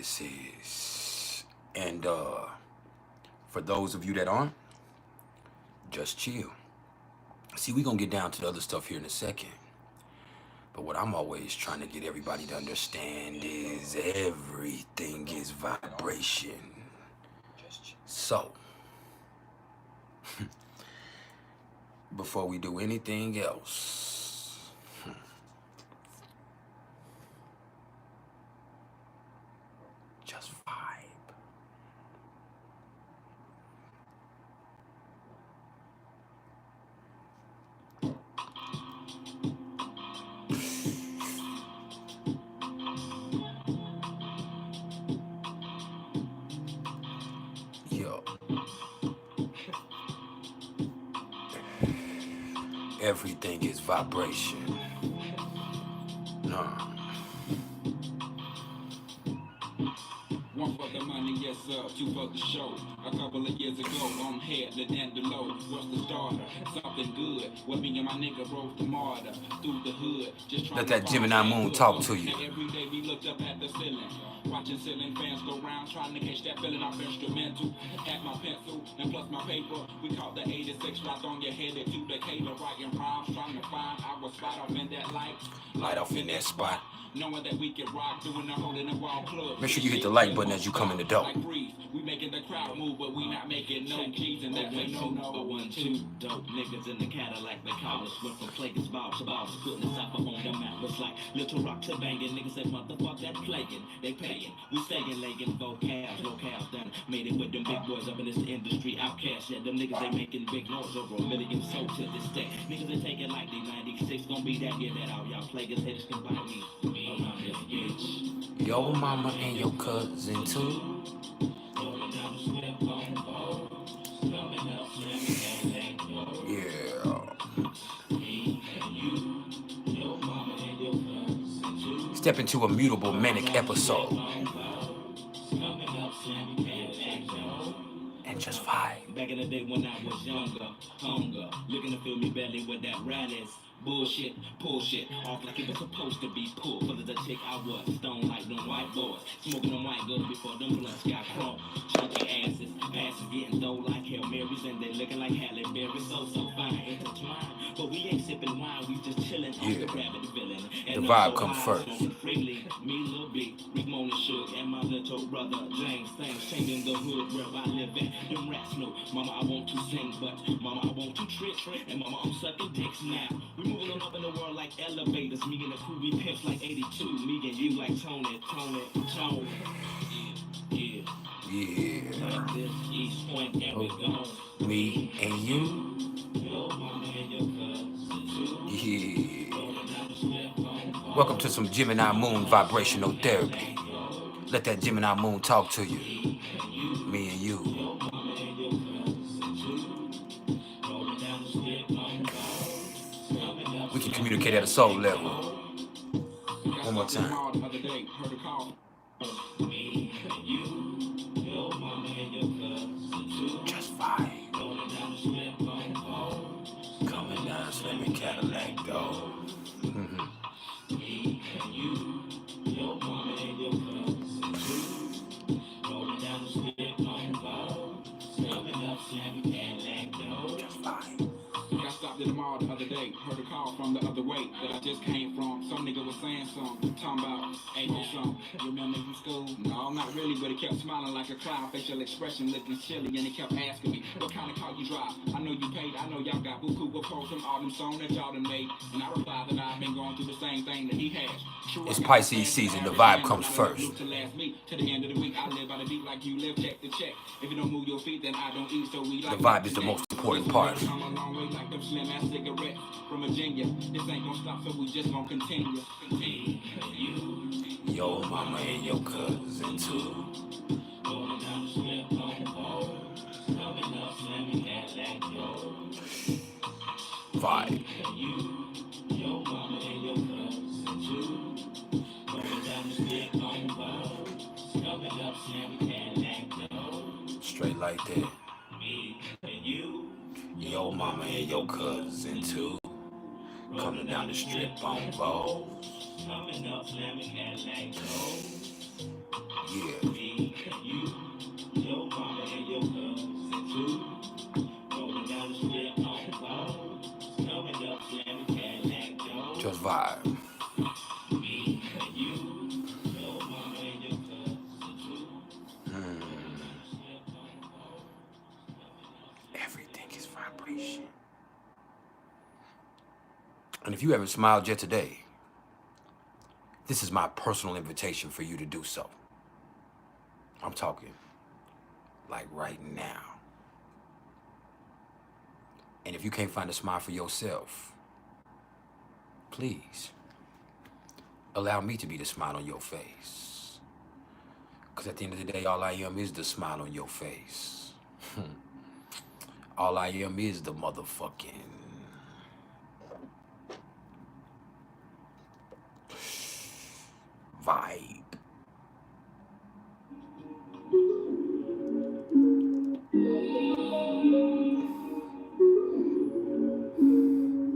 this is. And for those of you that aren't, just chill. See, we're going to get down to the other stuff here in a second. But what I'm always trying to get everybody to understand is everything is vibration. So, before we do anything else, just vibe. Everything is vibration. One for the money, yes sir, two for the show. A couple of years ago, on head, the Dandelo was the starter. Something good, what me and my nigga rode the martyr through the hood. Just let that Gemini moon talk to you. And every day we looked up at the ceiling, watching ceiling fans go round, trying to catch that feeling off instrumental. At my pencil and plus my paper, we caught the 86 wrapped on your head to Decatur, writing rhymes, trying to find our spot off in that light off in that spot. Knowing that we can rock, doing the hole in the wall club. Make sure you hit the like button as you come in the door. Like we making the crowd move, but we not making no G's, and that way no. But 1, 2 dope niggas in the Cadillac, they call us. Went from Plague's boss to boss, putting us up on the map. It's like Little Rock to banging. Niggas say motherfuck that plaguing. They paying, we staying legging vocals, locales done. Made it with them big boys up in this industry. Outcast, yeah, them niggas they making big noise over a million sold to this day. Niggas they take it like they 96, gonna be that, get that out. Y'all plaguers haters can buy me. Yo mama and your cousin too. Yeah. Step into a mutable manic episode. And just vibe. Back in the day when I was younger, hunger, looking to fill me belly with that radish. Bullshit, pull shit, off like it was supposed to be pulled. For the chick I was, stone like them white boys. Smoking them white girls before them blunts got chrome. Chunky asses getting dough like Hail Marys. And they looking like Halle Berry, so fine, intertwined. But we ain't sipping wine, we just chilling on the rabbit villain. And the vibe comes first. Freely, me, Lil B, Rick Mona Shook, and my little brother James. Things changing the hood where I live at. Them rats know, mama, I want to sing, but mama, I want to trick. And mama, I'm sucking dicks now. We moving up in the world like elevators. Me and the crew, we pimps like 82. Me and you like Tony. Yeah. Like this, East Point, and we gone. Me and you. Yeah. Welcome to some Gemini Moon vibrational therapy. Let that Gemini Moon talk to you. Me and you. We can communicate at a soul level. One more time. Just vibe. Coming down, slamming Cadillac, though. Heard a call from the other way that I just came from. Some nigga was saying something, talking about April something. You remember from school? No, not really, but he kept smiling like a clown, facial expression looking silly, and he kept asking me, what kind of car you drive? I know you paid, I know y'all got buku reports from all them songs that y'all done made. And I replied that I've been going through the same thing that he has. It's Pisces season, the vibe comes first. To last week, to the end of the week, I live by the beat like you live, check to check. If you don't move your feet, then I don't eat, so we like the vibe is the most important part. Come a long way like them slim ass cigarettes from Virginia. This ain't gonna stop, so we just gonna continue. Yo mama and your cousin too. Vibe. Straight like that. Yo mama and your cousin too. Coming down the strip on Vogue. Yeah. And if you haven't smiled yet today, this is my personal invitation for you to do so. I'm talking like right now. And if you can't find a smile for yourself, please allow me to be the smile on your face. Because at the end of the day, all I am is the smile on your face. All I am is the motherfucking vibe.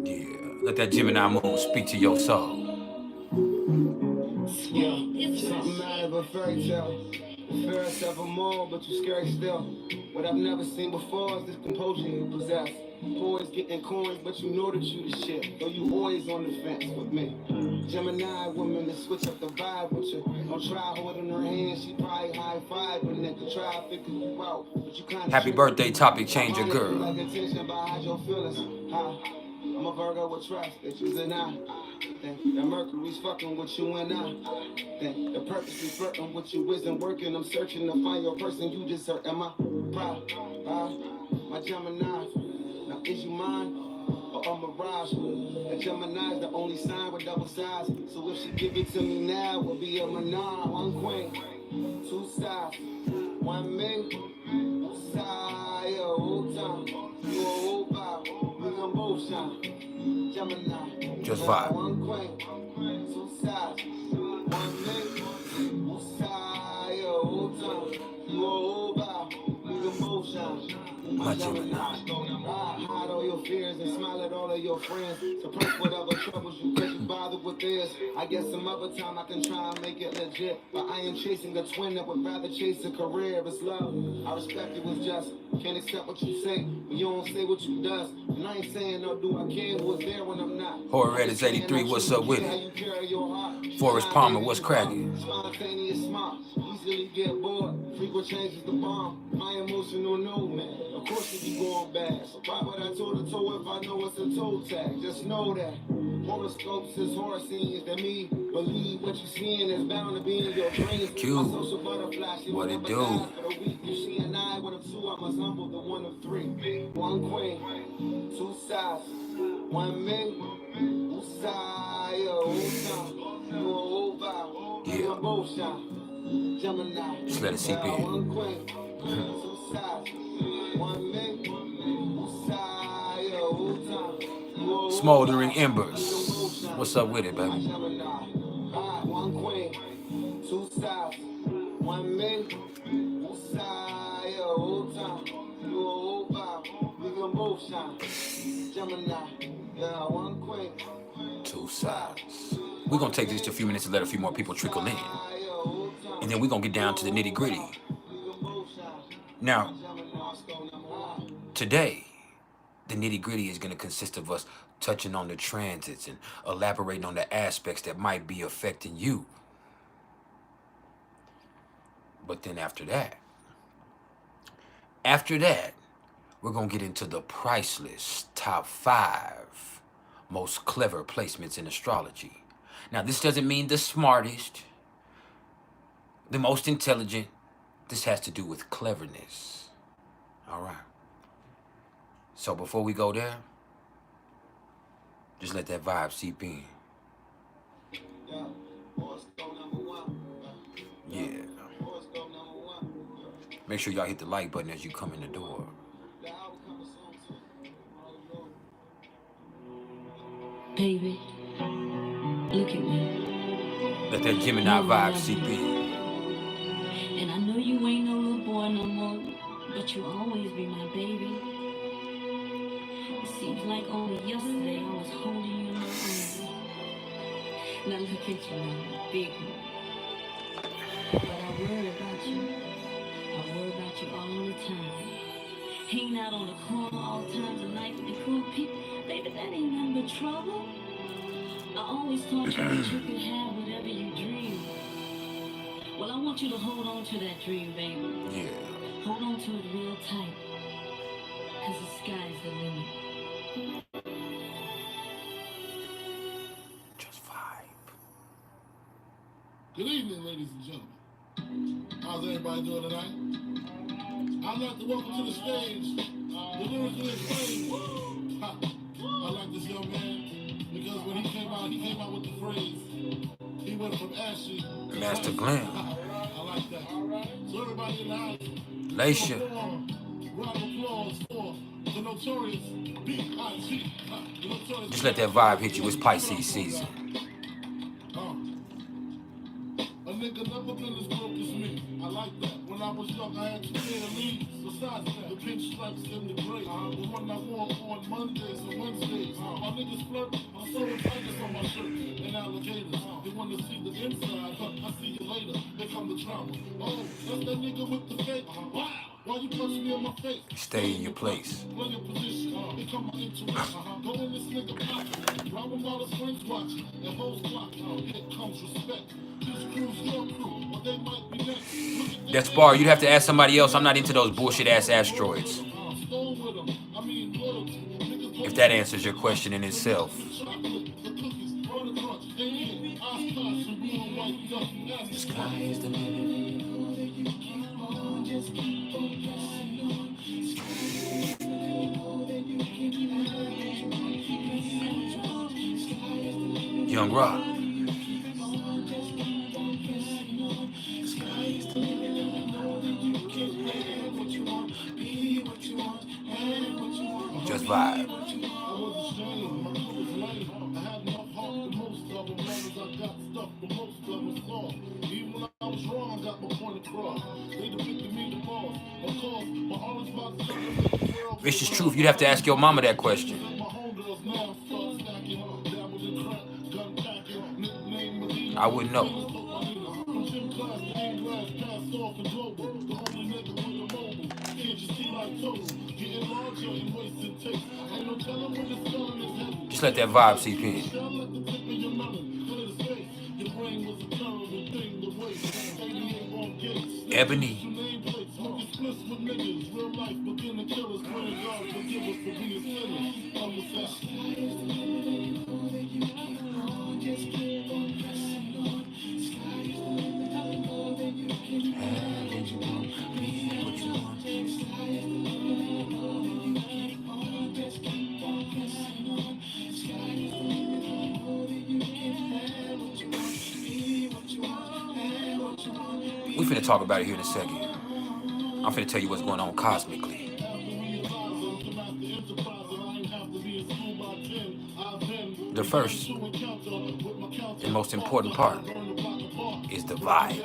Yeah, let that Gemini moon speak to your soul. Yeah, something out of a fairy tale. The fairest of them all, but you scary still. What I've never seen before is this composure you possess. Always getting coins, but you know that you the shit. Though you always on the fence with me. Gemini woman to switch up the vibe with you. Don't try holding her hand, she probably high five, but nigga try to figure you out. But you kinda Happy birthday, topic changer girl. like attention about how your feelings. I'm a Virgo with trust, that you's an I. The Mercury's fucking with you and I. The purposely flirting with you isn't working. I'm searching to find your person you just hurt. Am I proud? My Gemini. Now is you mine or a mirage? A Gemini's the only sign with double sides. So if she give it to me now, we'll be a menage. One queen, two sides, one me. Side, yo, whole time. You a whole vibe. We gon' both shine. Gemini. Just vibe. One queen, two sides, one me. Side, yo, whole time. You a whole vibe. We gon' both shine. My Gemini. Hide all your fears and smile at all of your friends. Suppress whatever troubles you cause you bother with theirs. I guess some other time I can try and make it legit. But I am chasing a twin that would rather chase a career. It's love. I respect it was just. Can't accept what you say, but you don't say what you does. And I ain't saying no do I care who was there when I'm not. Horror Red is 83, what's up with it? Forrest Palmer, what's cracking? Spontaneous smart, easily get bored. Frequent changes the bomb. My emotional no man. Of course it be going bad. So why would I toe to toe if I know it's a toe tag? Just know that horoscopes is horror scenes that me believe what you seeing is bound to be in your dreams. Q, my social butterfly, she what will it never do? die for the week. If she and I were the two, I must humble the one of three. One queen, two sides, one me. Who side, yo, who time? You a whole vibe. Yeah. We gon' both shine. Gemini. Just let it seep in. One queen, two sides, one me. Who side, yo, who time? You a whole Smoldering vibe. embers. What's up with it, baby? One queen, two sides, one me. Who side, yo, who time? You a whole vibe. We gon' both shine. Gemini. Yeah, one queen. Two sides. We're gonna take just a few minutes to let a few more people trickle in. And then we're gonna get down to the nitty gritty. Now, today, the nitty gritty is gonna consist of us touching on the transits and elaborating on the aspects that might be affecting you. But then after that, we're gonna get into the priceless top 5 most clever placements in astrology. Now, this doesn't mean the smartest, the most intelligent. This has to do with cleverness. All right. So before we go there, just let that vibe seep in. Yeah. Make sure y'all hit the like button as you come in the door. Baby, look at me. Let that Gemini vibe seep in. And I know you ain't no little boy no more, but you always be my baby. It seems like only yesterday I was holding you in my arms. Now look at you now, big one. But I worry about you. I worry about you all the time. Hanging out on the corner all times of night with the cool people. Baby, that ain't nothing but trouble. I always thought you that you could have whatever you dream. Well, I want you to hold on to that dream, baby. Yeah. Hold on to it real tight. Cause the sky's the limit. Good evening, ladies and gentlemen. How's everybody doing tonight? I'd like to welcome to the stage the lyrically acclaimed. I like this young man because when he came out with the phrase, he went from ashy to Master classy. Glenn. I like that. So everybody in the house, Laisha. round of applause for the notorious B.I.G. Just let that vibe hit you. It's Pisces season. A nigga never been as broke as me. I like that. When I was young, I had to pay the leads. Besides that, the pink stripes and the gray. The one I wore on Mondays and Wednesdays. My niggas flirt. I'm so tigers on my shirt and alligators. They want to see the inside, but I see you later. They come the drama. Oh, that's that nigga with the fake. Wow. Why you punch me in my face? Stay in your place. Play your position. Become my intuition. Go in this nigga pocket. Rob him while his friends watching. And hoes clocking. Here comes respect. This crew's your crew. Or they might be next. That's bar. You'd have to ask somebody else. I'm not into those bullshit ass asteroids. If that answers your question in itself. The sky is the limit. Young Rock. Just vibe. Vicious truth, you'd have to ask your mama that question. I wouldn't know. Just let that vibe seep in. Ebony. We finna talk about it here in a second. I'm finna tell you what's going on cosmically. The first and most important part is the vibe.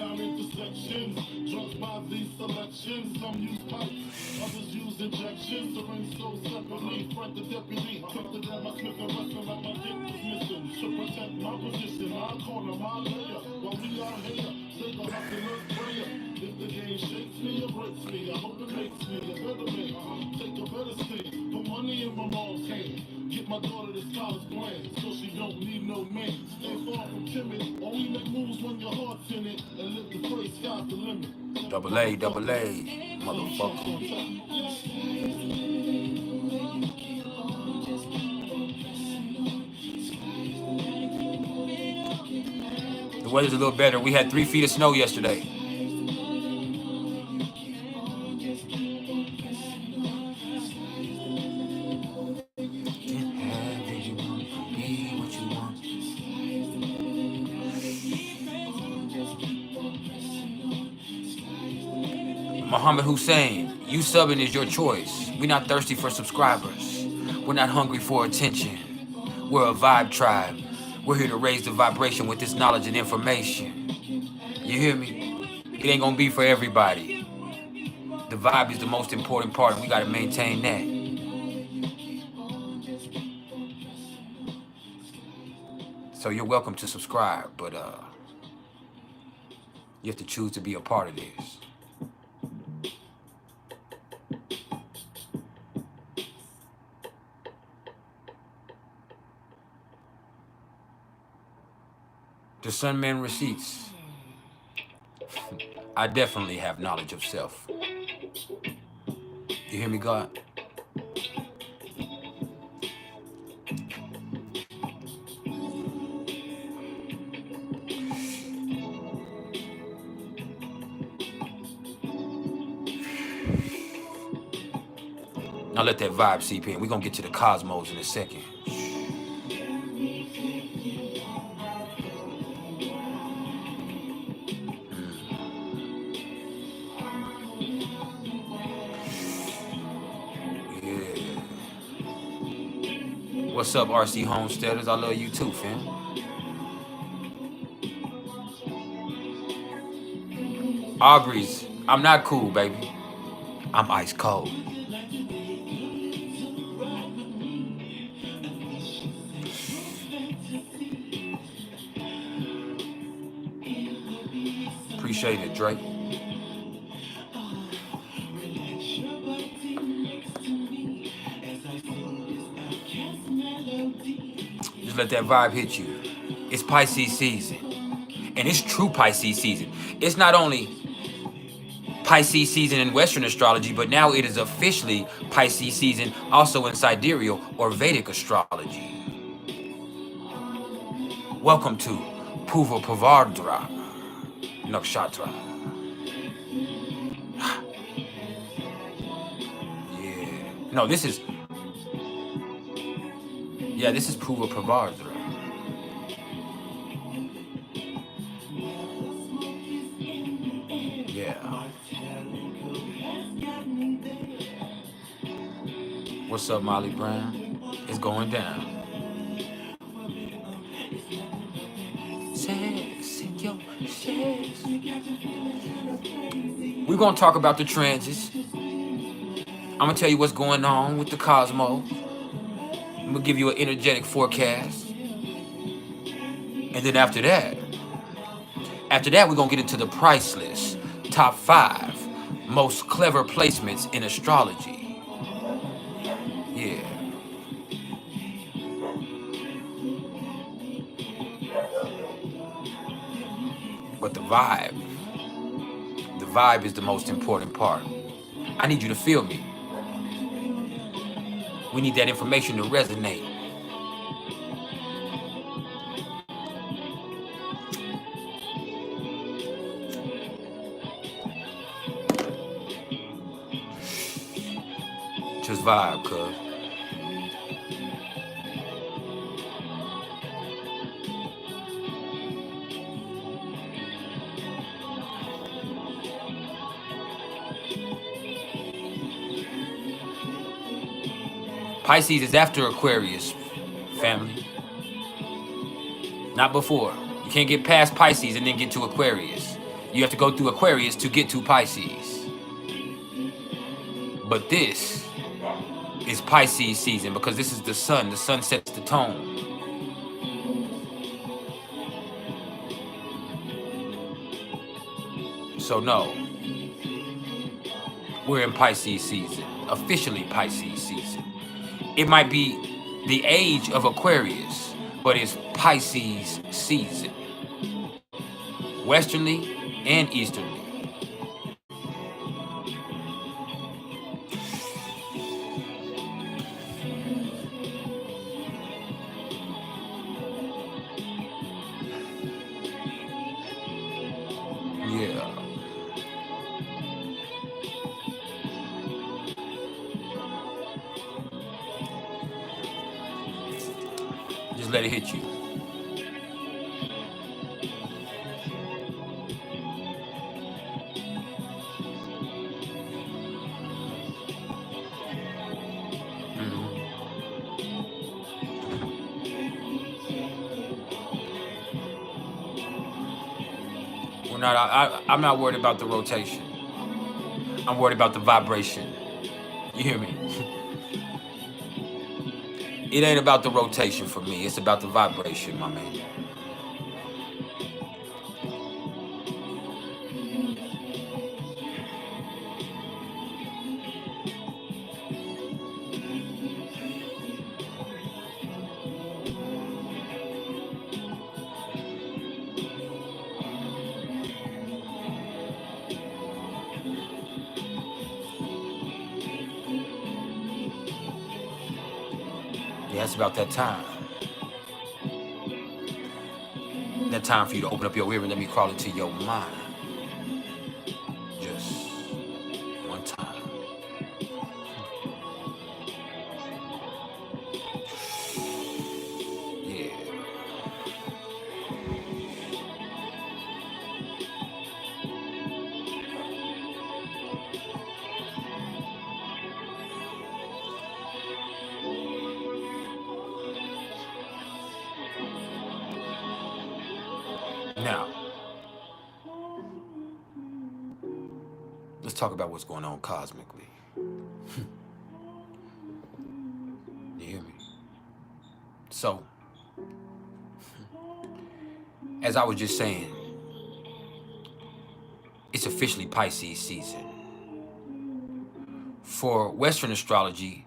Get my daughter this college plan, so she don't need no man. Stay far from timid, only make moves when your heart's in it, and live the phrase, sky's the limit. Double A, motherfucker. The weather's a little better. We had 3 feet of snow yesterday. Muhammad Hussein, you subbing is your choice. We're not thirsty for subscribers. We're not hungry for attention. We're a vibe tribe. We're here to raise the vibration with this knowledge and information. You hear me? It ain't gonna be for everybody. The vibe is the most important part, and we gotta maintain that. So you're welcome to subscribe, but you have to choose to be a part of this. The Sunman Receipts. I definitely have knowledge of self. You hear me, God? Now let that vibe seep in. We're gonna get to the cosmos in a second. Yeah. What's up, RC Homesteaders? I love you too, fam. Aubrey's, I'm not cool, baby. I'm ice cold. Appreciate it, Drake. Just let that vibe hit you. It's Pisces season. And it's true Pisces season. It's not only Pisces season in Western astrology, but now it is officially Pisces season also in sidereal or Vedic astrology. Welcome to Puva Pavardra Nakshatra. Yeah. No, this is Puva Pavardra. Yeah. What's up, Molly Brown? It's going down. We're gonna talk about the transits. I'm gonna tell you what's going on with the cosmos. I'm gonna give you an energetic forecast. And then after that, we're gonna get into the PrIcElEs top 5 most clever placements in astrology. Yeah. But the vibe is the most important part. I need you to feel me. We need that information to resonate. Just vibe, cuz. Pisces is after Aquarius, family. Not before. You can't get past Pisces and then get to Aquarius. You have to go through Aquarius to get to Pisces. But this is Pisces season because this is the sun. The sun sets the tone. So no, we're in Pisces season, officially Pisces season. It might be the age of Aquarius, but it's Pisces season, westernly and easternly. Yeah. Just let it hit you. I'm not worried about the rotation. I'm worried about the vibration. You hear me? It ain't about the rotation for me. It's about the vibration, my man. Yeah, it's about that time. That time for you to open up your ear and let me crawl into your mind. Just one time. let's talk about what's going on cosmically. You hear me? So, as I was just saying, it's officially Pisces season. For Western astrology,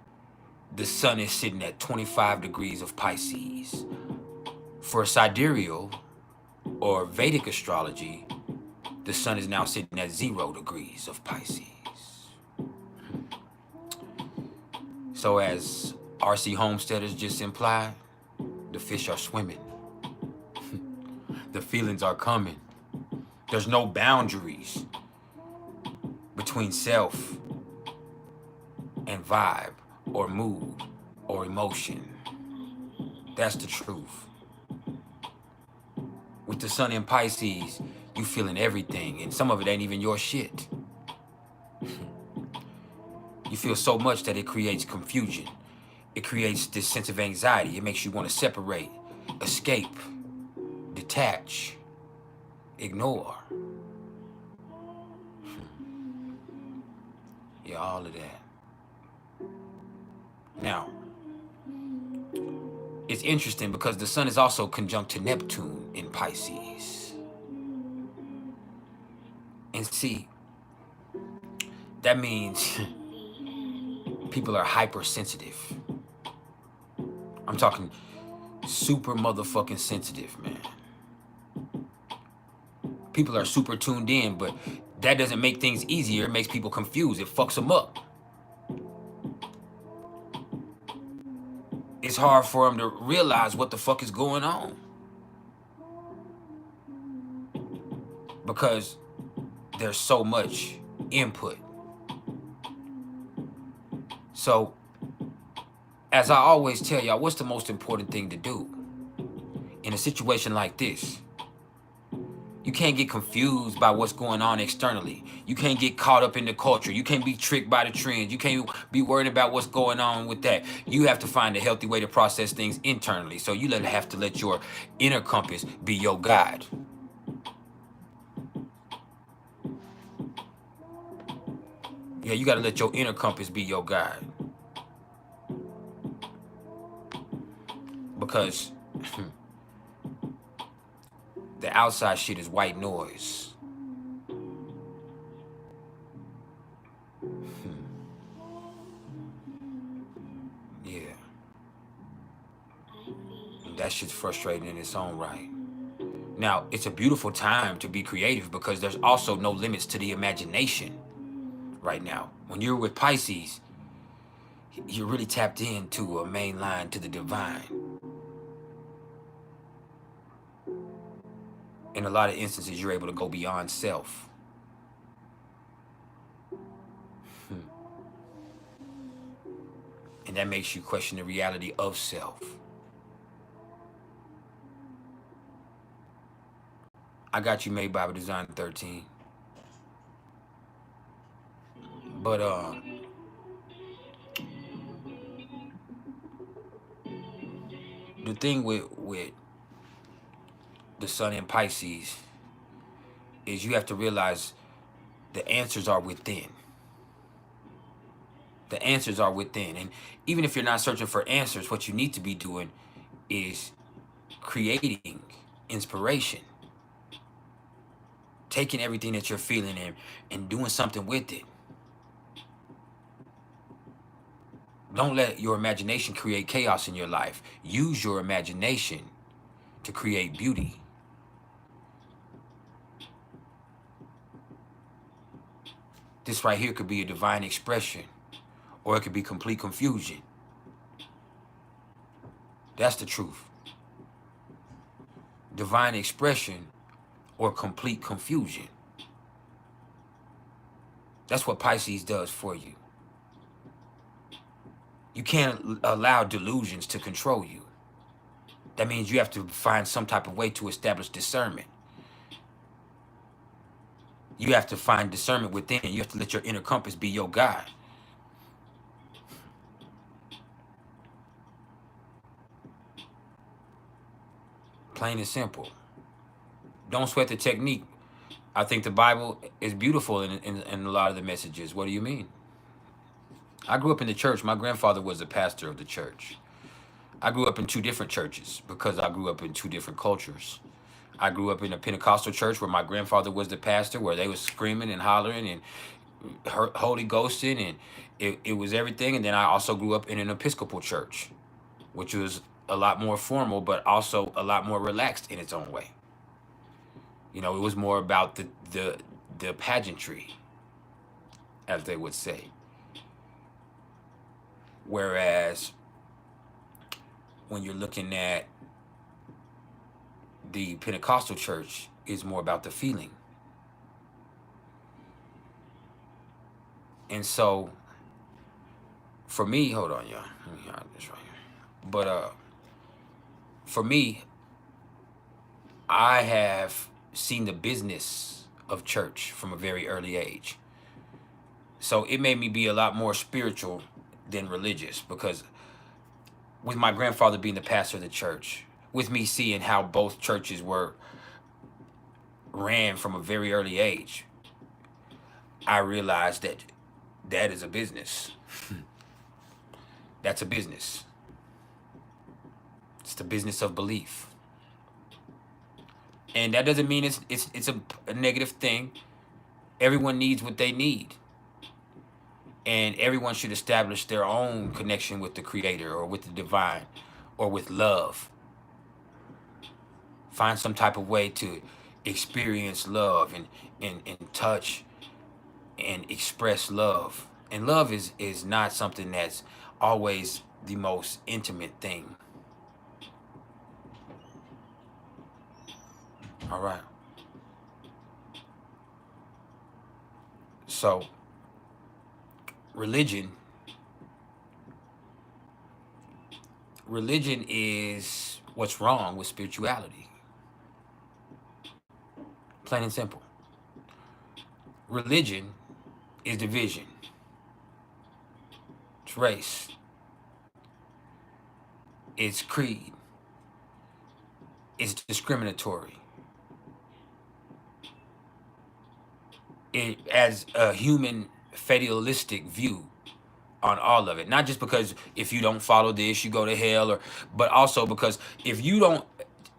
the sun is sitting at 25 degrees of Pisces. For sidereal or Vedic astrology, the sun is now sitting at 0 degrees of Pisces. So as R.C. Homesteaders just implied, the fish are swimming. The feelings are coming. There's no boundaries between self and vibe or mood or emotion. That's the truth. With the sun in Pisces, you feeling everything, and some of it ain't even your shit. You feel so much that it creates confusion. It creates this sense of anxiety. It makes you want to separate, escape, detach, ignore. Yeah, all of that. Now, it's interesting because the sun is also conjunct to Neptune in Pisces. And see, that means people are hypersensitive. I'm talking super motherfucking sensitive, man. People are super tuned in, but that doesn't make things easier. It makes people confused. It fucks them up. It's hard for them to realize what the fuck is going on. Because there's so much input. So, as I always tell y'all, what's the most important thing to do in a situation like this? You can't get confused by what's going on externally. You can't get caught up in the culture. You can't be tricked by the trends. You can't be worried about what's going on with that. You have to find a healthy way to process things internally. So you have to let your inner compass be your guide. Yeah, you got to let your inner compass be your guide. Because the outside shit is white noise. Yeah. And that shit's frustrating in its own right. Now, it's a beautiful time to be creative because there's also no limits to the imagination right now. When you're with Pisces, you're really tapped into a main line to the divine. In a lot of instances, you're able to go beyond self. And that makes you question the reality of self. I got you made by Design 13. But the thing with the sun in Pisces is you have to realize the answers are within. The answers are within. And even if you're not searching for answers, what you need to be doing is creating inspiration. Taking everything that you're feeling and doing something with it. Don't let your imagination create chaos in your life. Use your imagination to create beauty. This right here could be a divine expression, or it could be complete confusion. That's the truth. Divine expression or complete confusion. That's what Pisces does for you. You can't allow delusions to control you. That means you have to find some type of way to establish discernment. You have to find discernment within. You have to let your inner compass be your guide. Plain and simple. Don't sweat the technique. I think the Bible is beautiful in a lot of the messages. What do you mean? I grew up in the church. My grandfather was the pastor of the church. I grew up in two different churches because I grew up in two different cultures. I grew up in a Pentecostal church where my grandfather was the pastor, where they was screaming and hollering and Holy Ghosting, and it was everything. And then I also grew up in an Episcopal church, which was a lot more formal, but also a lot more relaxed in its own way. You know, it was more about the pageantry, as they would say. Whereas when you're looking at the Pentecostal church, is more about the feeling. And so for me, hold on, y'all. Let me hide this right here. But for me, I have seen the business of church from a very early age. So it made me be a lot more spiritual than religious, because with my grandfather being the pastor of the church, with me seeing how both churches were ran from a very early age, I realized that that is a business. That's a business. It's the business of belief. And that doesn't mean it's a negative thing. Everyone needs what they need. And everyone should establish their own connection with the Creator or with the divine or with love. Find some type of way to experience love and touch and express love. And love is not something that's always the most intimate thing. All right. So, religion is what's wrong with spirituality. Plain and simple. Religion is division. It's race. It's creed. It's discriminatory. It has a human fatalistic view on all of it. Not just because if you don't follow this, you go to hell, but also because if you don't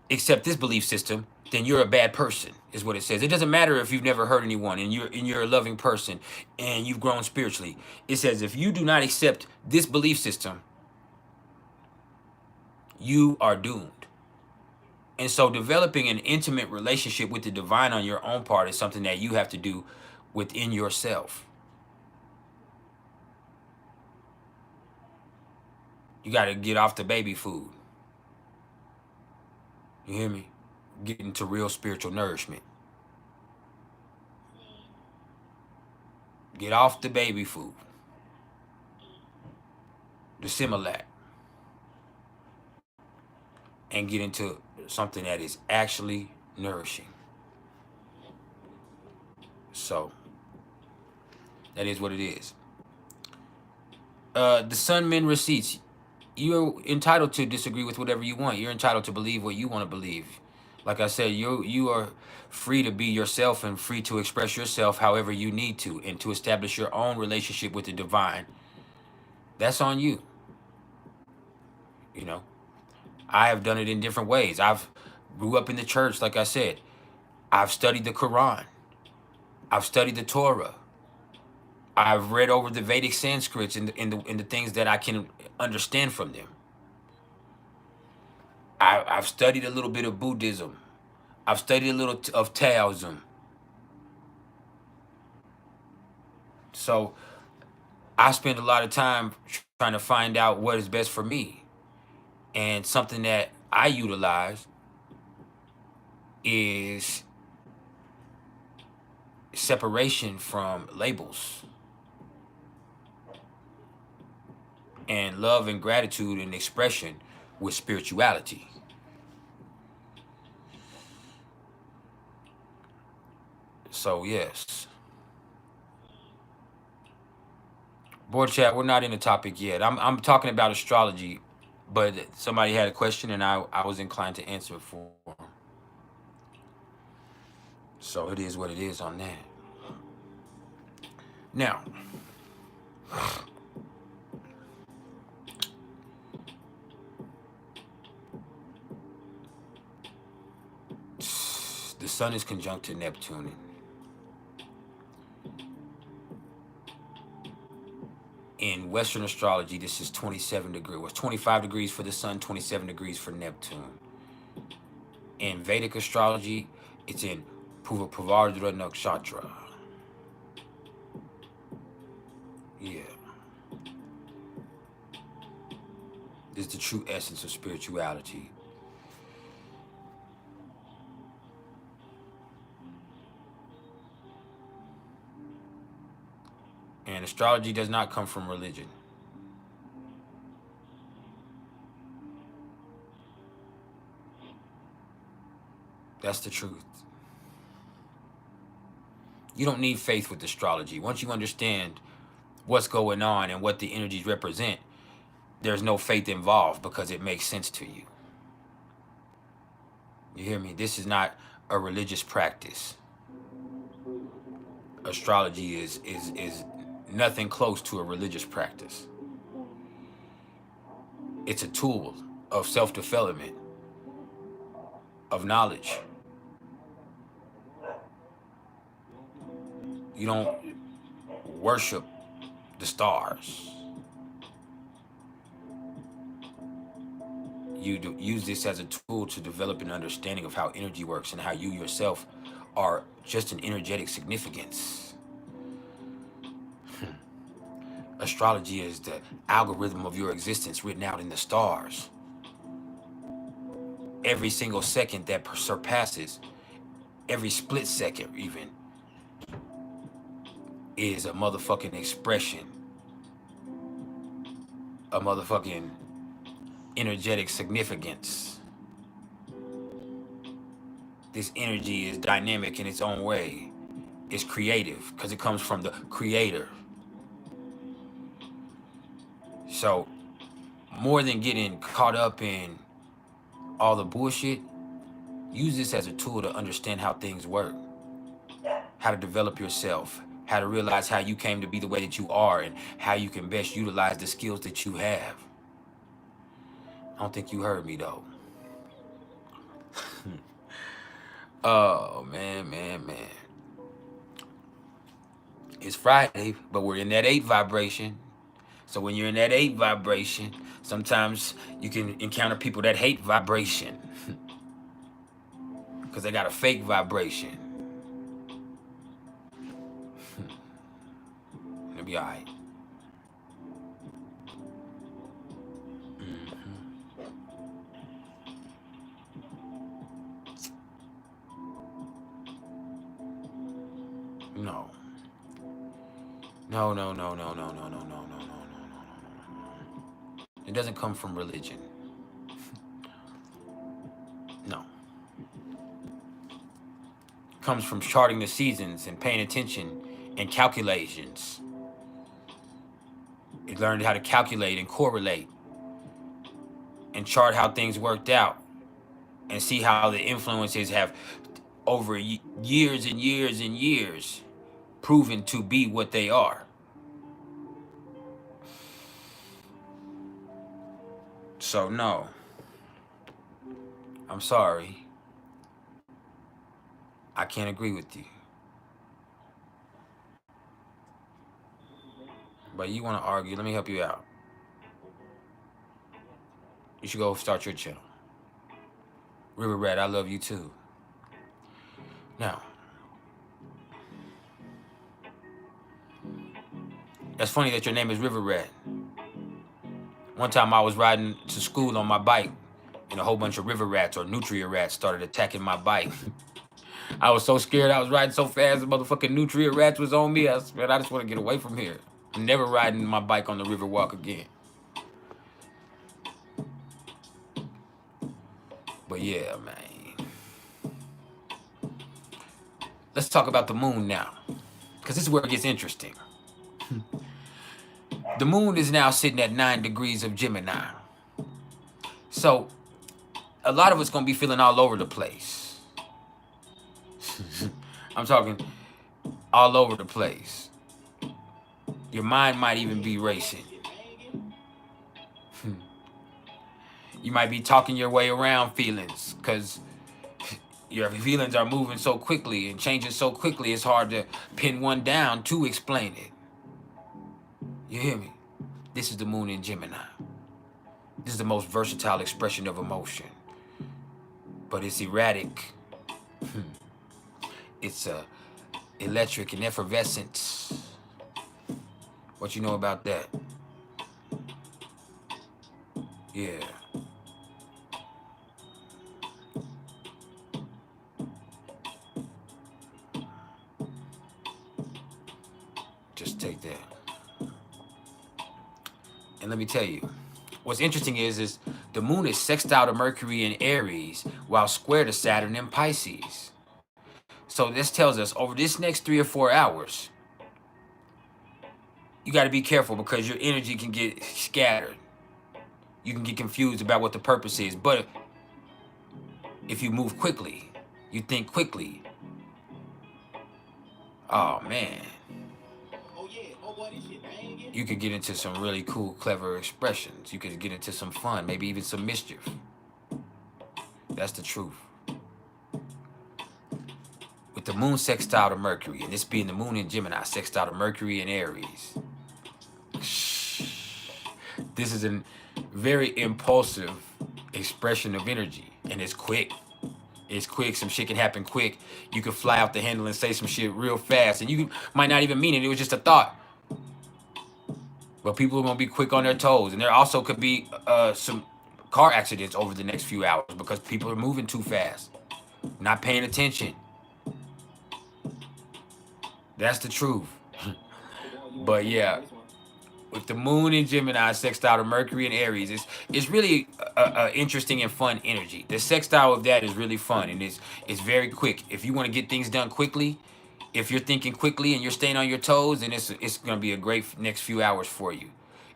accept this belief system, then you're a bad person, is what it says. It doesn't matter if you've never hurt anyone and you're a loving person and you've grown spiritually. It says if you do not accept this belief system, you are doomed. And so developing an intimate relationship with the divine on your own part is something that you have to do within yourself. You got to get off the baby food. You hear me? Get into real spiritual nourishment. Get off the baby food. The Similac. And get into something that is actually nourishing. So, that is what it is. The Sunmen receipts. You're entitled to disagree with whatever you want. You're entitled to believe what you want to believe. Like I said, you are free to be yourself and free to express yourself however you need to and to establish your own relationship with the divine. That's on you. You know, I have done it in different ways. I've grew up in the church, like I said. I've studied the Quran. I've studied the Torah. I've read over the Vedic Sanskrits in the things that I can understand from them. I've studied a little bit of Buddhism. I've studied a little of Taoism. So I spend a lot of time trying to find out what is best for me. And something that I utilize is separation from labels. And love and gratitude and expression with spirituality. So yes. Board chat, we're not in the topic yet. I'm talking about astrology, but somebody had a question and I was inclined to answer for them. So it is what it is on that. Now, the sun is conjunct to Neptune. In Western astrology, this is 27 degrees. Well, it's 25 degrees for the sun, 27 degrees for Neptune. In Vedic astrology, it's in Purvabhadra Nakshatra. Yeah. This is the true essence of spirituality. And astrology does not come from religion. That's the truth. You don't need faith with astrology. Once you understand what's going on and what the energies represent, there's no faith involved because it makes sense to you. You hear me? This is not a religious practice. Astrology is nothing close to a religious practice. It's a tool of self-development, of knowledge. You don't worship the stars. You use this as a tool to develop an understanding of how energy works and how you yourself are just an energetic significance. Astrology is the algorithm of your existence written out in the stars. Every single second that surpasses, every split second even, is a motherfucking expression, a motherfucking energetic significance. This energy is dynamic in its own way. It's creative because it comes from the creator. So more than getting caught up in all the bullshit, use this as a tool to understand how things work, how to develop yourself, how to realize how you came to be the way that you are and how you can best utilize the skills that you have. I don't think you heard me though. Oh, man. It's Friday, but we're in that 8 vibration. So when you're in that 8 vibration, sometimes you can encounter people that hate vibration because they got a fake vibration. It'll be all right. No. It doesn't come from religion. No. It comes from charting the seasons and paying attention and calculations. It learned how to calculate and correlate and chart how things worked out and see how the influences have over years and years and years proven to be what they are. So no, I'm sorry. I can't agree with you. But you want to argue, let me help you out. You should go start your channel. River Rat, I love you too. Now, that's funny that your name is River Rat. One time I was riding to school on my bike and a whole bunch of river rats or nutria rats started attacking my bike. I was so scared. I was riding so fast, the motherfucking nutria rats was on me. I said, I just want to get away from here. I'm never riding my bike on the river walk again. But yeah, man. Let's talk about the moon now, because this is where it gets interesting. The moon is now sitting at 9 degrees of Gemini. So a lot of us going to be feeling all over the place. I'm talking all over the place. Your mind might even be racing. You might be talking your way around feelings because your feelings are moving so quickly and changing so quickly, it's hard to pin one down to explain it. You hear me? This is the moon in Gemini. This is the most versatile expression of emotion. But it's erratic. It's electric and effervescent. What you know about that? Yeah. Just take that. And let me tell you, what's interesting is the moon is sextile to Mercury in Aries while square to Saturn in Pisces. So this tells us over this next 3 or 4 hours, you got to be careful because your energy can get scattered. You can get confused about what the purpose is. But if you move quickly, you think quickly, oh man, you could get into some really cool, clever expressions. You could get into some fun, maybe even some mischief. That's the truth. With the moon sextile to Mercury, and this being the moon in Gemini, sextile to Mercury in Aries, this is a very impulsive expression of energy, and it's quick. It's quick. Some shit can happen quick. You can fly out the handle and say some shit real fast, and you might not even mean it. It was just a thought. But people are gonna be quick on their toes, and there also could be some car accidents over the next few hours because people are moving too fast, not paying attention. That's the truth. But yeah, with the moon in Gemini sextile to Mercury in Aries, it's really a interesting and fun energy. The sextile of that is really fun, and it's very quick. If you want to get things done quickly, if you're thinking quickly and you're staying on your toes, then it's gonna be a great next few hours for you.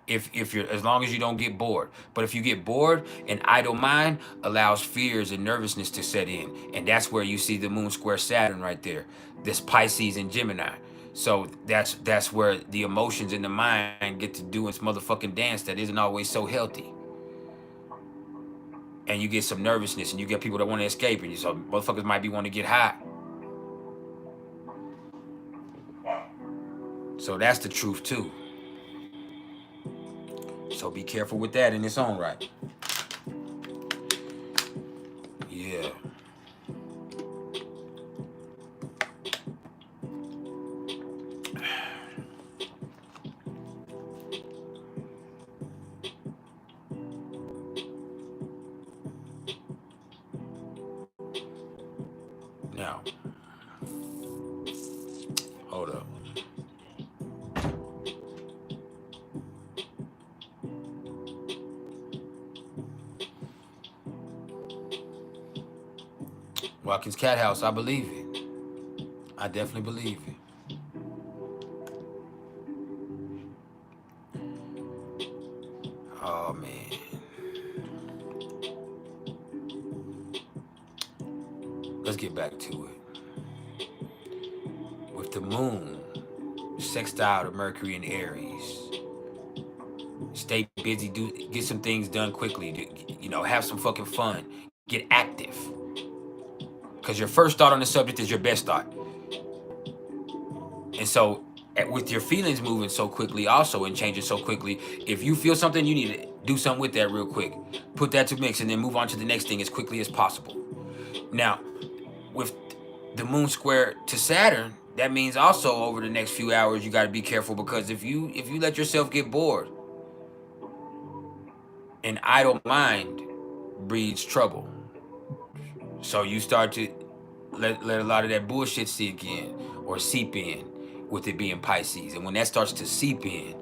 If you're, as long as you don't get bored. But if you get bored, an idle mind allows fears and nervousness to set in, and that's where you see the moon square Saturn right there. This Pisces and Gemini. So that's where the emotions in the mind get to do its motherfucking dance that isn't always so healthy. And you get some nervousness, and you get people that want to escape, and so motherfuckers might be wanting to get high. So that's the truth too. So be careful with that in its own right. Yeah. Now, hold up. Watkins Cat House, I believe it. I definitely believe it. Oh man. Let's get back to it. With the moon sextile to Mercury in Aries, stay busy, get some things done quickly. Have some fucking fun. Get active. Because your first thought on the subject is your best thought. And so, with your feelings moving so quickly also and changing so quickly, if you feel something, you need to do something with that real quick. Put that to mix and then move on to the next thing as quickly as possible. Now, with the moon square to Saturn, that means also over the next few hours, you got to be careful because if you let yourself get bored, an idle mind breeds trouble. So you start to let a lot of that bullshit sink in or seep in with it being Pisces. And when that starts to seep in,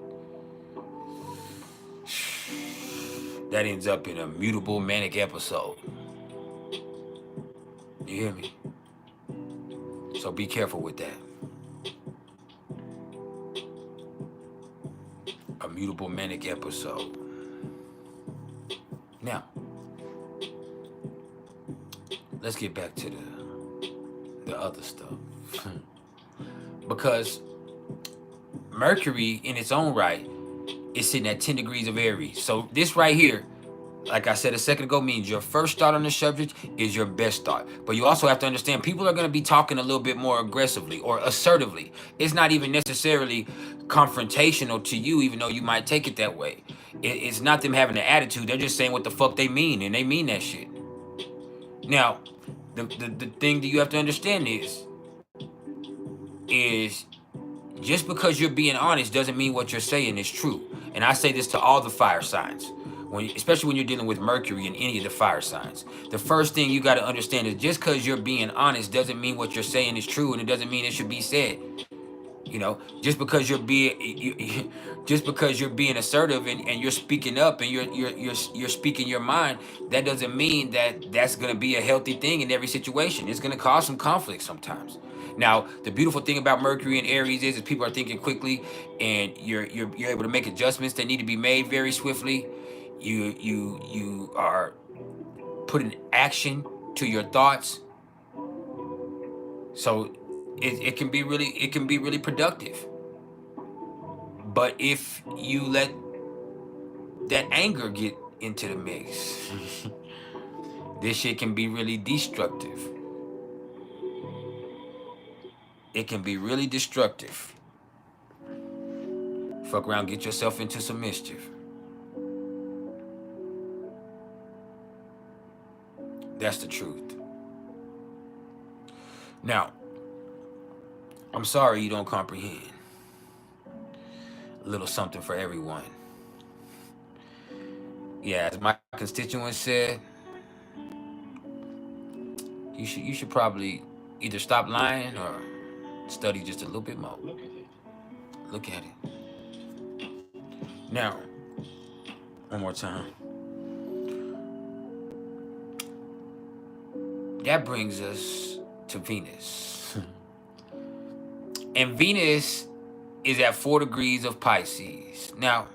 that ends up in a mutable manic episode. You hear me? So be careful with that. A mutable manic episode. Now, let's get back to the other stuff. Because Mercury in its own right is sitting at 10 degrees of Aries. So this right here, like I said a second ago, means your first thought on the subject is your best thought. But you also have to understand people are going to be talking a little bit more aggressively or assertively. It's not even necessarily confrontational to you, even though you might take it that way. It's not them having an attitude. They're just saying what the fuck they mean, and they mean that shit. Now, the thing that you have to understand is just because you're being honest doesn't mean what you're saying is true. And I say this to all the fire signs, especially when you're dealing with Mercury in any of the fire signs. The first thing you got to understand is just because you're being honest doesn't mean what you're saying is true, and it doesn't mean it should be said. You know, just because you're being assertive and you're speaking up and you're speaking your mind, that doesn't mean that that's going to be a healthy thing in every situation. It's going to cause some conflict sometimes. Now, the beautiful thing about Mercury and Aries is people are thinking quickly, and you're able to make adjustments that need to be made very swiftly. You are putting action to your thoughts, so it can be really productive. But if you let that anger get into the mix, this shit can be really destructive. It can be really destructive. Fuck around, get yourself into some mischief. That's the truth. Now, I'm sorry you don't comprehend. A little something for everyone. Yeah, as my constituents said, you should probably either stop lying or study just a little bit more. Look at it. Now, one more time. That brings us to Venus. And Venus is at 4 degrees of Pisces. Now,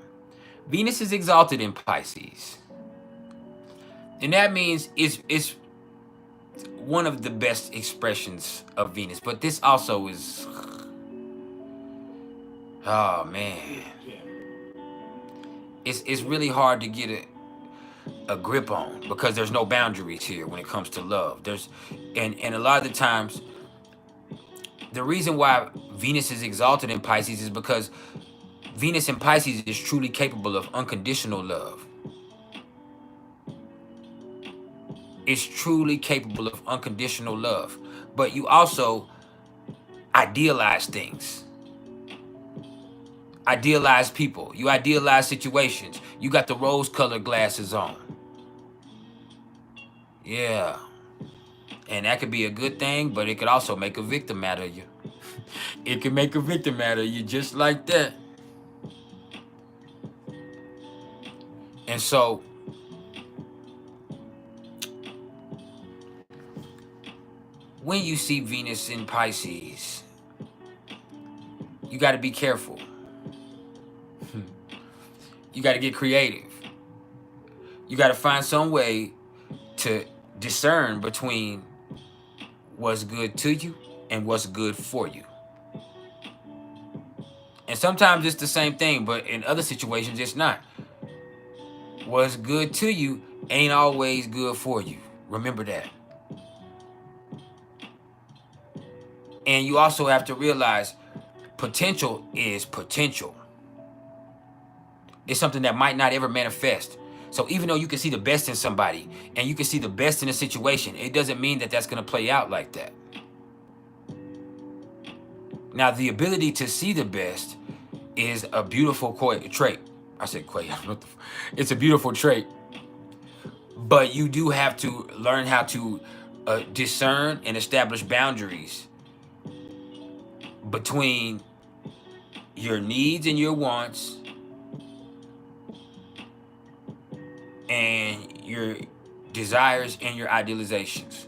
Venus is exalted in Pisces. And that means it's one of the best expressions of Venus. But this also is... Oh, man. It's really hard to get a grip on because there's no boundaries here when it comes to love. And a lot of the times, the reason why Venus is exalted in Pisces is because Venus in Pisces is truly capable of unconditional love. It's truly capable of unconditional love. But you also idealize things. Idealize people. You idealize situations. You got the rose-colored glasses on. Yeah. And that could be a good thing, but it could also make a victim out of you. It can make a victim out of you just like that. And so, when you see Venus in Pisces, you got to be careful. You got to get creative. You got to find some way to discern between what's good to you and what's good for you. And sometimes it's the same thing, but in other situations, it's not. What's good to you ain't always good for you. Remember that. And you also have to realize potential is potential. It's something that might not ever manifest. So even though you can see the best in somebody and you can see the best in a situation, it doesn't mean that that's going to play out like that. Now, the ability to see the best is a beautiful trait. I said it's a beautiful trait. But you do have to learn how to discern and establish boundaries between your needs and your wants and your desires and your idealizations.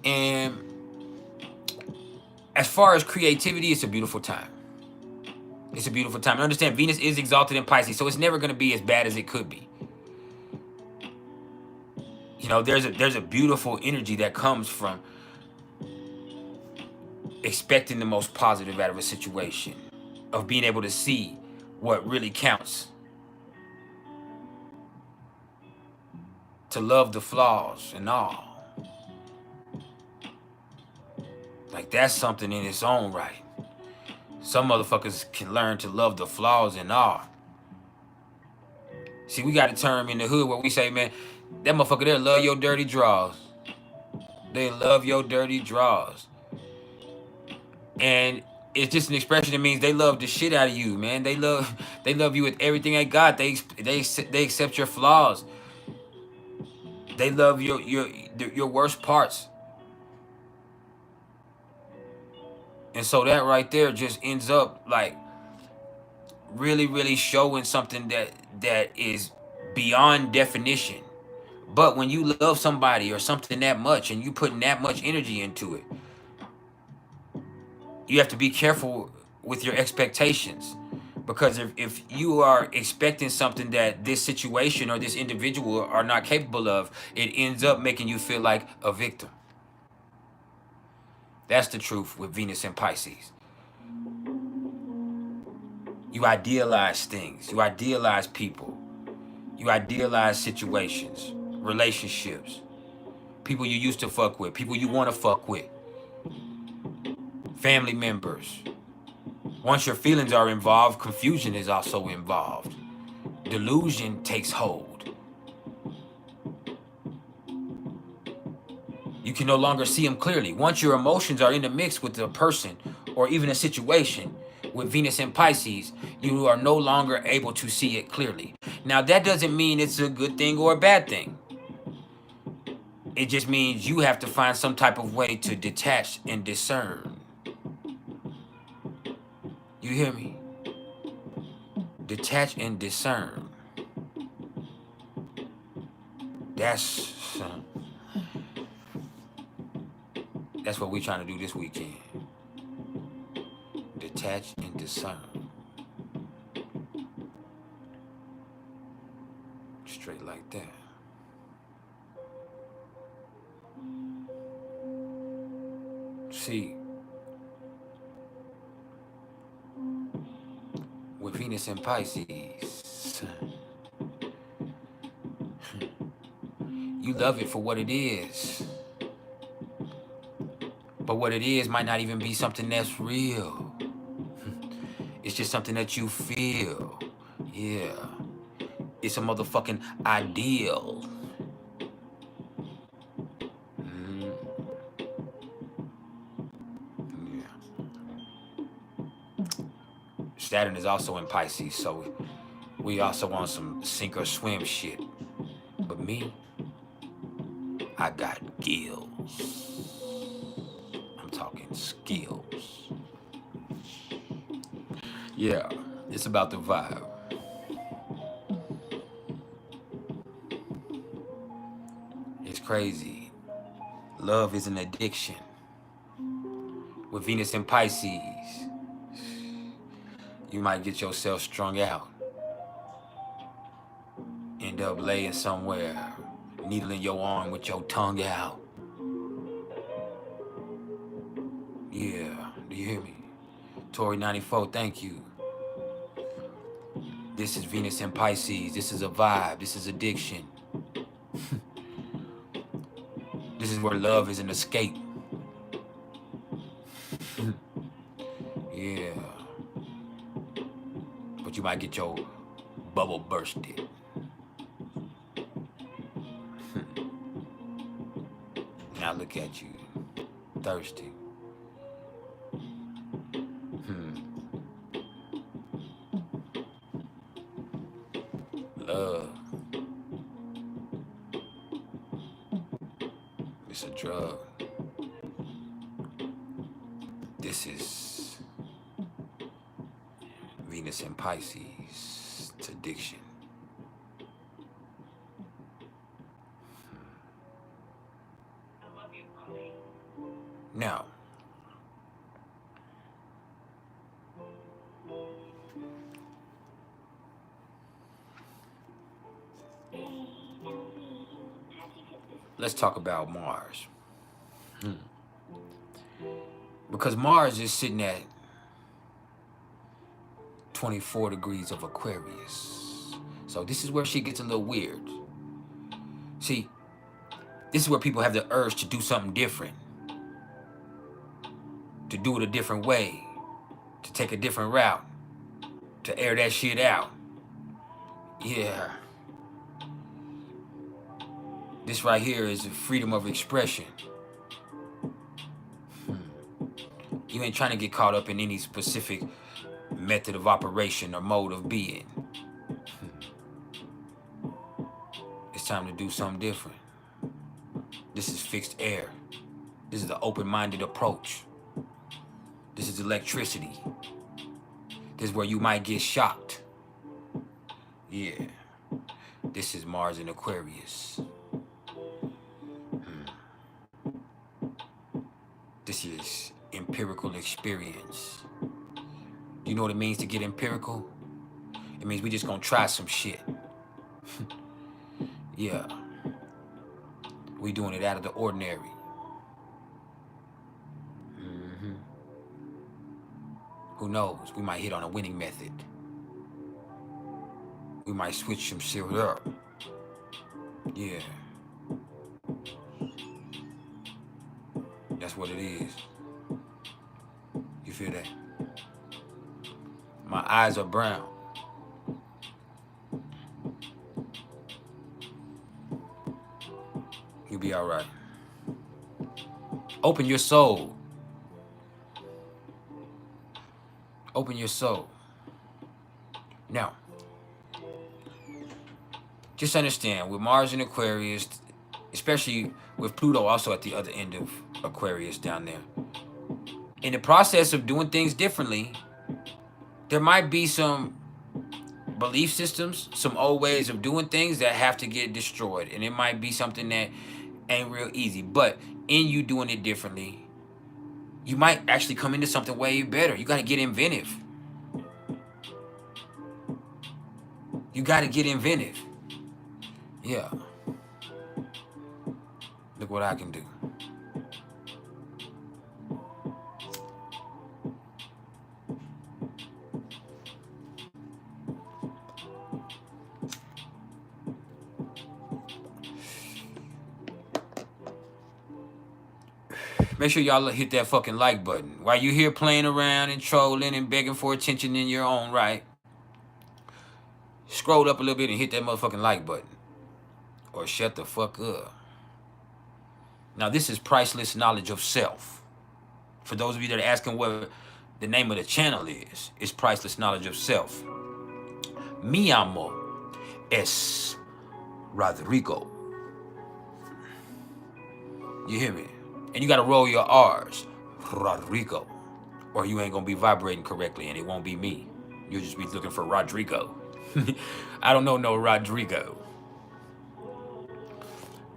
And as far as creativity, it's a beautiful time. It's a beautiful time. Understand, Venus is exalted in Pisces, so it's never going to be as bad as it could be. You know, there's a beautiful energy that comes from expecting the most positive out of a situation, of being able to see what really counts, to love the flaws and all. Like, that's something in its own right. Some motherfuckers can learn to love the flaws and all. See, we got a term in the hood where we say, man, that motherfucker there love your dirty draws. They love your dirty draws. And it's just an expression that means they love the shit out of you, man. They love you with everything they got. They accept your flaws. They love your worst parts. And so that right there just ends up like really, really showing something that is beyond definition. But when you love somebody or something that much and you putting that much energy into it, you have to be careful with your expectations. Because if you are expecting something that this situation or this individual are not capable of, it ends up making you feel like a victim. That's the truth with Venus and Pisces. You idealize things. You idealize people. You idealize situations, relationships, people you used to fuck with, people you want to fuck with, family members. Once your feelings are involved, confusion is also involved. Delusion takes hold. You can no longer see them clearly. Once your emotions are in the mix with a person or even a situation with Venus and Pisces, you are no longer able to see it clearly. Now, that doesn't mean it's a good thing or a bad thing. It just means you have to find some type of way to detach and discern. You hear me? Detach and discern. That's what we're trying to do this weekend. Detach and discern. Straight like that. See, with Venus and Pisces, you love it for what it is. But what it is might not even be something that's real. It's just something that you feel. Yeah. It's a motherfucking ideal. Saturn is also in Pisces, so we also on some sink or swim shit. But me, I got gills. I'm talking skills. Yeah, it's about the vibe. It's crazy. Love is an addiction. With Venus and Pisces, you might get yourself strung out. End up laying somewhere, needling your arm with your tongue out. Yeah, do you hear me? Tori94, thank you. This is Venus and Pisces. This is a vibe. This is addiction. This is where love is an escape. Yeah. But you might get your bubble bursted. Now look at you, thirsty. Love. It's a drug. This is Venus and Pisces. It's addiction. Now, let's talk about Mars. Because Mars is sitting at 24 degrees of Aquarius. So this is where shit gets a little weird. See, this is where people have the urge to do something different. To do it a different way. To take a different route. To air that shit out. Yeah. This right here is freedom of expression. You ain't trying to get caught up in any specific method of operation or mode of being. It's time to do something different. This is fixed air. This is the open-minded approach. This is electricity. This is where you might get shocked. Yeah. This is Mars in Aquarius. This is empirical experience. You know what it means to get empirical? It means we just gonna try some shit. Yeah. We doing it out of the ordinary. Who knows? We might hit on a winning method. We might switch some shit up. Yeah. That's what it is. You feel that? My eyes are brown. You'll be all right. Open your soul. Open your soul. Now, just understand, with Mars in Aquarius, especially with Pluto also at the other end of Aquarius down there, in the process of doing things differently, there might be some belief systems, some old ways of doing things that have to get destroyed. And it might be something that ain't real easy. But in you doing it differently, you might actually come into something way better. You got to get inventive. You got to get inventive. Yeah. Look what I can do. Make sure y'all hit that fucking like button. While you here playing around and trolling and begging for attention in your own right, scroll up a little bit and hit that motherfucking like button. Or shut the fuck up. Now this is priceless knowledge of self. For those of you that are asking what the name of the channel is, it's priceless knowledge of self. Mi amo es Rodrigo. You hear me? And you gotta roll your R's. Rodrigo. Or you ain't gonna be vibrating correctly and it won't be me. You'll just be looking for Rodrigo. I don't know no Rodrigo.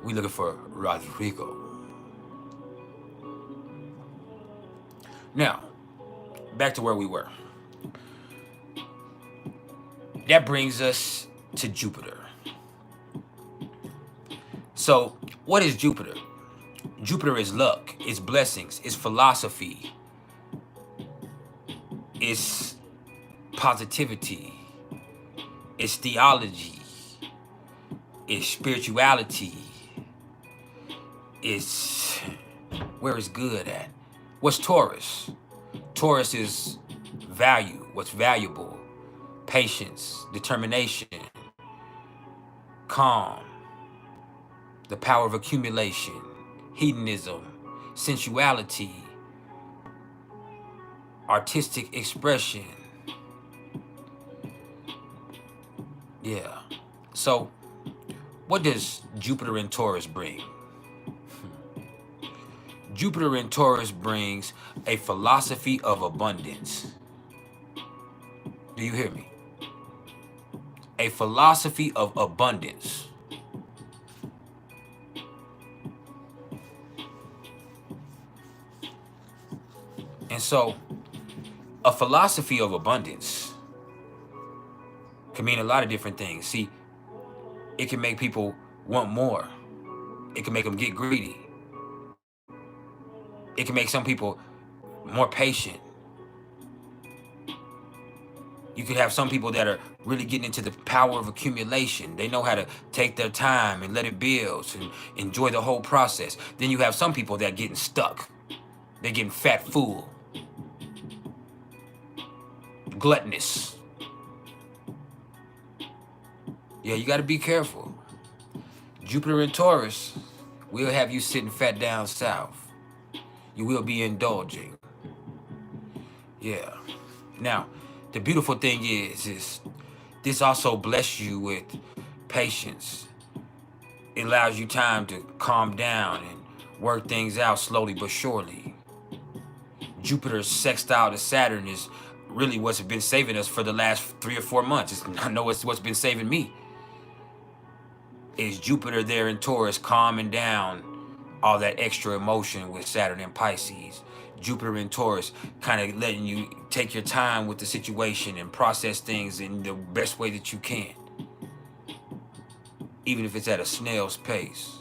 We looking for Rodrigo. Now, back to where we were. That brings us to Jupiter. So, what is Jupiter? Jupiter is luck, it's blessings, it's philosophy, it's positivity, it's theology, it's spirituality, it's where it's good at. What's Taurus? Taurus is value, what's valuable, patience, determination, calm, the power of accumulation, hedonism, sensuality, artistic expression. Yeah. So, what does Jupiter in Taurus bring? Jupiter in Taurus brings a philosophy of abundance. Do you hear me? A philosophy of abundance. And so, a philosophy of abundance can mean a lot of different things. See, it can make people want more. It can make them get greedy. It can make some people more patient. You could have some people that are really getting into the power of accumulation. They know how to take their time and let it build and enjoy the whole process. Then you have some people that are getting stuck. They're getting fat full, gluttonous. Yeah, you got to be careful. Jupiter in Taurus will have you sitting fat down south. You will be indulging. Yeah. Now, the beautiful thing is this also bless you with patience. It allows you time to calm down and work things out slowly but surely. Jupiter's sextile to Saturn is really what's been saving us for the last 3 or 4 months. I know it's what's been saving me. Is Jupiter there in Taurus calming down all that extra emotion with Saturn in Pisces. Jupiter in Taurus kind of letting you take your time with the situation and process things in the best way that you can. Even if it's at a snail's pace.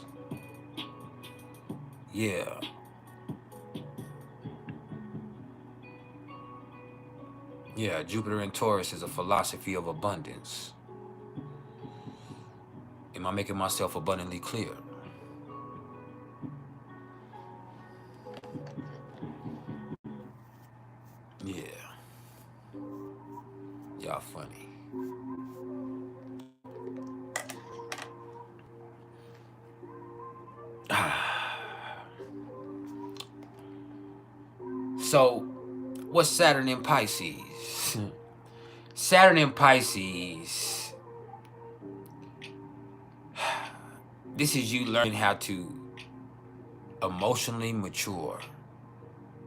Yeah. Yeah, Jupiter in Taurus is a philosophy of abundance. Am I making myself abundantly clear? Yeah. Y'all funny. So, what's Saturn in Pisces? Saturn in Pisces, this is you learning how to emotionally mature.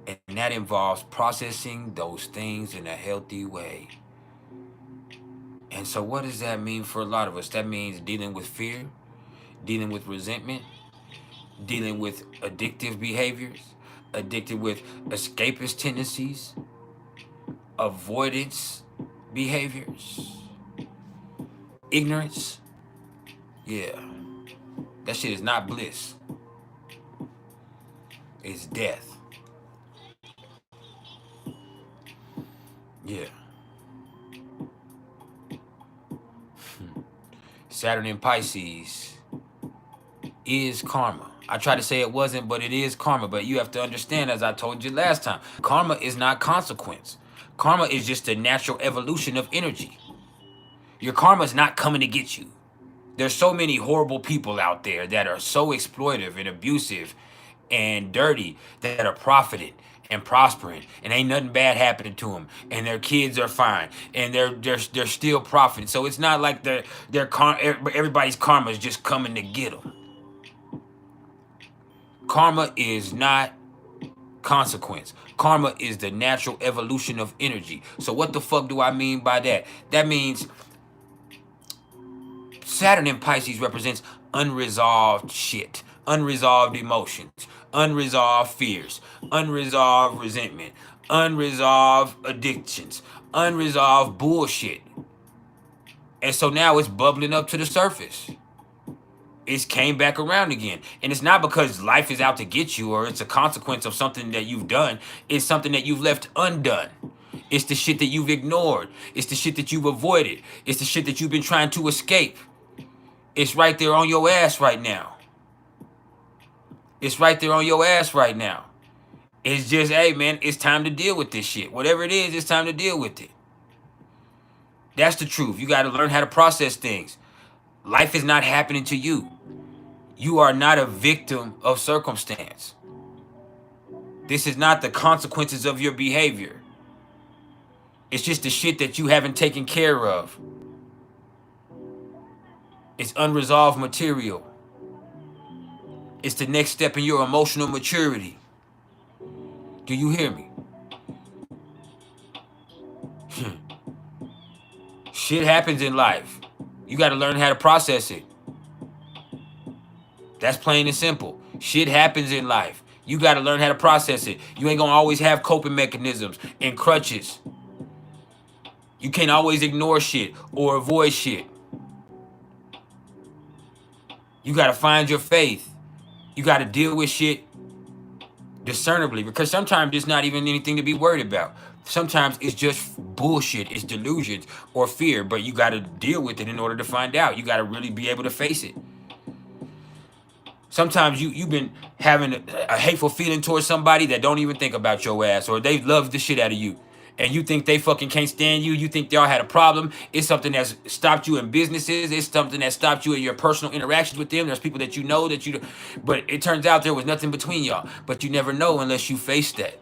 And that involves processing those things in a healthy way. And so what does that mean for a lot of us? That means dealing with fear, dealing with resentment, dealing with addictive behaviors, addicted with escapist tendencies, avoidance behaviors, ignorance. Yeah, that shit is not bliss. It's death. Yeah. Saturn in Pisces is karma. I tried to say it wasn't, but it is karma. But you have to understand, as I told you last time, karma is not consequence. Karma is just a natural evolution of energy. Your karma is not coming to get you. There's so many horrible people out there that are so exploitive and abusive and dirty that are profiting and prospering, and ain't nothing bad happening to them, and their kids are fine, and they're still profiting. So it's not like everybody's karma is just coming to get them. Karma is not consequence. Karma is the natural evolution of energy. So what the fuck do I mean by that? That means Saturn in Pisces represents unresolved shit, unresolved emotions, unresolved fears, unresolved resentment, unresolved addictions, unresolved bullshit. And so now it's bubbling up to the surface. It's came back around again. And it's not because life is out to get you or it's a consequence of something that you've done. It's something that you've left undone. It's the shit that you've ignored. It's the shit that you've avoided. It's the shit that you've been trying to escape. It's right there on your ass right now. It's right there on your ass right now. It's just, hey, man, it's time to deal with this shit. Whatever it is, it's time to deal with it. That's the truth. You got to learn how to process things. Life is not happening to you. You are not a victim of circumstance. This is not the consequences of your behavior. It's just the shit that you haven't taken care of. It's unresolved material. It's the next step in your emotional maturity. Do you hear me? Shit happens in life. You got to learn how to process it. That's plain and simple. Shit happens in life. You got to learn how to process it. You ain't going to always have coping mechanisms and crutches. You can't always ignore shit or avoid shit. You got to find your faith. You got to deal with shit discernibly, because sometimes it's not even anything to be worried about. Sometimes it's just bullshit, it's delusions or fear, but you got to deal with it in order to find out. You got to really be able to face it. Sometimes you've been having a hateful feeling towards somebody that don't even think about your ass, or they love the shit out of you, and you think they fucking can't stand you. You think y'all had a problem. It's something that's stopped you in businesses. It's something that stopped you in your personal interactions with them. There's people that you know that you, but it turns out there was nothing between y'all. But you never know unless you face that.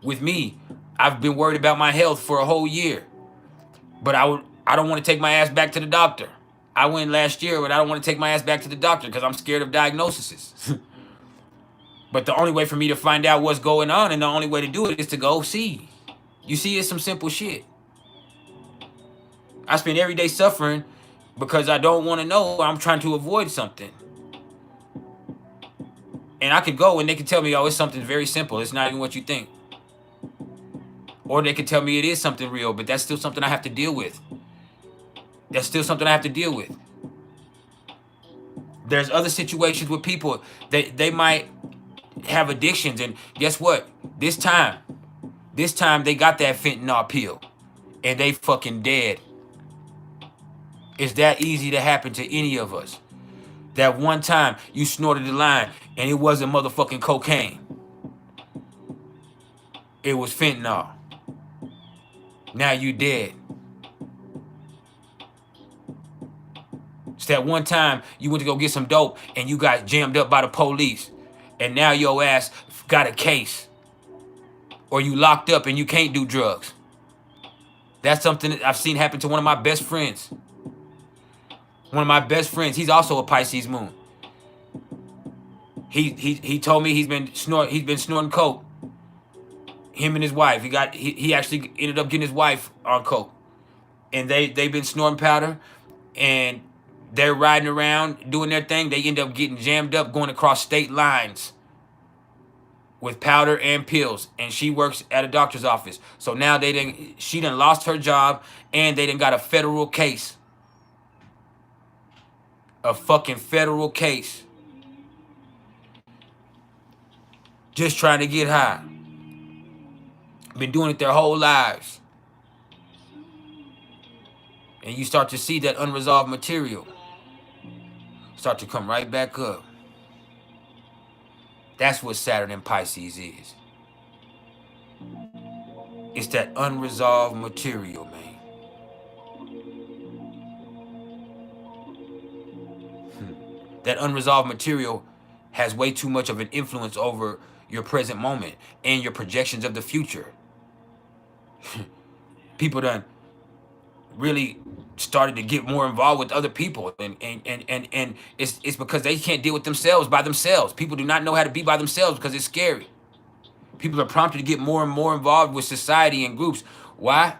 With me, I've been worried about my health for a whole year, but I don't want to take my ass back to the doctor. I went last year, but I don't want to take my ass back to the doctor because I'm scared of diagnoses. But the only way for me to find out what's going on, and the only way to do it, is to go see. You see, it's some simple shit. I spend every day suffering because I don't want to know. I'm trying to avoid something. And I could go and they can tell me, oh, it's something very simple. It's not even what you think. Or they could tell me it is something real, but that's still something I have to deal with. That's still something I have to deal with. There's other situations with people that they might have addictions, and guess what? This time they got that fentanyl pill and they fucking dead. It's that easy to happen to any of us. That one time you snorted the line and it wasn't motherfucking cocaine. It was fentanyl. Now you dead. It's that one time you went to go get some dope and you got jammed up by the police, and now your ass got a case, or you locked up and you can't do drugs. That's something that I've seen happen to one of my best friends. One of my best friends, he's also a Pisces moon. He told me he's been snorting coke. Him and his wife. He actually ended up getting his wife on coke. And they've been snorting powder, and they're riding around doing their thing. They end up getting jammed up going across state lines with powder and pills. And she works at a doctor's office. So now she done lost her job, and they done got a federal case. A fucking federal case. Just trying to get high. Been doing it their whole lives. And you start to see that unresolved material start to come right back up. That's what Saturn in Pisces is. It's that unresolved material, man. That unresolved material has way too much of an influence over your present moment and your projections of the future. People done really started to get more involved with other people, and it's because they can't deal with themselves by themselves. People do not know how to be by themselves because it's scary. People are prompted to get more and more involved with society and groups. Why?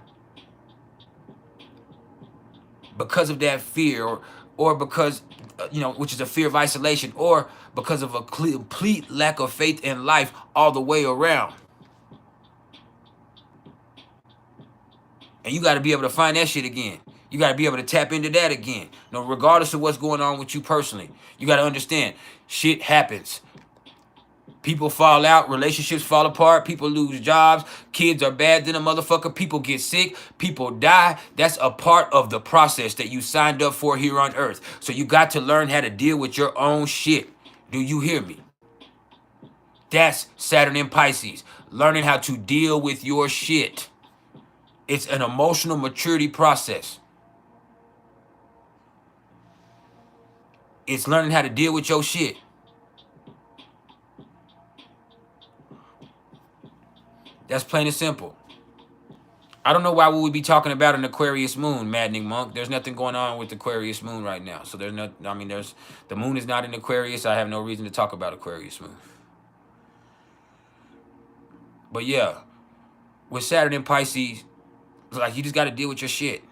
Because of that fear, or because, which is a fear of isolation, or because of a complete lack of faith in life all the way around. And you got to be able to find that shit again. You got to be able to tap into that again. Regardless of what's going on with you personally. You got to understand, shit happens. People fall out, relationships fall apart, people lose jobs, kids are bad than a motherfucker, people get sick, people die. That's a part of the process that you signed up for here on earth. So you got to learn how to deal with your own shit. Do you hear me? That's Saturn in Pisces. Learning how to deal with your shit. It's an emotional maturity process. It's learning how to deal with your shit. That's plain and simple. I don't know why we would be talking about an Aquarius moon, Maddening Monk. There's nothing going on with Aquarius moon right now. So the moon is not in Aquarius. I have no reason to talk about Aquarius moon. But yeah, with Saturn in Pisces, you just got to deal with your shit.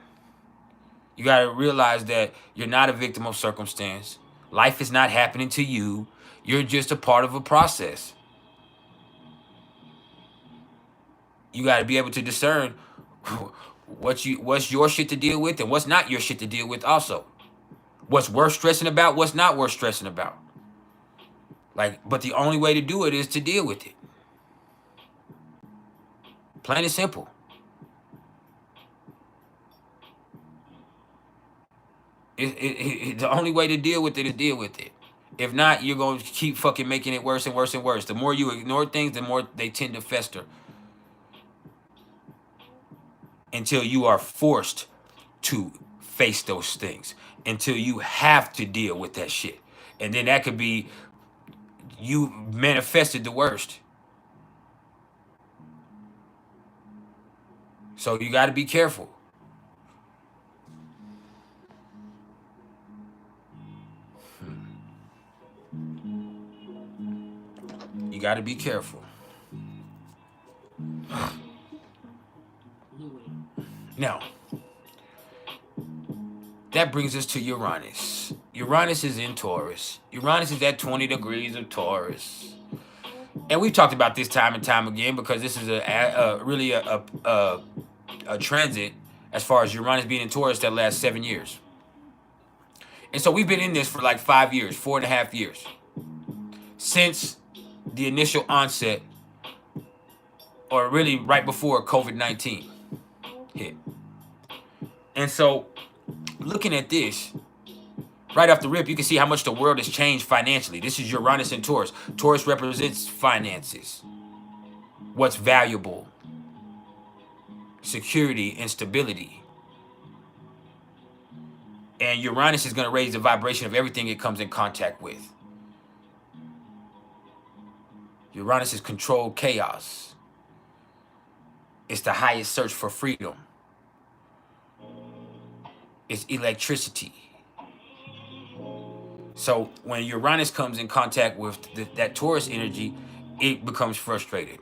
You got to realize that you're not a victim of circumstance. Life is not happening to you. You're just a part of a process. You got to be able to discern what's your shit to deal with and what's not your shit to deal with also. What's worth stressing about, what's not worth stressing about. Like, but the only way to do it is to deal with it. Plain and simple. The only way to deal with it is deal with it. If not, you're going to keep fucking making it worse and worse and worse. The more you ignore things, the more they tend to fester. Until you are forced to face those things. Until you have to deal with that shit. And then that could be you manifested the worst. So you got to be careful. You got to be careful. Now, that brings us to Uranus. Uranus is in Taurus. Uranus is at 20 degrees of Taurus. And we've talked about this time and time again because this is really a transit as far as Uranus being in Taurus that lasts 7 years. And so we've been in this for like 5 years, 4.5 years. Since the initial onset, or really right before COVID-19 hit. And so looking at this, right off the rip, you can see how much the world has changed financially. This is Uranus and Taurus. Taurus represents finances. What's valuable. Security and stability. And Uranus is going to raise the vibration of everything it comes in contact with. Uranus is controlled chaos. It's the highest search for freedom. It's electricity. So when Uranus comes in contact with that Taurus energy, it becomes frustrated.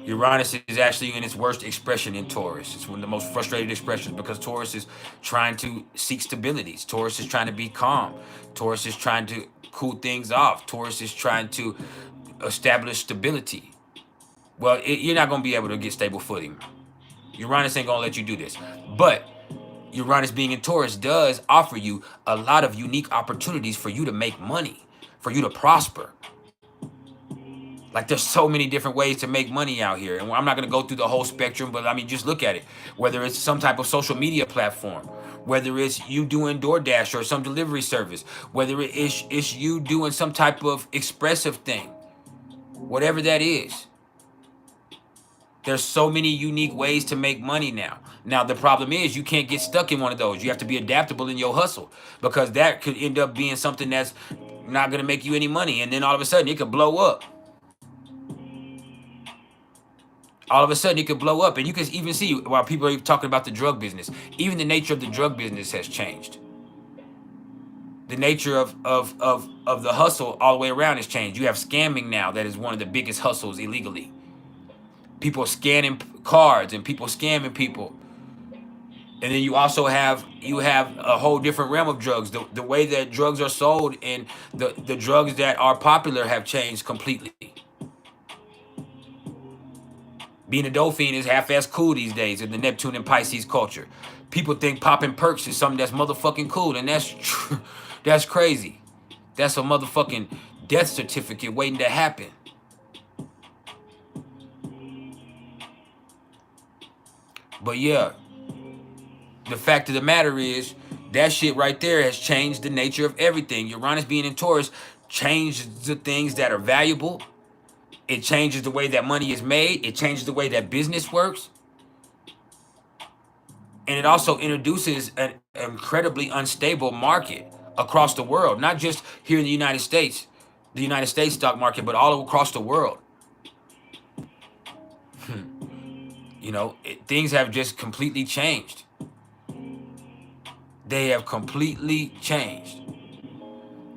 Uranus is actually in its worst expression in Taurus. It's one of the most frustrated expressions because Taurus is trying to seek stabilities. Taurus is trying to be calm. Taurus is trying to cool things off. Taurus is trying to establish stability. Well, you're not going to be able to get stable footing. Uranus ain't going to let you do this. But Uranus being in Taurus does offer you a lot of unique opportunities for you to make money, for you to prosper. Like there's so many different ways to make money out here. And I'm not going to go through the whole spectrum, but I mean, just look at it. Whether it's some type of social media platform, whether it's you doing DoorDash or some delivery service, whether it's you doing some type of expressive thing, whatever that is. There's so many unique ways to make money now. Now, the problem is you can't get stuck in one of those. You have to be adaptable in your hustle because that could end up being something that's not going to make you any money. And then all of a sudden it could blow up. All of a sudden it could blow up. And you can even see while people are talking about the drug business, even the nature of the drug business has changed. The nature of the hustle all the way around has changed. You have scamming now that is one of the biggest hustles illegally. People scanning cards and people scamming people. And then you also have a whole different realm of drugs. The way that drugs are sold and the drugs that are popular have changed completely. Being a dope fiend is half-ass cool these days in the Neptune and Pisces culture. People think popping perks is something that's motherfucking cool, and that's crazy. That's a motherfucking death certificate waiting to happen. But yeah, the fact of the matter is that shit right there has changed the nature of everything. Uranus being in Taurus changes the things that are valuable. It changes the way that money is made. It changes the way that business works. And it also introduces an incredibly unstable market across the world, not just here in the United States stock market, but all across the world. You know, things have just completely changed. They have completely changed.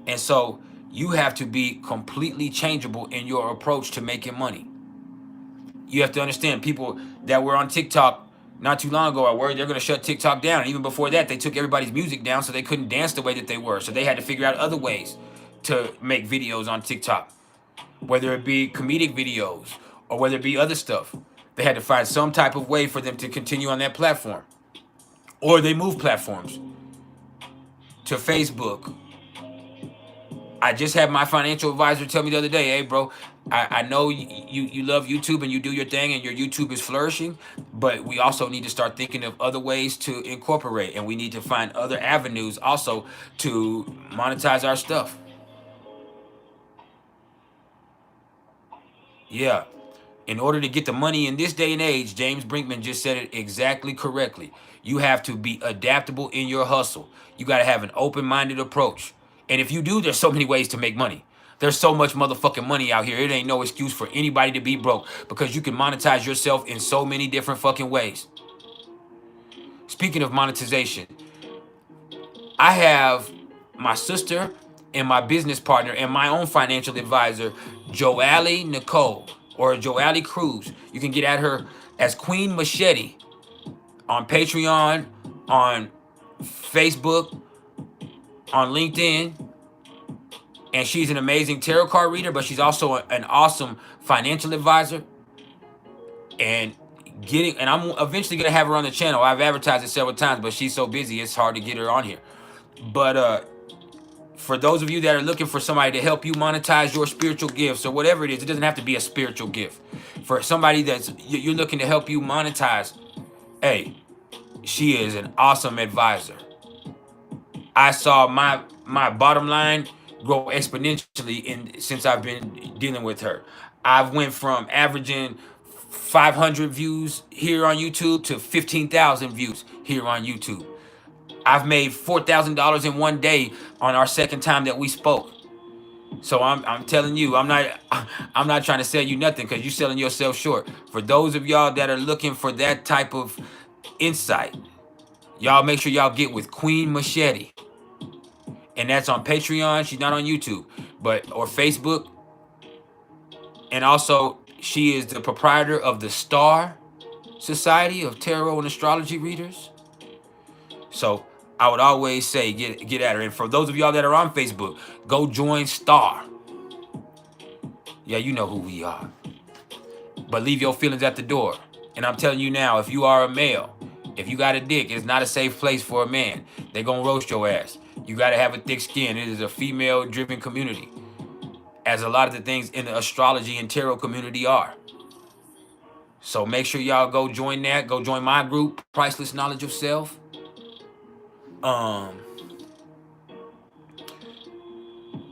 And so you have to be completely changeable in your approach to making money. You have to understand people that were on TikTok not too long ago are worried they're going to shut TikTok down. And even before that, they took everybody's music down so they couldn't dance the way that they were. So they had to figure out other ways to make videos on TikTok, whether it be comedic videos or whether it be other stuff. They had to find some type of way for them to continue on that platform. Or they moved platforms. to Facebook. I just had my financial advisor tell me the other day, hey, bro, I know you love YouTube and you do your thing and your YouTube is flourishing, but we also need to start thinking of other ways to incorporate, and we need to find other avenues also to monetize our stuff. Yeah. In order to get the money in this day and age, James Brinkman just said it exactly correctly. You have to be adaptable in your hustle. You got to have an open-minded approach. And if you do, there's so many ways to make money. There's so much motherfucking money out here. It ain't no excuse for anybody to be broke because you can monetize yourself in so many different fucking ways. Speaking of monetization, I have my sister and my business partner and my own financial advisor, Joali Nicole, or Joali Cruz. You can get at her as Queen Machete on Patreon, on Facebook, on LinkedIn. And she's an amazing tarot card reader, but she's also an awesome financial advisor. And I'm eventually gonna have her on the channel. I've advertised it several times, but she's so busy it's hard to get her on here. But for those of you that are looking for somebody to help you monetize your spiritual gifts or whatever it is, it doesn't have to be a spiritual gift. For somebody that's you're looking to help you monetize, hey, she is an awesome advisor. I saw my bottom line grow exponentially since I've been dealing with her. I've went from averaging 500 views here on YouTube to 15,000 views here on YouTube. I've made $4,000 in one day on our second time that we spoke. So I'm telling you, I'm not trying to sell you nothing because you're selling yourself short. For those of y'all that are looking for that type of insight, y'all make sure y'all get with Queen Machete. And that's on Patreon. She's not on YouTube, or Facebook. And also, she is the proprietor of the Star Society of Tarot and Astrology Readers. So I would always say get at her. And for those of y'all that are on Facebook, go join Star. Yeah, you know who we are. But leave your feelings at the door. And I'm telling you now, if you are a male, if you got a dick, it's not a safe place for a man. They're going to roast your ass. You got to have a thick skin. It is a female-driven community, as a lot of the things in the astrology and tarot community are. So make sure y'all go join that. Go join my group, Priceless Knowledge of Self. I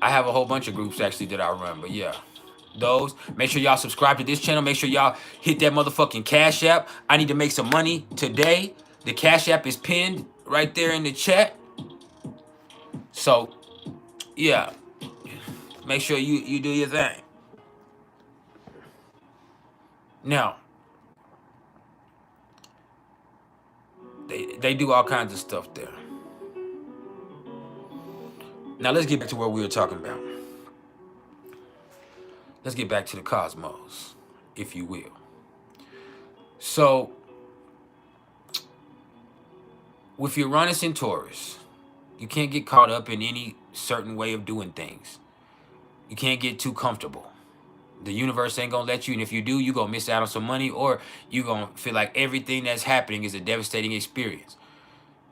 have a whole bunch of groups actually that I run, but yeah. Those. Make sure y'all subscribe to this channel. Make sure y'all hit that motherfucking Cash App. I need to make some money today. The Cash App is pinned right there in the chat. So, yeah. Make sure you do your thing. Now, they do all kinds of stuff there. Now, let's get back to what we were talking about. Let's get back to the cosmos, if you will. So, with Uranus and Taurus, you can't get caught up in any certain way of doing things. You can't get too comfortable. The universe ain't gonna let you, and if you do, you're gonna miss out on some money, or you're gonna feel like everything that's happening is a devastating experience.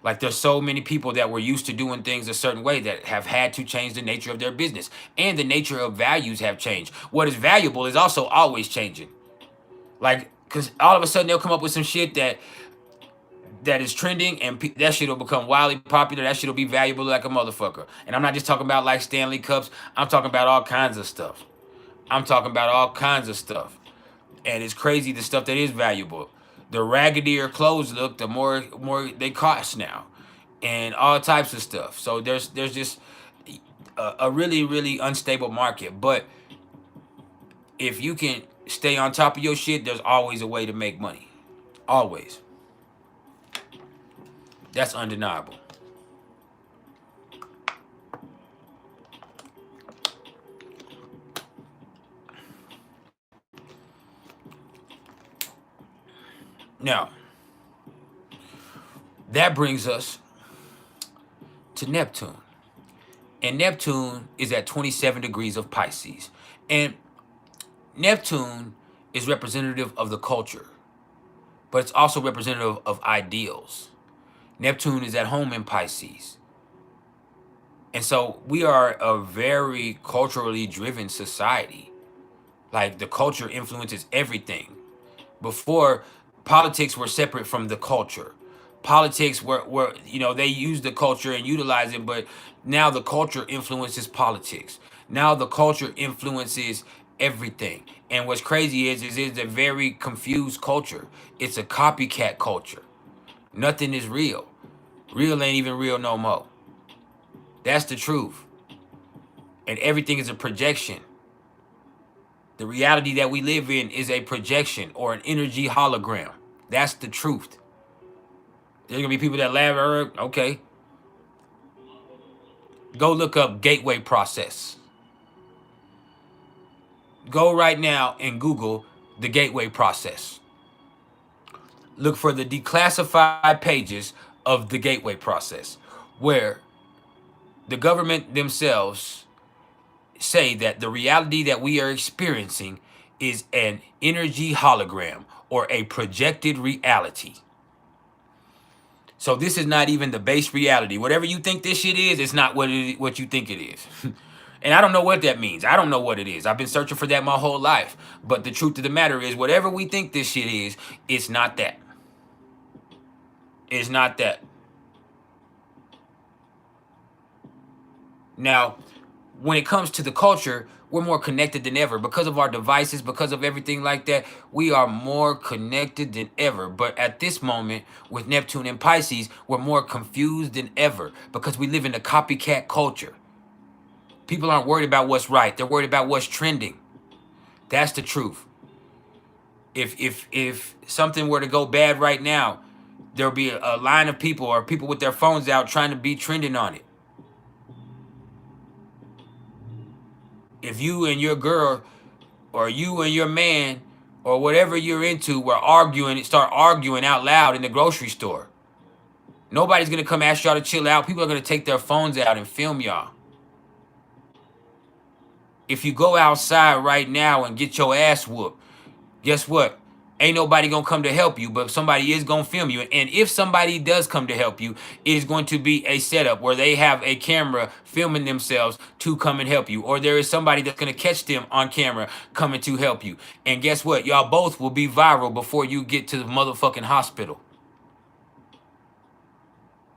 Like, there's so many people that were used to doing things a certain way that have had to change the nature of their business. And the nature of values have changed. What is valuable is also always changing. Like, because all of a sudden they'll come up with some shit that is trending, and that shit will become wildly popular. That shit will be valuable like a motherfucker. And I'm not just talking about like Stanley Cups. I'm talking about all kinds of stuff. I'm talking about all kinds of stuff. And it's crazy the stuff that is valuable. The raggedier clothes look, the more they cost now, and all types of stuff. So there's just a really, really unstable market. But if you can stay on top of your shit, there's always a way to make money. Always. That's undeniable. Now, that brings us to Neptune. And Neptune is at 27 degrees of Pisces. And Neptune is representative of the culture, but it's also representative of ideals. Neptune is at home in Pisces. And so we are a very culturally driven society. Like the culture influences everything. Before, politics were separate from the culture. Politics were they used the culture and utilize it, but now the culture influences politics. Now the culture influences everything. And what's crazy is it's a very confused culture. It's a copycat culture. Nothing is real. Real ain't even real no more. That's the truth. And everything is a projection. The reality that we live in is a projection or an energy hologram. That's the truth. There's gonna be people that laugh. Okay, go look up gateway process. Go right now and Google the gateway process. Look for the declassified pages of the gateway process, where the government themselves say that the reality that we are experiencing is an energy hologram or a projected reality. So this is not even the base reality. Whatever you think this shit is, it's not what you think it is. And I don't know what that means. I don't know what it is. I've been searching for that my whole life. But the truth of the matter is, whatever we think this shit is, it's not that. It's not that. Now, when it comes to the culture, we're more connected than ever. Because of our devices, because of everything like that, we are more connected than ever. But at this moment, with Neptune and Pisces, we're more confused than ever because we live in a copycat culture. People aren't worried about what's right. They're worried about what's trending. That's the truth. If something were to go bad right now, there'll be a line of people or people with their phones out trying to be trending on it. If you and your girl or you and your man or whatever you're into were arguing, start arguing out loud in the grocery store, nobody's going to come ask y'all to chill out. People are going to take their phones out and film y'all. If you go outside right now and get your ass whooped, guess what? Ain't nobody gonna come to help you, but somebody is gonna film you. And if somebody does come to help you, it is going to be a setup where they have a camera filming themselves to come and help you. Or there is somebody that's gonna catch them on camera coming to help you. And guess what? Y'all both will be viral before you get to the motherfucking hospital.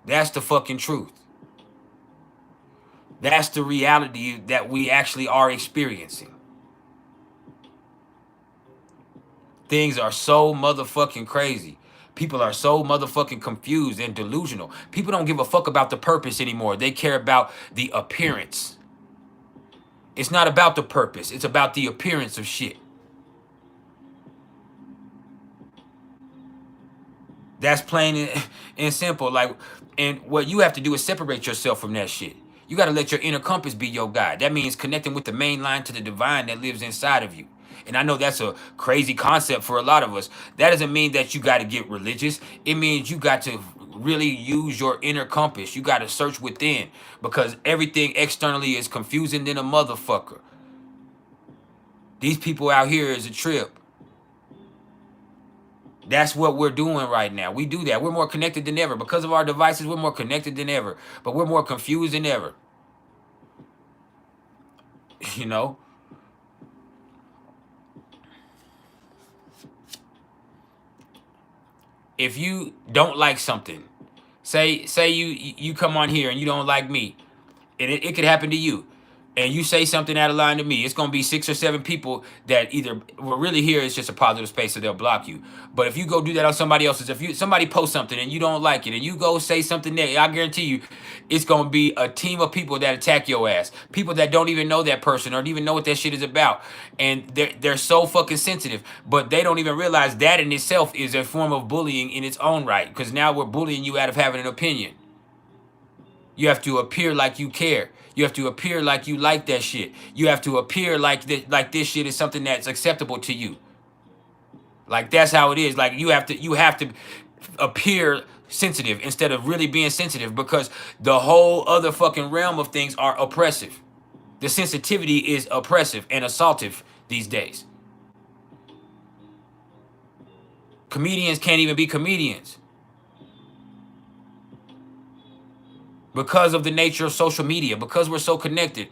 That's the fucking truth. That's the reality that we actually are experiencing. Things are so motherfucking crazy. People are so motherfucking confused and delusional. People don't give a fuck about the purpose anymore. They care about the appearance. It's not about the purpose. It's about the appearance of shit. That's plain and simple. Like, and what you have to do is separate yourself from that shit. You got to let your inner compass be your guide. That means connecting with the main line to the divine that lives inside of you. And I know that's a crazy concept for a lot of us. That doesn't mean that you got to get religious. It means you got to really use your inner compass. You got to search within because everything externally is confusing than a motherfucker. These people out here is a trip. That's what we're doing right now. We do that. We're more connected than ever. Because of our devices, we're more connected than ever. But we're more confused than ever. You know? If you don't like something, say you come on here and you don't like me, and it could happen to you, and you say something out of line to me, it's going to be 6 or 7 people that either, well, really here it's just a positive space, so they'll block you. But if you go do that on somebody else's, if somebody posts something and you don't like it, and you go say something negative, I guarantee you, it's going to be a team of people that attack your ass. People that don't even know that person or don't even know what that shit is about. And they're so fucking sensitive, but they don't even realize that in itself is a form of bullying in its own right, because now we're bullying you out of having an opinion. You have to appear like you care. You have to appear like you like that shit. You have to appear like this shit is something that's acceptable to you. Like that's how it is. Like you have to appear sensitive instead of really being sensitive, because the whole other fucking realm of things are oppressive. The sensitivity is oppressive and assaultive these days. Comedians can't even be comedians because of the nature of social media, because we're so connected.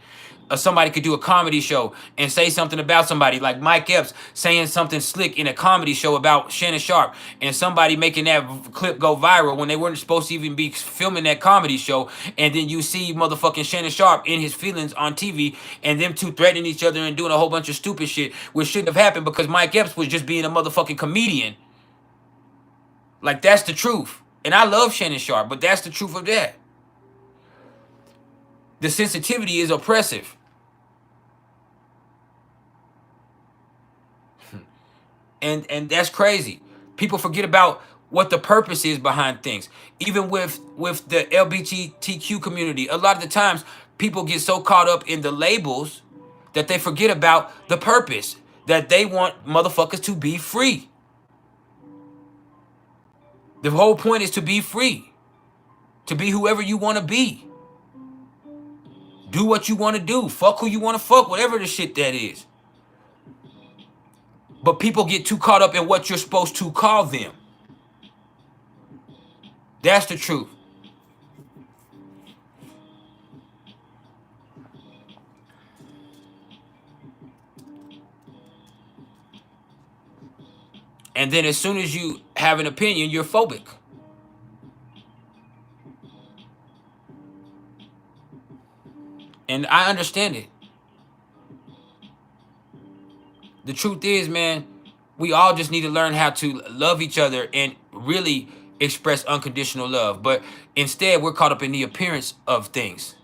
Somebody could do a comedy show and say something about somebody, like Mike Epps saying something slick in a comedy show about Shannon Sharp, and somebody making that clip go viral when they weren't supposed to even be filming that comedy show. And then you see motherfucking Shannon Sharp in his feelings on TV, and them two threatening each other and doing a whole bunch of stupid shit, which shouldn't have happened because Mike Epps was just being a motherfucking comedian. Like, that's the truth. And I love Shannon Sharp, but that's the truth of that. The sensitivity is oppressive. And that's crazy. People forget about what the purpose is behind things. Even with the LGBTQ community, a lot of the times people get so caught up in the labels that they forget about the purpose, that they want motherfuckers to be free. The whole point is to be free, to be whoever you want to be. Do what you want to do. Fuck who you want to fuck, whatever the shit that is. But people get too caught up in what you're supposed to call them. That's the truth. And then as soon as you have an opinion, you're phobic. And I understand it. The truth is, man, we all just need to learn how to love each other and really express unconditional love. But instead, we're caught up in the appearance of things.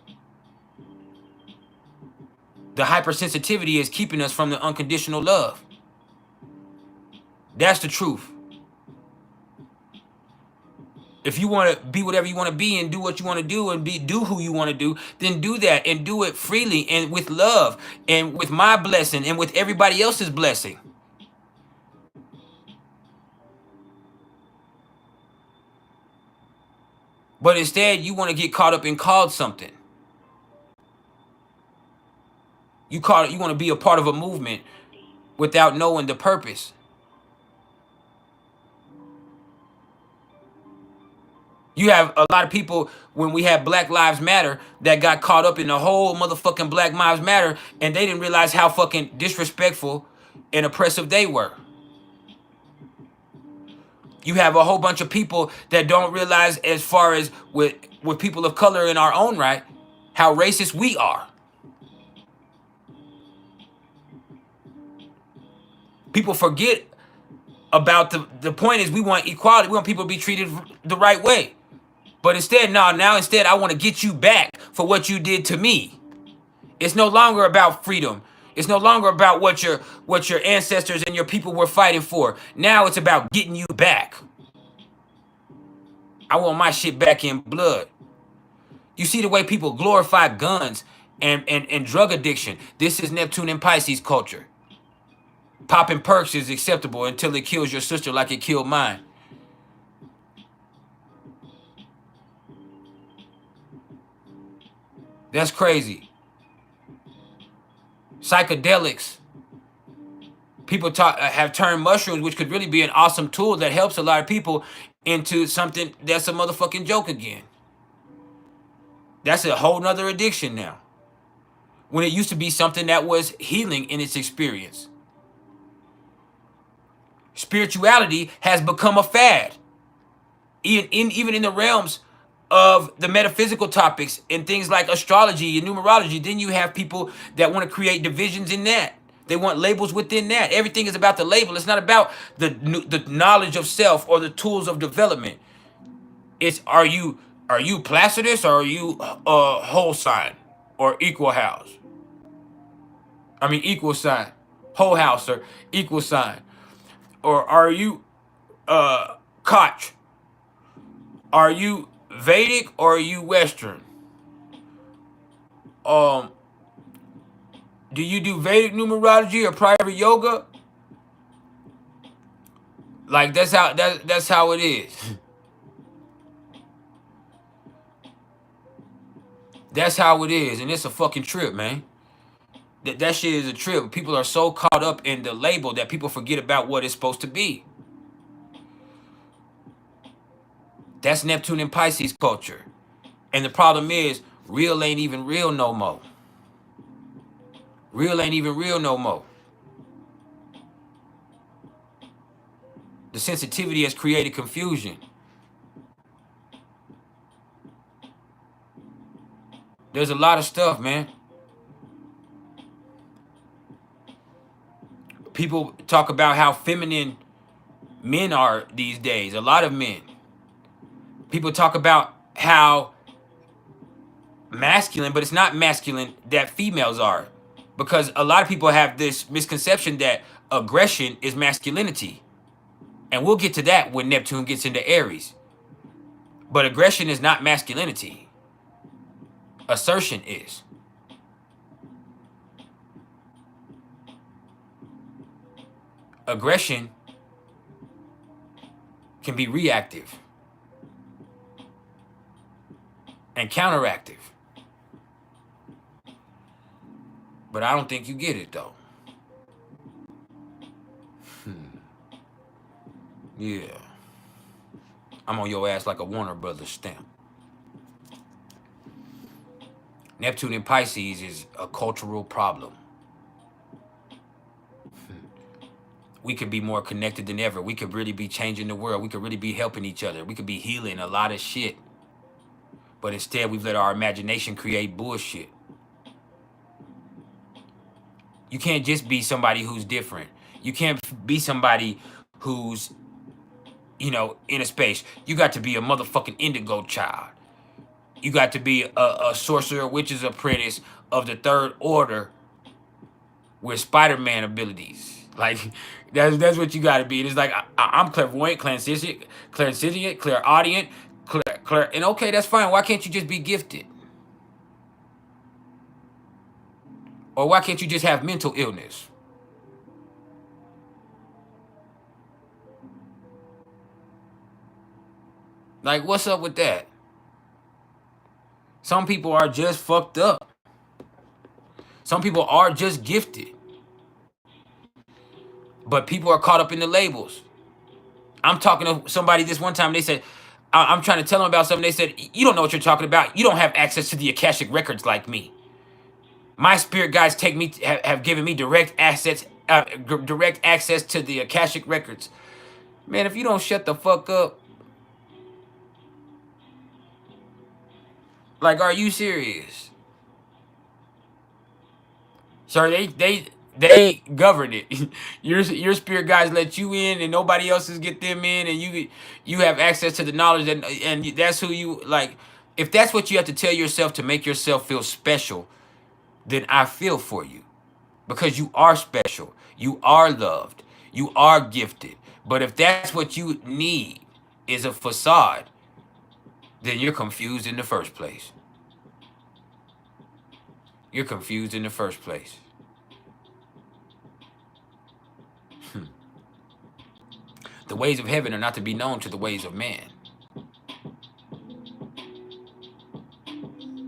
The hypersensitivity is keeping us from the unconditional love. That's the truth. If you want to be whatever you want to be and do what you want to do and do who you want to do, then do that and do it freely and with love and with my blessing and with everybody else's blessing. But instead, you want to get caught up and called something. You want to be a part of a movement without knowing the purpose. You have a lot of people, when we had Black Lives Matter, that got caught up in the whole motherfucking Black Lives Matter, and they didn't realize how fucking disrespectful and oppressive they were. You have a whole bunch of people that don't realize, as far as with people of color in our own right, how racist we are. People forget about the point is we want equality. We want people to be treated the right way. But instead, now instead, I want to get you back for what you did to me. It's no longer about freedom. It's no longer about what your ancestors and your people were fighting for. Now it's about getting you back. I want my shit back in blood. You see the way people glorify guns and drug addiction. This is Neptune and Pisces culture. Popping perks is acceptable until it kills your sister like it killed mine. That's crazy. Psychedelics. People have turned mushrooms, which could really be an awesome tool that helps a lot of people, into something that's a motherfucking joke again. That's a whole nother addiction now. When it used to be something that was healing in its experience. Spirituality has become a fad. Even in the realms of the metaphysical topics and things like astrology and numerology, then you have people that want to create divisions in that. They want labels within that. Everything is about the label. It's not about the knowledge of self or the tools of development. It's are you Placidus or are you whole sign or equal house? I mean equal sign, whole house or equal sign, or are you Koch? Are you Vedic or are you Western? Do you do Vedic numerology or private yoga? Like that's how it is. That's how it is, and it's a fucking trip, man. That shit is a trip. People are so caught up in the label that people forget about what it's supposed to be. That's Neptune and Pisces culture. And the problem is, real ain't even real no more. Real ain't even real no more. The sensitivity has created confusion. There's a lot of stuff, man. People talk about how feminine men are these days. A lot of men. People talk about how masculine, but it's not masculine that females are. Because a lot of people have this misconception that aggression is masculinity. And we'll get to that when Neptune gets into Aries. But aggression is not masculinity. Assertion is. Aggression can be reactive and counteractive. But I don't think you get it, though. Yeah. I'm on your ass like a Warner Brothers stamp. Neptune in Pisces is a cultural problem. We could be more connected than ever. We could really be changing the world. We could really be helping each other. We could be healing a lot of shit. But instead, we've let our imagination create bullshit. You can't just be somebody who's different. You can't be somebody who's, you know, in a space. You got to be a motherfucking indigo child. You got to be a sorcerer, witch's apprentice of the third order with Spider-Man abilities. Like, that's what you got to be. It's like, I'm clairvoyant, clairsentient, clairaudient, and okay, that's fine. Why can't you just be gifted? Or why can't you just have mental illness? Like, what's up with that? Some people are just fucked up. Some people are just gifted. But people are caught up in the labels. I'm talking to somebody this one time. They said, I'm trying to tell them about something. They said, you don't know what you're talking about. You don't have access to the Akashic records like me. My spirit guides have given me direct access to the Akashic records. Man, if you don't shut the fuck up. Like, are you serious? Sir, they govern it. Your spirit guides let you in, and nobody else's get them in, and you have access to the knowledge, and that's who you like. If that's what you have to tell yourself to make yourself feel special, then I feel for you, because you are special, you are loved, you are gifted. But if that's what you need is a facade, then you're confused in the first place. You're confused in the first place. The ways of heaven are not to be known to the ways of man.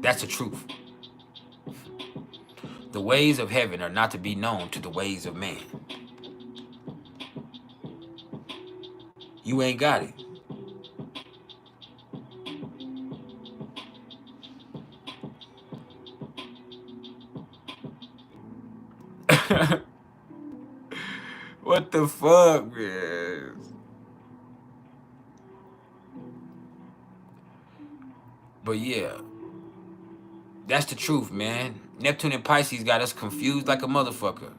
That's the truth. The ways of heaven are not to be known to the ways of man. You ain't got it. What the fuck, man? But yeah, that's the truth, man. Neptune and Pisces got us confused like a motherfucker.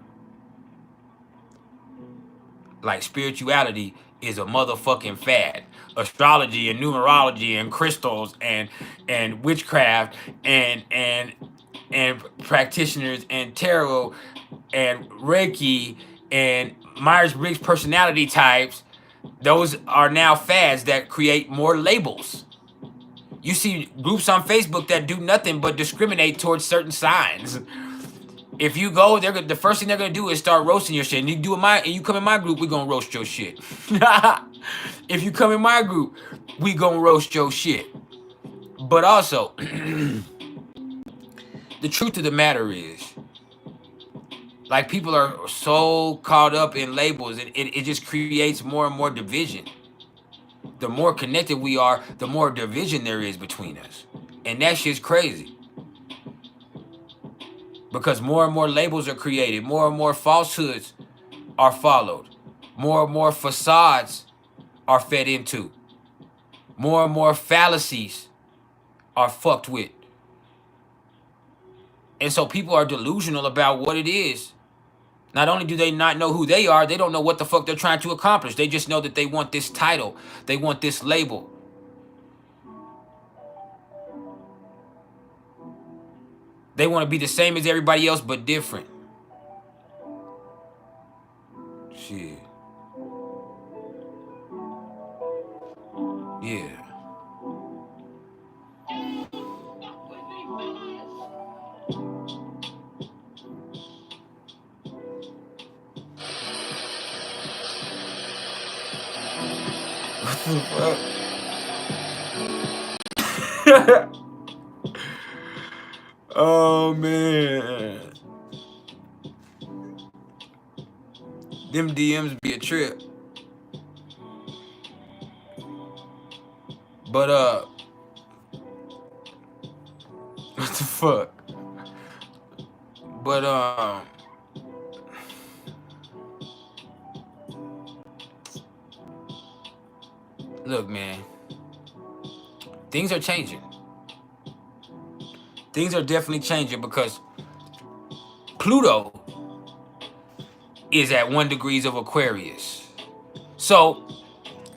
Like, spirituality is a motherfucking fad. Astrology and numerology and crystals and witchcraft and practitioners and tarot and Reiki and Myers-Briggs personality types, those are now fads that create more labels. You see groups on Facebook that do nothing but discriminate towards certain signs. If you go, the first thing they're gonna do is start roasting your shit. And you come in my group, we gonna roast your shit. If you come in my group, we gonna roast your shit. But also, the truth of the matter is, like, people are so caught up in labels, and it just creates more and more division. The more connected we are, the more division there is between us. And that shit's crazy. Because more and more labels are created. More and more falsehoods are followed. More and more facades are fed into. More and more fallacies are fucked with. And so people are delusional about what it is. Not only do they not know who they are, they don't know what the fuck they're trying to accomplish. They just know that they want this title. They want this label. They want to be the same as everybody else, but different. Shit. Yeah. What the fuck? Oh, man. Them DMs be a trip. But, what the fuck? But, look, man. Things are changing. Things are definitely changing because Pluto is at 1 degree of Aquarius. So,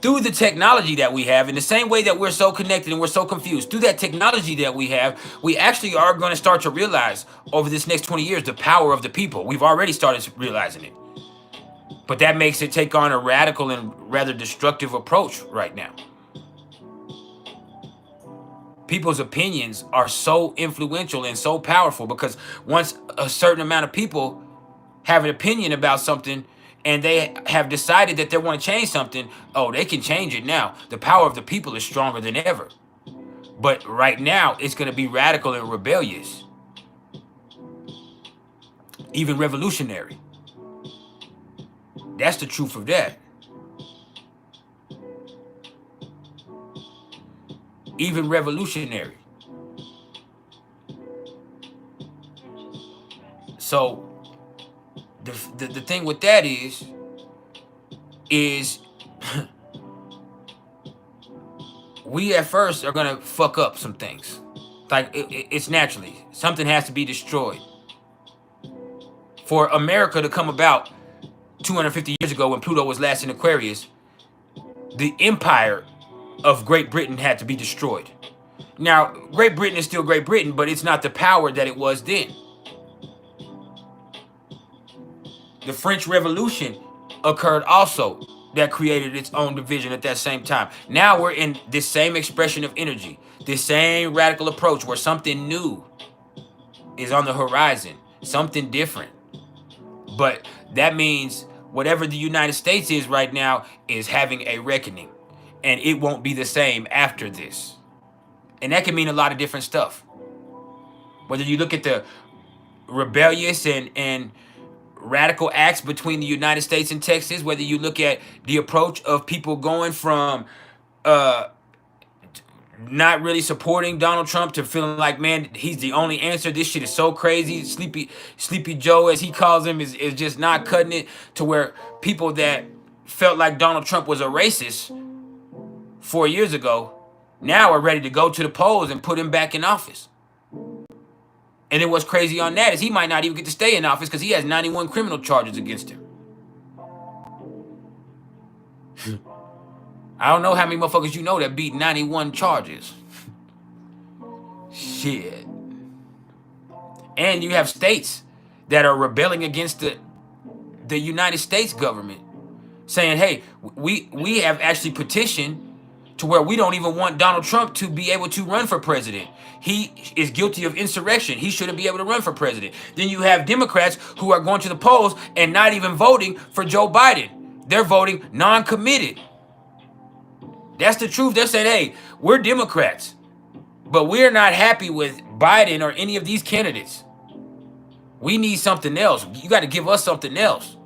through the technology that we have, in the same way that we're so connected and we're so confused, through that technology that we have, we actually are going to start to realize over this next 20 years the power of the people. We've already started realizing it. But that makes it take on a radical and rather destructive approach right now. People's opinions are so influential and so powerful because once a certain amount of people have an opinion about something and they have decided that they want to change something, oh, they can change it now. The power of the people is stronger than ever. But right now, it's going to be radical and rebellious. Even revolutionary. That's the truth of that. Even revolutionary. So the thing with that is we at first are gonna fuck up some things. Like it's naturally something has to be destroyed for America to come about. 250 years ago, when Pluto was last in Aquarius, the empire of Great Britain had to be destroyed. Now, Great Britain is still Great Britain, but it's not the power that it was then. The French Revolution occurred also, that created its own division at that same time. Now we're in this same expression of energy, this same radical approach where something new is on the horizon, something different. But that means whatever the United States is right now is having a reckoning, and it won't be the same after this. And that can mean a lot of different stuff. Whether you look at the rebellious and radical acts between the United States and Texas, whether you look at the approach of people going from not really supporting Donald Trump to feeling like, man, he's the only answer. This shit is so crazy. Sleepy Joe, as he calls him, is just not cutting it, to where people that felt like Donald Trump was a racist 4 years ago now are ready to go to the polls and put him back in office. And then what's crazy on that is he might not even get to stay in office because he has 91 criminal charges against him. I don't know how many motherfuckers you know that beat 91 charges. Shit. And you have states that are rebelling against the United States government, saying, hey, we have actually petitioned to where we don't even want Donald Trump to be able to run for president. He is guilty of insurrection. He shouldn't be able to run for president. Then you have Democrats who are going to the polls and not even voting for Joe Biden. They're voting non-committed. That's the truth. They're saying, hey, we're Democrats, but we're not happy with Biden or any of these candidates. We need something else. You got to give us something else.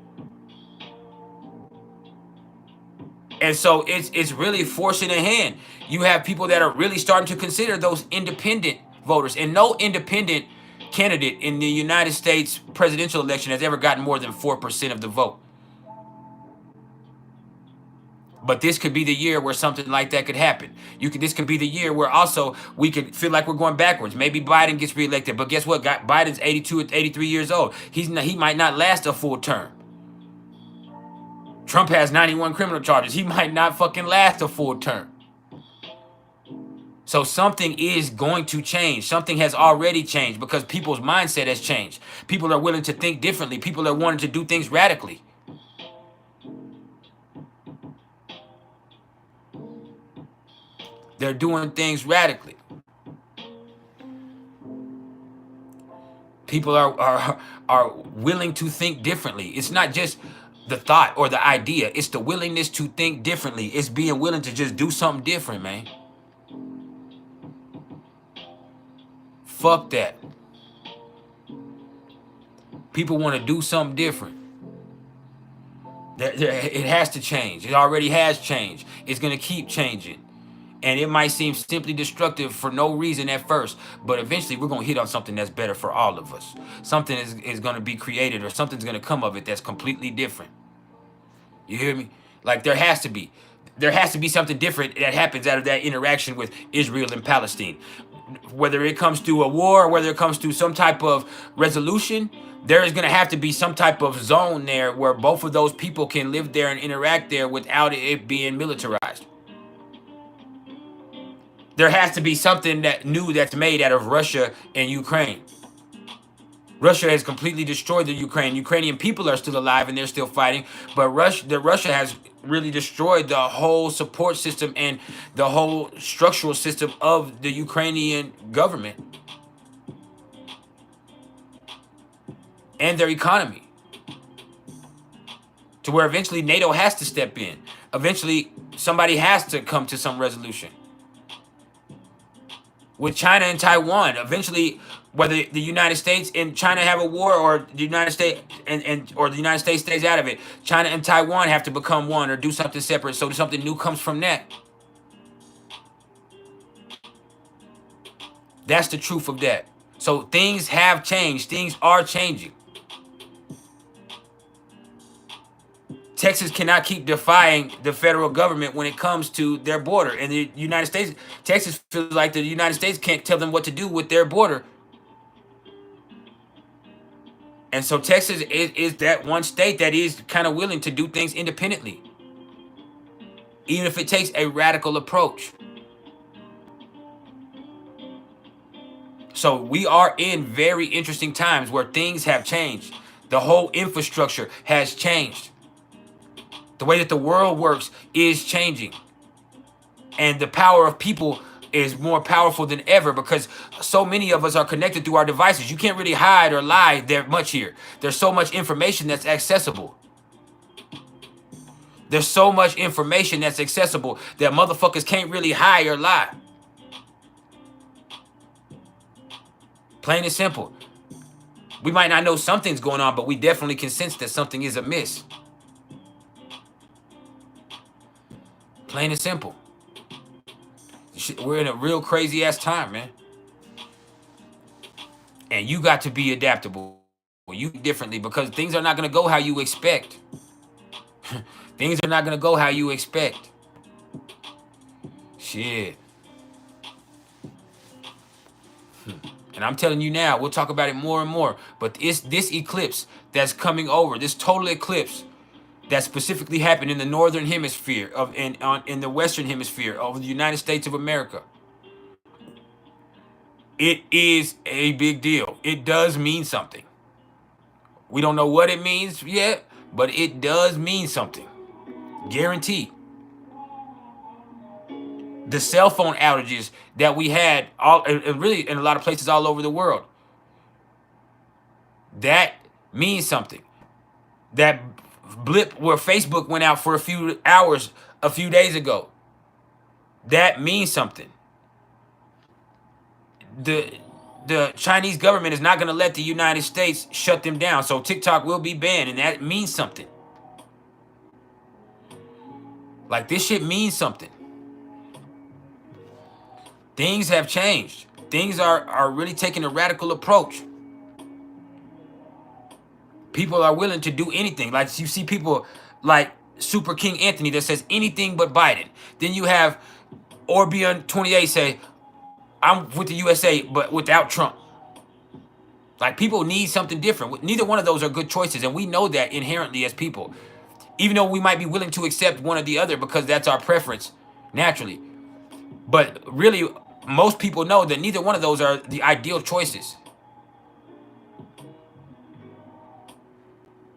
And so it's really forcing a hand. You have people that are really starting to consider those independent voters, and no independent candidate in the United States presidential election has ever gotten more than 4% of the vote. But this could be the year where something like that could happen. This could be the year where also we could feel like we're going backwards. Maybe Biden gets reelected, but guess what? Biden's 82 or 83 years old. He might not last a full term. Trump has 91 criminal charges. He might not fucking last a full term. So something is going to change. Something has already changed because people's mindset has changed. People are willing to think differently. People are wanting to do things radically. They're doing things radically. People are willing to think differently. It's not just the thought or the idea. It's the willingness to think differently. It's being willing to just do something different, man. Fuck that. People want to do something different. It has to change. It already has changed. It's going to keep changing. And it might seem simply destructive for no reason at first, but eventually we're going to hit on something that's better for all of us. Something is going to be created, or something's going to come of it that's completely different. You hear me? Like there has to be something different that happens out of that interaction with Israel and Palestine. Whether it comes to a war, or whether it comes to some type of resolution, there is going to have to be some type of zone there where both of those people can live there and interact there without it being militarized. There has to be something that's made out of Russia and Ukraine. Russia has completely destroyed the Ukraine. Ukrainian people are still alive and they're still fighting, but Russia has really destroyed the whole support system and the whole structural system of the Ukrainian government and their economy, to where eventually NATO has to step in. Eventually, somebody has to come to some resolution. With China and Taiwan, eventually, whether the United States and China have a war, or the United States or the United States stays out of it, China and Taiwan have to become one or do something separate, so something new comes from that. That's the truth of that. So things have changed. Things are changing. Texas cannot keep defying the federal government when it comes to their border. And the United States, Texas feels like the United States can't tell them what to do with their border. And so Texas is that one state that is kind of willing to do things independently, even if it takes a radical approach. So we are in very interesting times where things have changed. The whole infrastructure has changed. The way that the world works is changing. And the power of people is more powerful than ever because so many of us are connected through our devices. You can't really hide or lie there much here. There's so much information that's accessible. There's so much information that's accessible that motherfuckers can't really hide or lie. Plain and simple. We might not know something's going on, but we definitely can sense that something is amiss. Plain and simple. We're in a real crazy ass time, man. And you got to be adaptable. You differently because things are not going to go how you expect. Things are not going to go how you expect. Shit. And I'm telling you now, we'll talk about it more and more. But it's this eclipse that's coming over, this total eclipse that specifically happened in the northern hemisphere in the western hemisphere of the United States of America. It is a big deal. It does mean something. We don't know what it means yet, but it does mean something. Guaranteed. The cell phone outages that we had really in a lot of places all over the world, that means something. That blip where Facebook went out for a few hours a few days ago, that means something. The Chinese government is not going to let the United States shut them down, so TikTok will be banned, and that means something. Like, this shit means something. Things have changed. Things are really taking a radical approach. People are willing to do anything. Like, you see people like Super King Anthony that says anything but Biden. Then you have Orbion28 say, I'm with the USA, but without Trump. Like, people need something different. Neither one of those are good choices, and we know that inherently as people. Even though we might be willing to accept one or the other because that's our preference, naturally. But really, most people know that neither one of those are the ideal choices.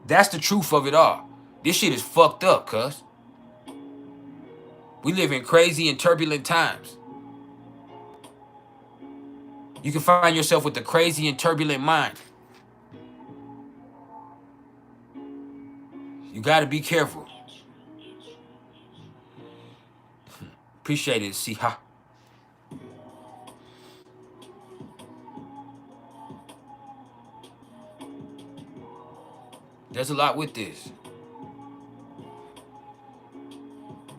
That's the truth of it all. This shit is fucked up, cuz. We live in crazy and turbulent times. You can find yourself with a crazy and turbulent mind. You got to be careful. Appreciate it, see ha. There's a lot with this.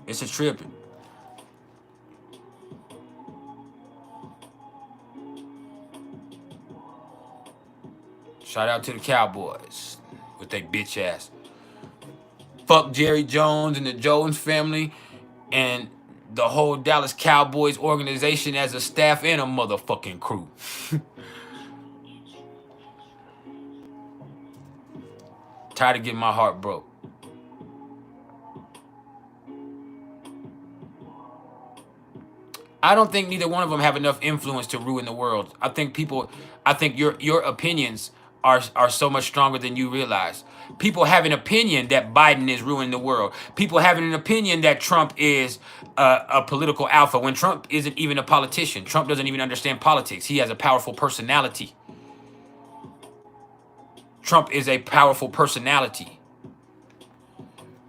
It's a trip. Shout out to the Cowboys with their bitch ass. Fuck Jerry Jones and the Jones family and the whole Dallas Cowboys organization as a staff and a motherfucking crew. Tired of getting my heart broke. I don't think neither one of them have enough influence to ruin the world. I think your opinions are so much stronger than you realize. People have an opinion that Biden is ruining the world. People having an opinion that Trump is a political alpha when Trump isn't even a politician. Trump doesn't even understand politics. He has a powerful personality. Trump is a powerful personality.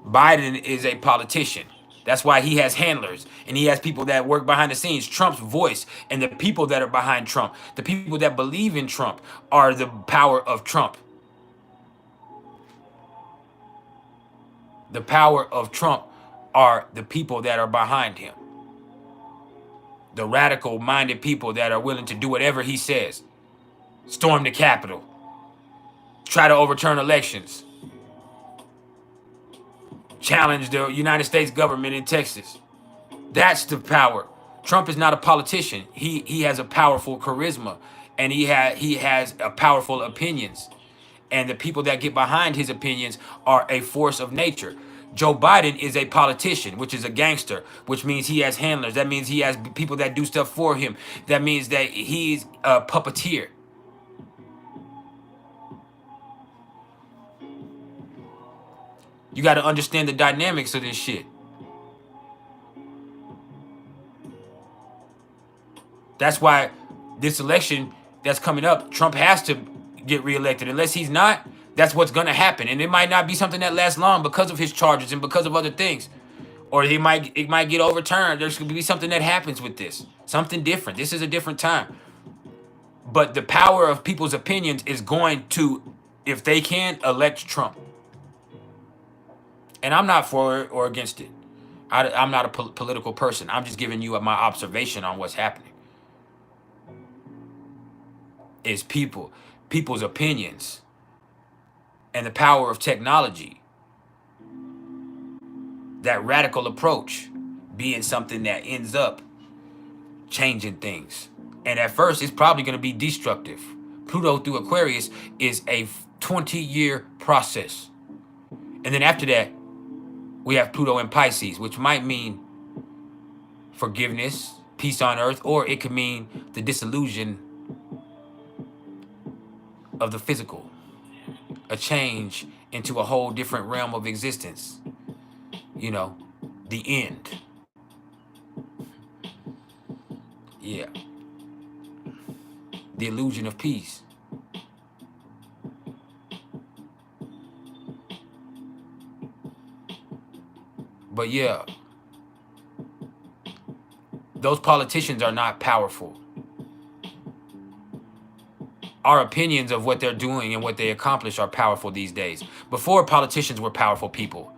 Biden is a politician. That's why he has handlers and he has people that work behind the scenes. Trump's voice and the people that are behind Trump, the people that believe in Trump, are the power of Trump. The power of Trump are the people that are behind him. The radical-minded people that are willing to do whatever he says. Storm the Capitol. Try to overturn elections. Challenge the United States government in Texas. That's the power. Trump is not a politician. He has a powerful charisma, and he has a powerful opinions. And the people that get behind his opinions are a force of nature. Joe Biden is a politician, which is a gangster, which means he has handlers. That means he has people that do stuff for him. That means that he's a puppeteer. You got to understand the dynamics of this shit. That's why this election that's coming up, Trump has to get reelected. Unless he's not, that's what's going to happen. And it might not be something that lasts long because of his charges and because of other things. Or it might get overturned. There's going to be something that happens with this. Something different. This is a different time. But the power of people's opinions is going to, if they can, elect Trump. And I'm not for it or against it. I'm not a political person. I'm just giving you my observation on what's happening. Is people's opinions and the power of technology. That radical approach being something that ends up changing things. And at first, it's probably going to be destructive. Pluto through Aquarius is a 20-year process. And then after that, we have Pluto in Pisces, which might mean forgiveness, peace on earth, or it could mean the dissolution of the physical, a change into a whole different realm of existence. You know, the end. Yeah. The illusion of peace. But yeah, those politicians are not powerful. Our opinions of what they're doing and what they accomplish are powerful these days. Before, politicians were powerful people.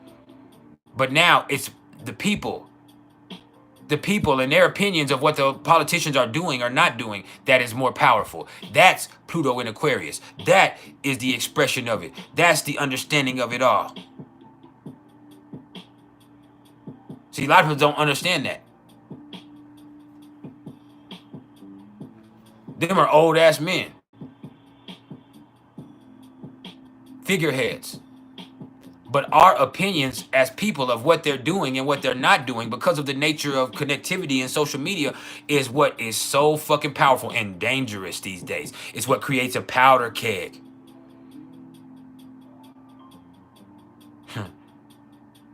But now the people and their opinions of what the politicians are doing or not doing, that is more powerful. That's Pluto in Aquarius. That is the expression of it. That's the understanding of it all. See, a lot of people don't understand that. Them are old ass men, figureheads. But our opinions as people of what they're doing and what they're not doing, because of the nature of connectivity and social media, is what is so fucking powerful and dangerous these days. It's what creates a powder keg.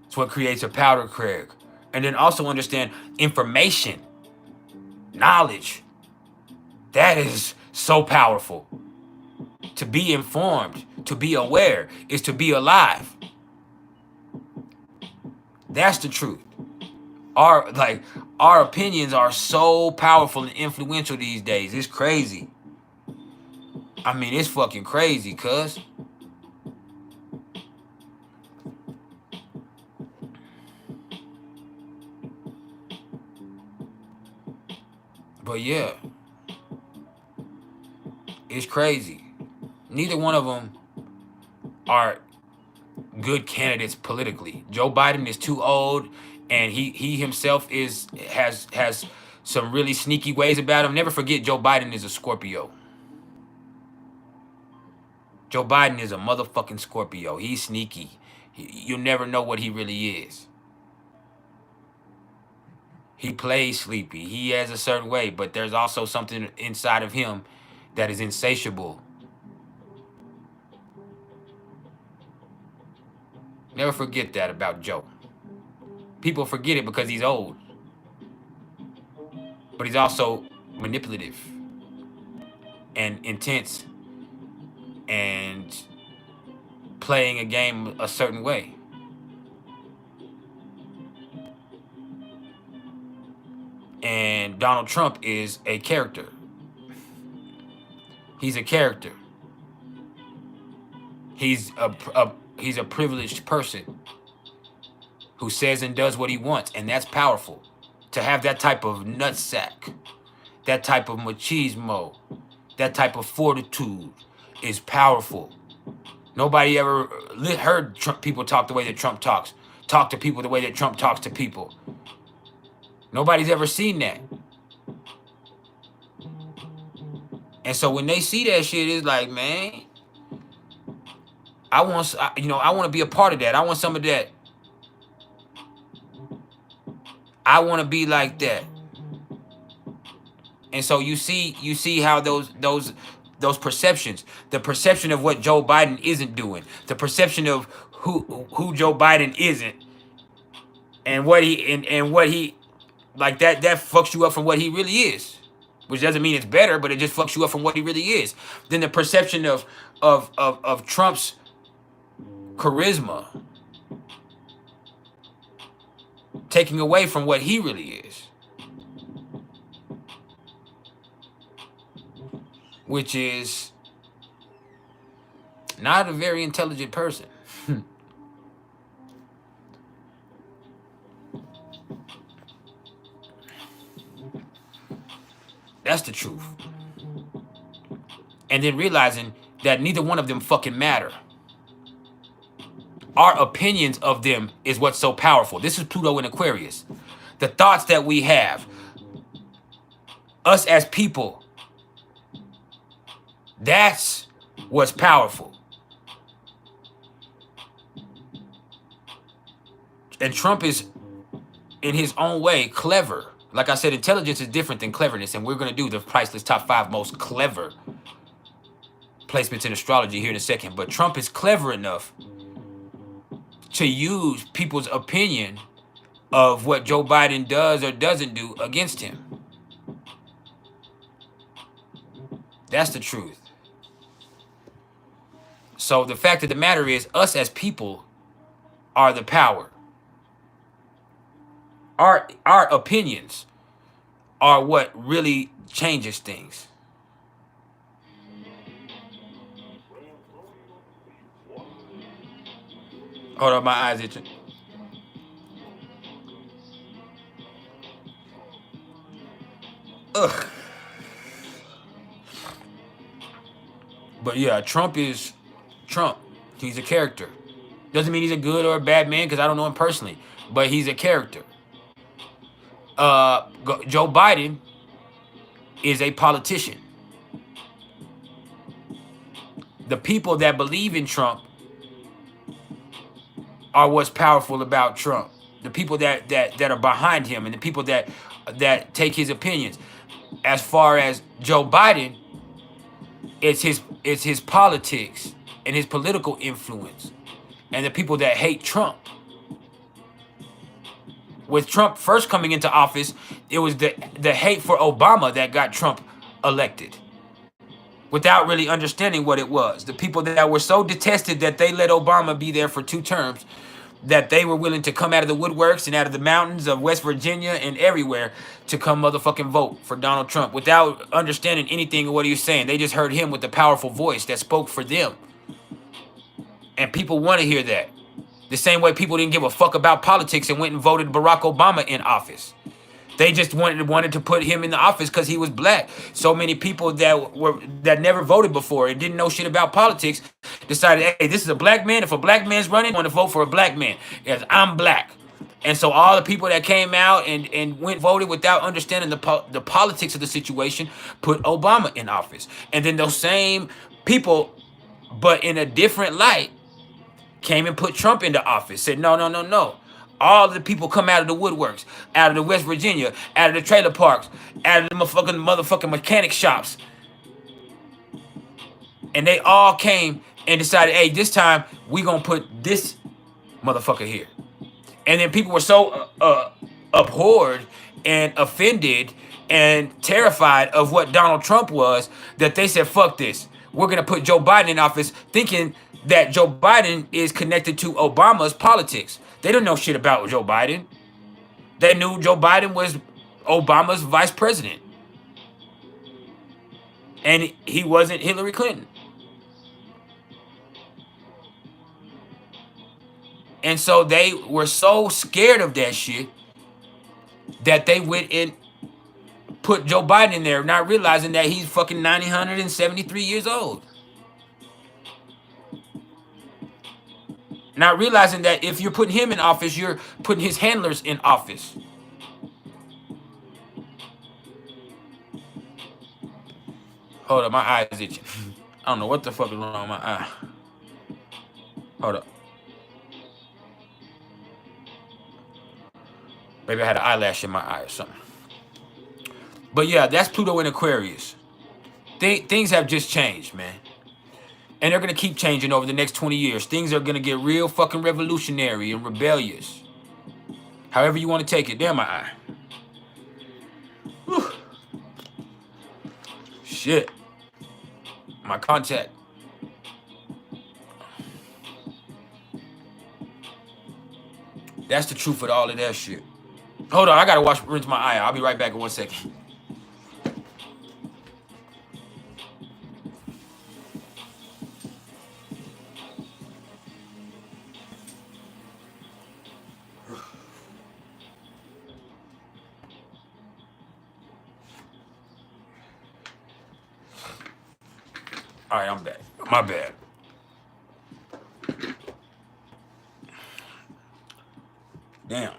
It's what creates a powder keg. And then also understand information, knowledge. That is so powerful. To be informed, to be aware, is to be alive. That's the truth. Our opinions are so powerful and influential these days. It's crazy. I mean, it's fucking crazy, cuz. But yeah, it's crazy. Neither one of them are good candidates politically. Joe Biden is too old, and he himself has some really sneaky ways about him. Never forget, Joe Biden is a Scorpio. Joe Biden is a motherfucking Scorpio. He's sneaky. You'll never know what he really is. He plays sleepy. He has a certain way, but there's also something inside of him that is insatiable. Never forget that about Joe. People forget it because he's old. But he's also manipulative and intense and playing a game a certain way. And Donald Trump is a character. He's a character. He's a privileged person who says and does what he wants, and that's powerful. To have that type of nutsack, that type of machismo, that type of fortitude is powerful. Nobody ever heard people talk the way that Trump talks. Talk to people the way that Trump talks to people. Nobody's ever seen that. And so when they see that shit, it's like, man, I want to be a part of that. I want some of that. I want to be like that. And so you see how those perceptions, the perception of what Joe Biden isn't doing, the perception of who Joe Biden isn't, and what he like that fucks you up from what he really is, which doesn't mean it's better, but it just fucks you up from what he really is. Then the perception of Trump's charisma taking away from what he really is, which is not a very intelligent person. That's the truth. And then realizing that neither one of them fucking matter. Our opinions of them is what's so powerful. This is Pluto in Aquarius. The thoughts that we have, us as people, that's what's powerful. And Trump is, in his own way, clever. Like I said, intelligence is different than cleverness, and we're going to do the PrIcElEs top 5 most clever placements in astrology here in a second. But Trump is clever enough to use people's opinion of what Joe Biden does or doesn't do against him. That's the truth. So the fact of the matter is, us as people are the power. Our opinions are what really changes things. Hold on, my eyes itching. Ugh. But yeah, Trump is Trump. He's a character. Doesn't mean he's a good or a bad man because I don't know him personally, but he's a character. Joe Biden is a politician. The people that believe in Trump are what's powerful about Trump. The people that are behind him and the people that take his opinions. As far as Joe Biden, it's his politics and his political influence and the people that hate Trump. With Trump first coming into office, it was the hate for Obama that got Trump elected without really understanding what it was. The people that were so detested that they let Obama be there for 2 terms that they were willing to come out of the woodworks and out of the mountains of West Virginia and everywhere to come motherfucking vote for Donald Trump without understanding anything of what he was saying. They just heard him with the powerful voice that spoke for them. And people want to hear that. The same way people didn't give a fuck about politics and went and voted Barack Obama in office. They just wanted to put him in the office because he was black. So many people that never voted before and didn't know shit about politics decided, hey, this is a black man. If a black man's running, I want to vote for a black man. Yes, I'm black. And so all the people that came out and went voted without understanding the politics of the situation put Obama in office. And then those same people, but in a different light, came and put Trump into office. Said, no, no, no, no. All the people come out of the woodworks, out of the West Virginia, out of the trailer parks, out of the motherfucking mechanic shops. And they all came and decided, hey, this time we gonna put this motherfucker here. And then people were so abhorred and offended and terrified of what Donald Trump was that they said, fuck this. We're gonna put Joe Biden in office, thinking that Joe Biden is connected to Obama's politics. They don't know shit about Joe Biden. They knew Joe Biden was Obama's vice president. And he wasn't Hillary Clinton. And so they were so scared of that shit that they went and put Joe Biden in there, not realizing that he's fucking 973 years old. Not realizing that if you're putting him in office, you're putting his handlers in office. Hold up, my eye is itching. I don't know what the fuck is wrong with my eye. Hold up. Maybe I had an eyelash in my eye or something. But yeah, that's Pluto in Aquarius. Things have just changed, man. And they're going to keep changing over the next 20 years. Things are going to get real fucking revolutionary and rebellious. However you want to take it. Damn, my eye. Whew. Shit. My contact. That's the truth of all of that shit. Hold on, I got to rinse my eye. I'll be right back in 1 second. All right, I'm back. My bad. Damn.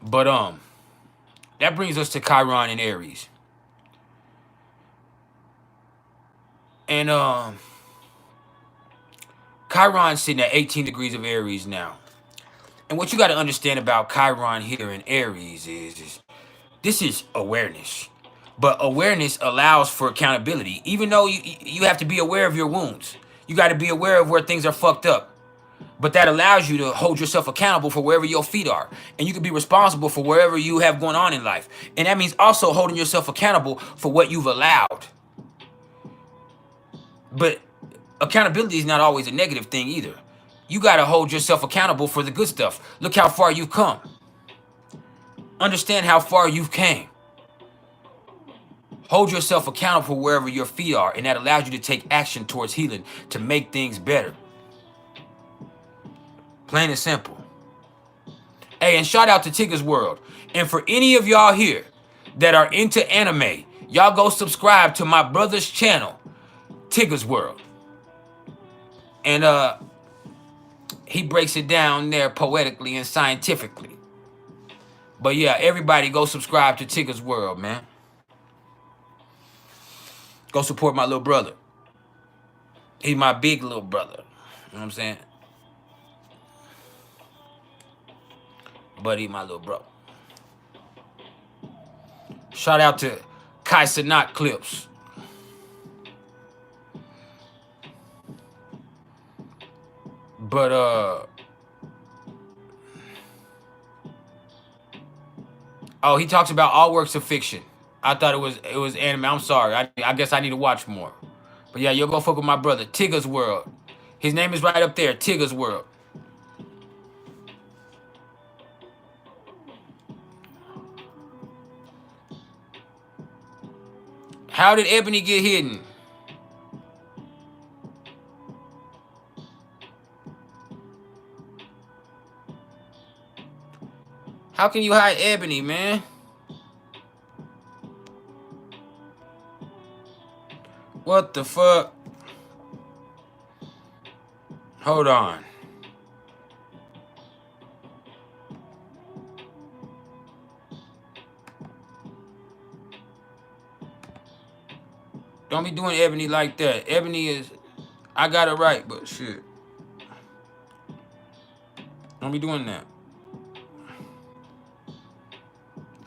But that brings us to Chiron and Aries. And Chiron's sitting at 18 degrees of Aries now. And what you got to understand about Chiron here in Aries is this is awareness. But awareness allows for accountability. Even though you have to be aware of your wounds. You got to be aware of where things are fucked up. But that allows you to hold yourself accountable for wherever your feet are. And you can be responsible for wherever you have going on in life. And that means also holding yourself accountable for what you've allowed. But accountability is not always a negative thing either. You got to hold yourself accountable for the good stuff. Look how far you've come. Understand how far you've came. Hold yourself accountable for wherever your feet are. And that allows you to take action towards healing to make things better. Plain and simple. Hey, and shout out to Tigger's World. And for any of y'all here that are into anime, y'all go subscribe to my brother's channel, Tigger's World. And he breaks it down there poetically and scientifically. But yeah, everybody go subscribe to Tigger's World, man. Go support my little brother. He's my big little brother. You know what I'm saying? But he's my little brother. Shout out to CashApp Clips. But oh, he talks about all works of fiction. I thought it was anime. I'm sorry. I guess I need to watch more. But yeah, you'll go fuck with my brother, Tigger's World. His name is right up there, Tigger's World. How did Ebony get hidden? How can you hide Ebony, man? What the fuck? Hold on. Don't be doing Ebony like that. Ebony is... I got it right, but shit. Don't be doing that.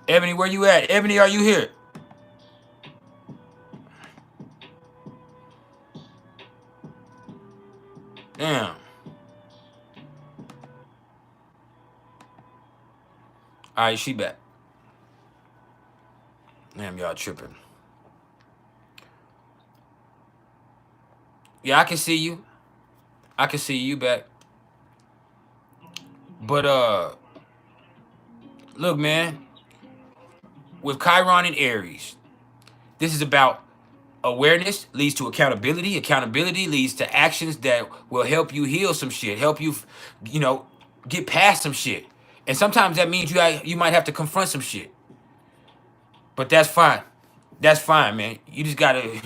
Ebony, where you at? Ebony, are you here? Damn. Alright, she back. Damn, y'all tripping. Yeah, I can see you. I can see you back. But, look, man. With Chiron and Aries, this is about awareness leads to accountability. Accountability leads to actions that will help you heal some shit, help you, you know, get past some shit. And sometimes that means you might have to confront some shit. But that's fine. That's fine, man. You just got to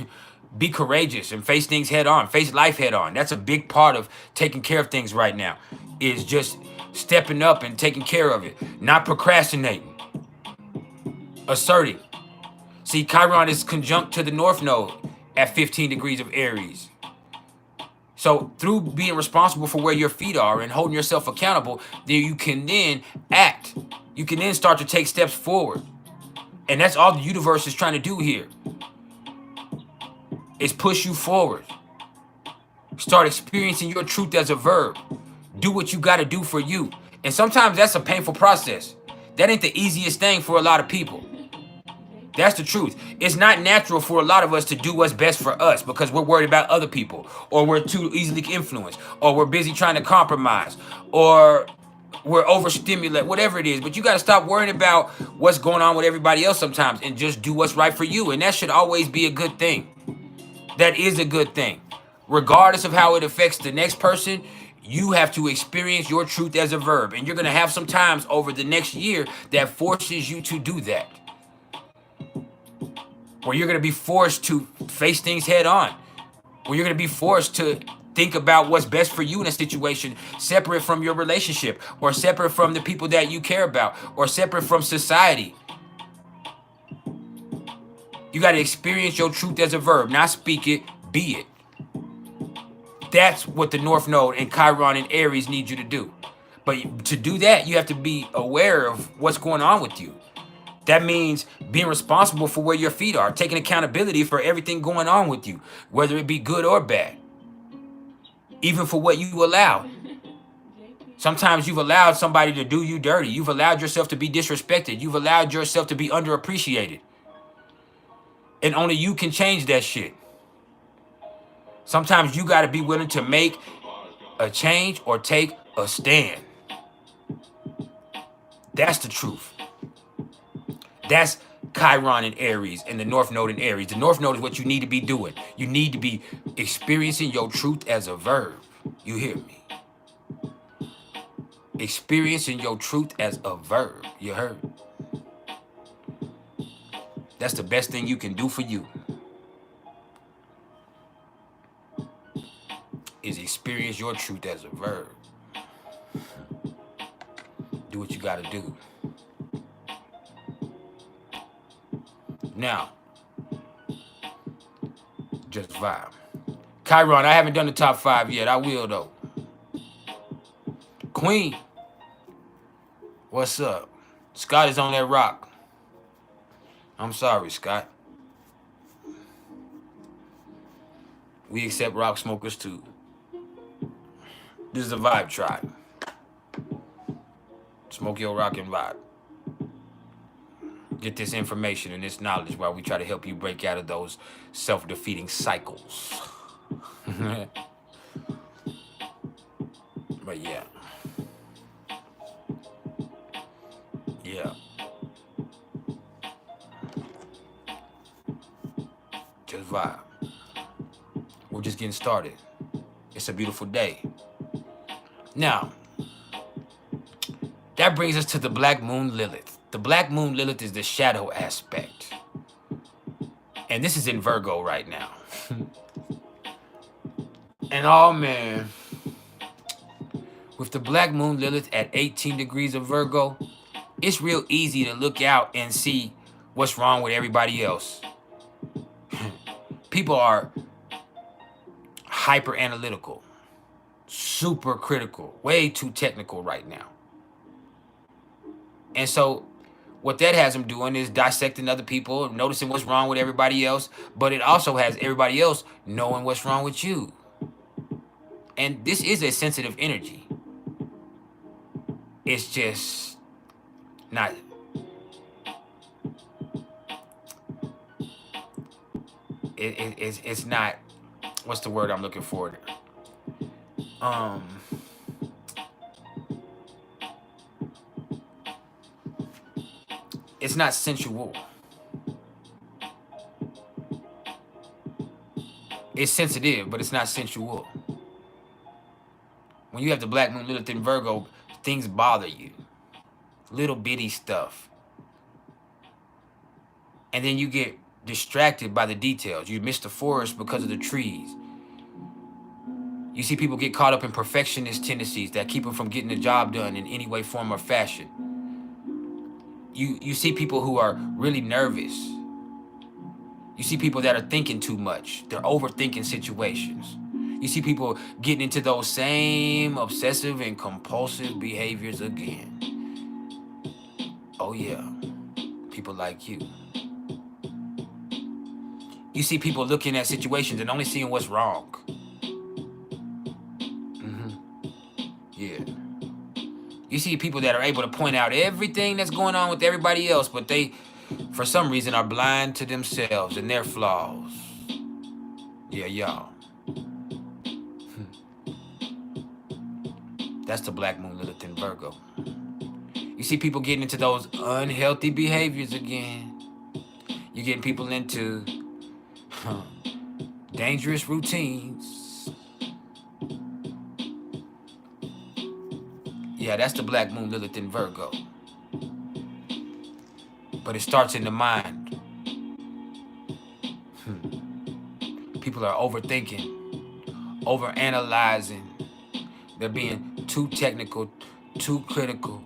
be courageous and face things head on, face life head on. That's a big part of taking care of things right now, is just stepping up and taking care of it, not procrastinating. Asserting. See, Chiron is conjunct to the North Node at 15 degrees of Aries. So through being responsible for where your feet are and holding yourself accountable, then you can then act. You can then start to take steps forward. And that's all the universe is trying to do here. Is push you forward. Start experiencing your truth as a verb. Do what you got to do for you. And sometimes that's a painful process. That ain't the easiest thing for a lot of people. That's the truth. It's not natural for a lot of us to do what's best for us because we're worried about other people, or we're too easily influenced, or we're busy trying to compromise, or we're overstimulated, whatever it is. But you got to stop worrying about what's going on with everybody else sometimes and just do what's right for you. And that should always be a good thing. That is a good thing. Regardless of how it affects the next person, you have to experience your truth as a verb. And you're going to have some times over the next year that forces you to do that. Where you're going to be forced to face things head on. Where you're going to be forced to think about what's best for you in a situation, separate from your relationship, or separate from the people that you care about, or separate from society. You got to experience your truth as a verb, not speak it, be it. That's what the North Node and Chiron and Aries need you to do. But to do that, you have to be aware of what's going on with you. That means being responsible for where your feet are, taking accountability for everything going on with you, whether it be good or bad, even for what you allow. Sometimes you've allowed somebody to do you dirty. You've allowed yourself to be disrespected. You've allowed yourself to be underappreciated. And only you can change that shit. Sometimes you got to be willing to make a change or take a stand. That's the truth. That's Chiron and Aries and the North Node and Aries. The North Node is what you need to be doing. You need to be experiencing your truth as a verb. You hear me? Experiencing your truth as a verb. You heard? That's the best thing you can do for you. Is experience your truth as a verb. Do what you gotta do. Now, just vibe. Chiron, I haven't done the top 5 yet. I will though. Queen, what's up? Scott is on that rock. I'm sorry, Scott. We accept rock smokers too. This is a vibe tribe. Smoke your rock and vibe. Get this information and this knowledge while we try to help you break out of those self-defeating cycles. But yeah. Yeah. Just vibe. We're just getting started. It's a beautiful day. Now, that brings us to the Black Moon Lilith. The Black Moon Lilith is the shadow aspect. And this is in Virgo right now. And oh man, with the Black Moon Lilith at 18 degrees of Virgo, it's real easy to look out and see what's wrong with everybody else. People are hyper analytical, super critical, way too technical right now. And so what that has them doing is dissecting other people, noticing what's wrong with everybody else, but it also has everybody else knowing what's wrong with you. And this is a sensitive energy. It's just not... It's not... What's the word I'm looking for? It's not sensual. It's sensitive, but it's not sensual. When you have the Black Moon Lilith in Virgo, things bother you. Little bitty stuff. And then you get distracted by the details. You miss the forest because of the trees. You see people get caught up in perfectionist tendencies that keep them from getting the job done in any way, form, or fashion. You see people who are really nervous. You see people that are thinking too much. They're overthinking situations. You see people getting into those same obsessive and compulsive behaviors again. Oh yeah, people like you. You see people looking at situations and only seeing what's wrong. Yeah. You see people that are able to point out everything that's going on with everybody else, but they, for some reason, are blind to themselves and their flaws. Yeah, y'all. That's the Black Moon Lilith in Virgo. You see people getting into those unhealthy behaviors again. You're getting people into dangerous routines. Yeah, that's the Black Moon Lilith in Virgo. But it starts in the mind. People are overthinking, overanalyzing. They're being too technical, too critical,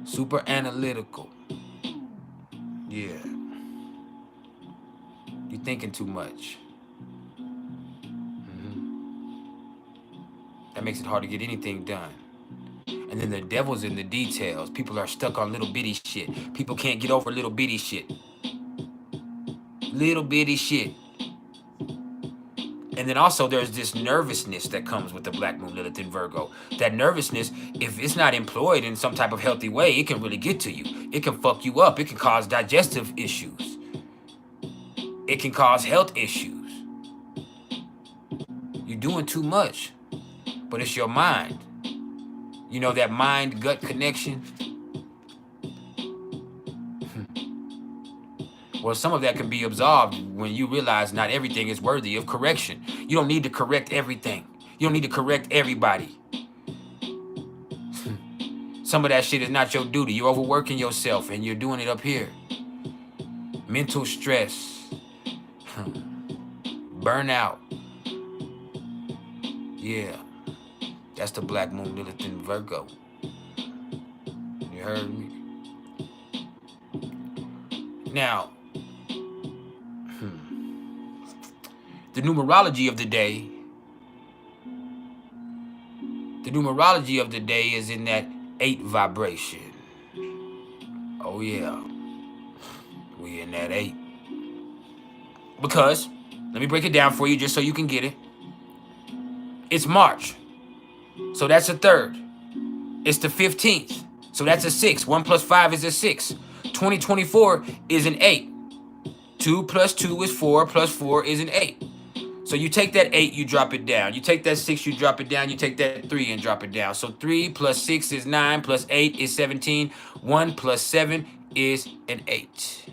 super analytical. Yeah. You're thinking too much. That makes it hard to get anything done. And then the devil's in the details. People are stuck on little bitty shit. People can't get over little bitty shit. Little bitty shit. And then also there's this nervousness that comes with the Black Moon Lilith in Virgo. That nervousness, if it's not employed in some type of healthy way, it can really get to you. It can fuck you up. It can cause digestive issues. It can cause health issues. You're doing too much. But it's your mind. You know that mind-gut connection? Well, some of that can be absolved when you realize not everything is worthy of correction. You don't need to correct everything. You don't need to correct everybody. Some of that shit is not your duty. You're overworking yourself and you're doing it up here. Mental stress, burnout. Yeah, that's the Black Moon Lilith in Virgo. You heard me? Now, the numerology of the day. The numerology of the day is in that 8 vibration. Oh yeah, we in that 8. Because, let me break it down for you just so you can get it. It's March, so that's a 3rd. It's the 15th, so that's a 6. 1 plus 5 is a 6. 2024 is an 8. 2 plus 2 is 4, plus 4 is an 8. So you take that 8, you drop it down. You take that 6, you drop it down. You take that 3 and drop it down. So 3 plus 6 is 9, plus 8 is 17. 1 plus 7 is an 8.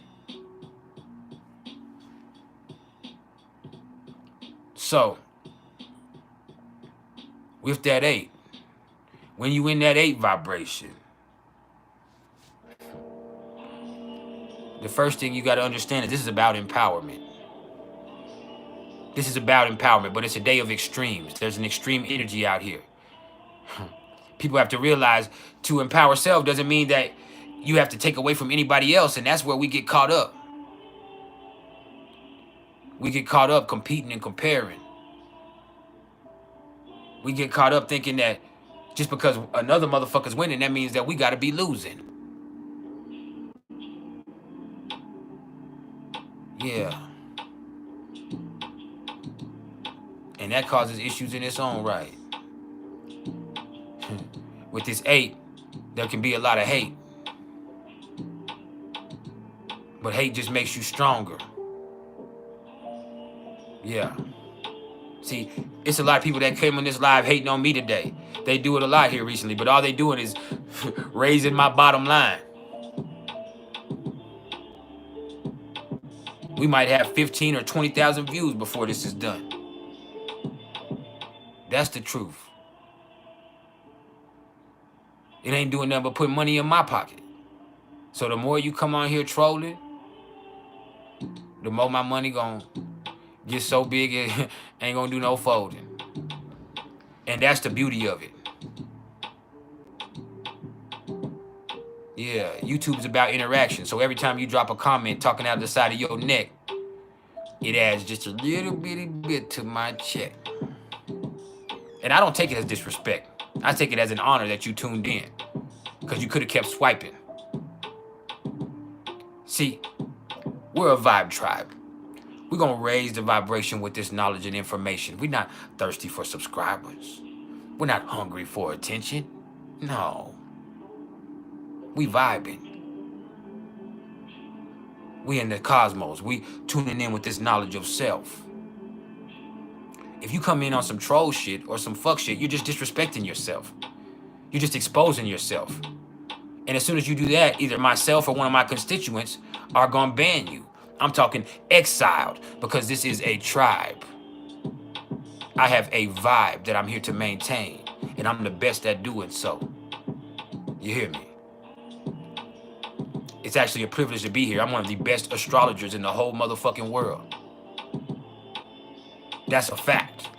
So, with that 8, when you in that 8 vibration, the first thing you got to understand is this is about empowerment. This is about empowerment, but it's a day of extremes. There's an extreme energy out here. People have to realize to empower self doesn't mean that you have to take away from anybody else, and that's where we get caught up. We get caught up competing and comparing. We get caught up thinking that just because another motherfucker's winning, that means that we got to be losing. Yeah. And that causes issues in its own right. With this 8, there can be a lot of hate. But hate just makes you stronger. Yeah. See, it's a lot of people that came on this live hating on me today. They do it a lot here recently, but all they doing is raising my bottom line. We might have 15 or 20,000 views before this is done. That's the truth. It ain't doing nothing but putting money in my pocket. So the more you come on here trolling, the more my money gonna get so big it ain't gonna do no folding. And that's the beauty of it. Yeah, YouTube's about interaction. So every time you drop a comment talking out the side of your neck, it adds just a little bitty bit to my check. And I don't take it as disrespect. I take it as an honor that you tuned in. Because you could have kept swiping. See, we're a vibe tribe. We're going to raise the vibration with this knowledge and information. We're not thirsty for subscribers. We're not hungry for attention. No. We vibing. We in the cosmos. We tuning in with this knowledge of self. If you come in on some troll shit or some fuck shit, you're just disrespecting yourself. You're just exposing yourself. And as soon as you do that, either myself or one of my constituents are going to ban you. I'm talking exiled, because this is a tribe. I have a vibe that I'm here to maintain, and I'm the best at doing so. You hear me? It's actually a privilege to be here. I'm one of the best astrologers in the whole motherfucking world. That's a fact.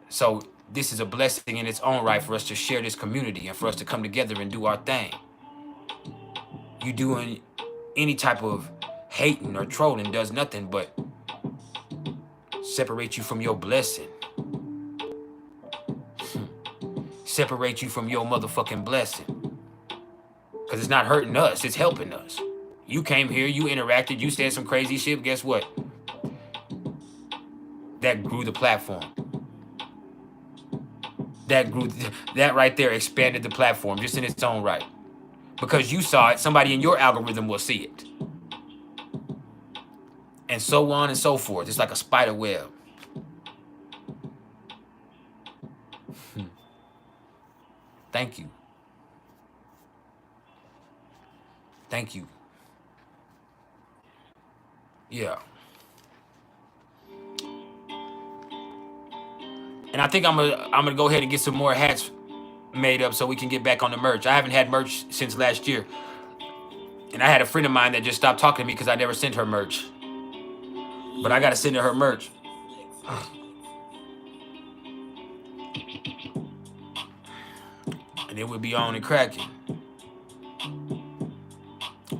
So this is a blessing in its own right for us to share this community and for us to come together and do our thing. You doing any type of hating or trolling does nothing but separate you from your blessing. Separate you from your motherfucking blessing. Because it's not hurting us, it's helping us. You came here, you interacted, you said some crazy shit, guess what? That grew the platform. That right there expanded the platform just in its own right. Because you saw it, somebody in your algorithm will see it. And so on and so forth. It's like a spider web. Thank you. Thank you. Yeah. And I think I'm gonna go ahead and get some more hats made up so we can get back on the merch. I haven't had merch since last year. And I had a friend of mine that just stopped talking to me because I never sent her merch. But I gotta send her merch. And it would be on and cracking.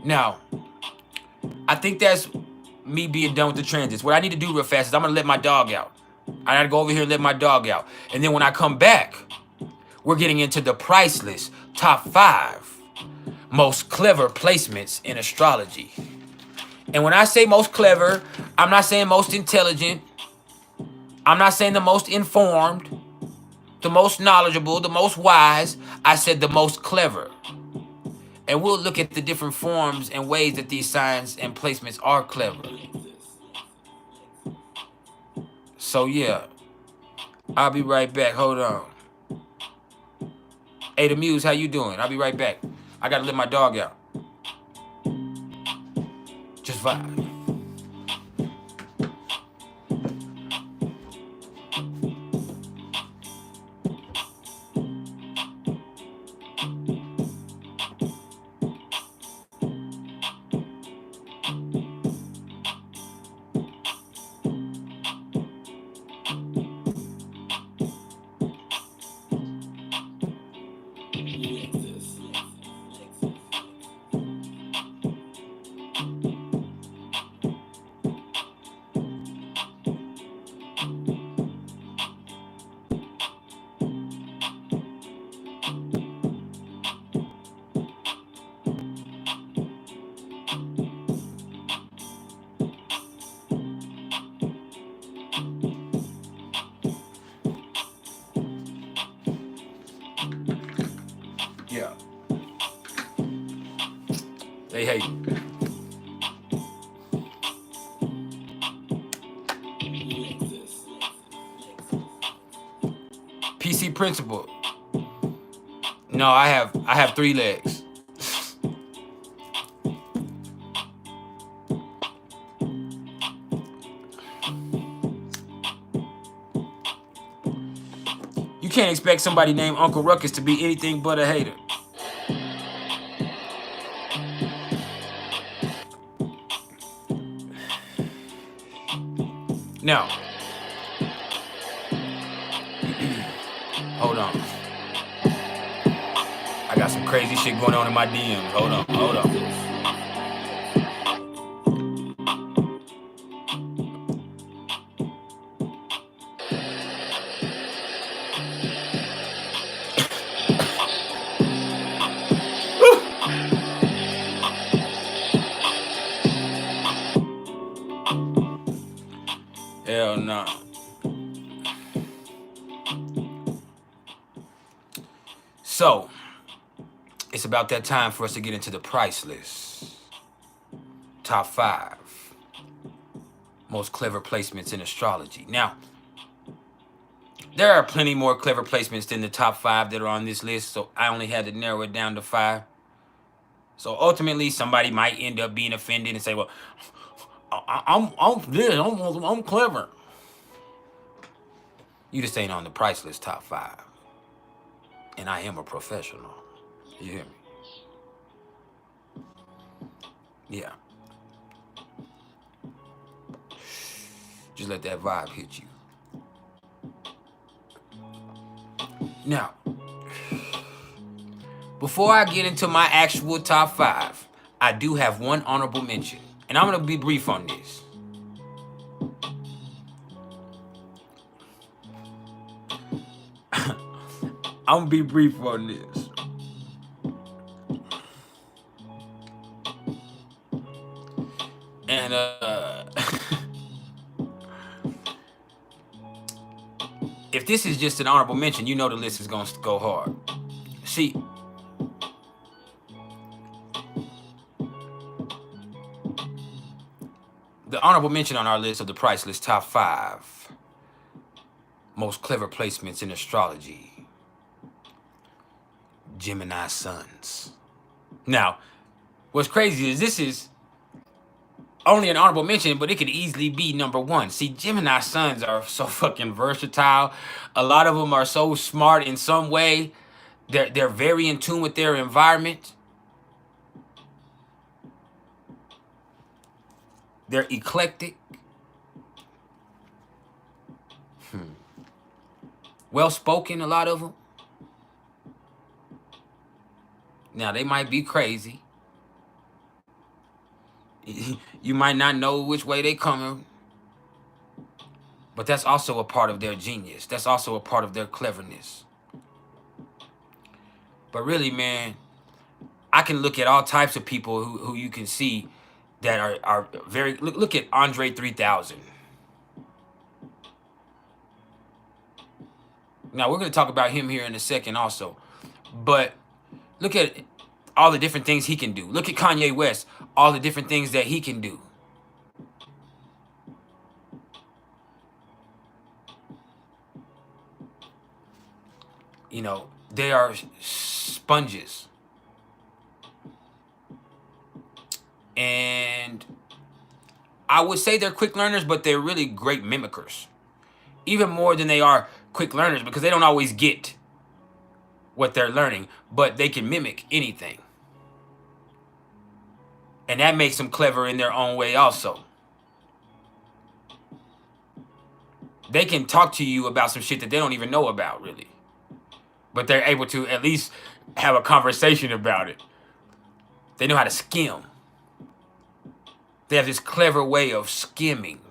Now, I think that's me being done with the transits. What I need to do real fast is I'm gonna let my dog out. I gotta go over here and let my dog out. And then when I come back, we're getting into the PrIcElEs top 5 most clever placements in astrology. And when I say most clever, I'm not saying most intelligent. I'm not saying the most informed, the most knowledgeable, the most wise. I said the most clever. And we'll look at the different forms and ways that these signs and placements are clever. So yeah, I'll be right back. Hold on. Hey, the Muse, how you doing? I'll be right back. I gotta let my dog out. Just vibe. Yeah. Hey. PC principle. No, I have 3 legs. You can't expect somebody named Uncle Ruckus to be anything but a hater. Now, hold on. I got some crazy shit going on in my DMs. Hold on. Hell no. So, it's about that time for us to get into the PrIcElEs. Top 5 most clever placements in astrology. Now, there are plenty more clever placements than the top 5 that are on this list, so I only had to narrow it down to 5. So ultimately, somebody might end up being offended and say, "Well, I'm clever." You just ain't on the PrIcElEs top 5, and I am a professional. You hear me? Yeah. Just let that vibe hit you. Now, before I get into my actual top 5, I do have one honorable mention, and I'm gonna be brief on this. I'm gonna be brief on this. And if this is just an honorable mention, you know the list is gonna go hard. See, the honorable mention on our list of the PrIcElEs top 5 most clever placements in astrology. Gemini suns. Now, what's crazy is this is only an honorable mention, but it could easily be number one. See, Gemini suns are so fucking versatile. A lot of them are so smart in some way. They're very in tune with their environment. They're eclectic. Well-spoken, a lot of them. Now, they might be crazy. You might not know which way they coming. But that's also a part of their genius. That's also a part of their cleverness. But really, man, I can look at all types of people who you can see that are very... Look at Andre 3000. Now, we're going to talk about him here in a second also. But look at all the different things he can do. Look at Kanye West, all the different things that he can do. You know, they are sponges. And I would say they're quick learners, but they're really great mimickers. Even more than they are quick learners, because they don't always get what they're learning, but they can mimic anything. And that makes them clever in their own way also. They can talk to you about some shit that they don't even know about, really. But they're able to at least have a conversation about it. They know how to skim. They have this clever way of skimming.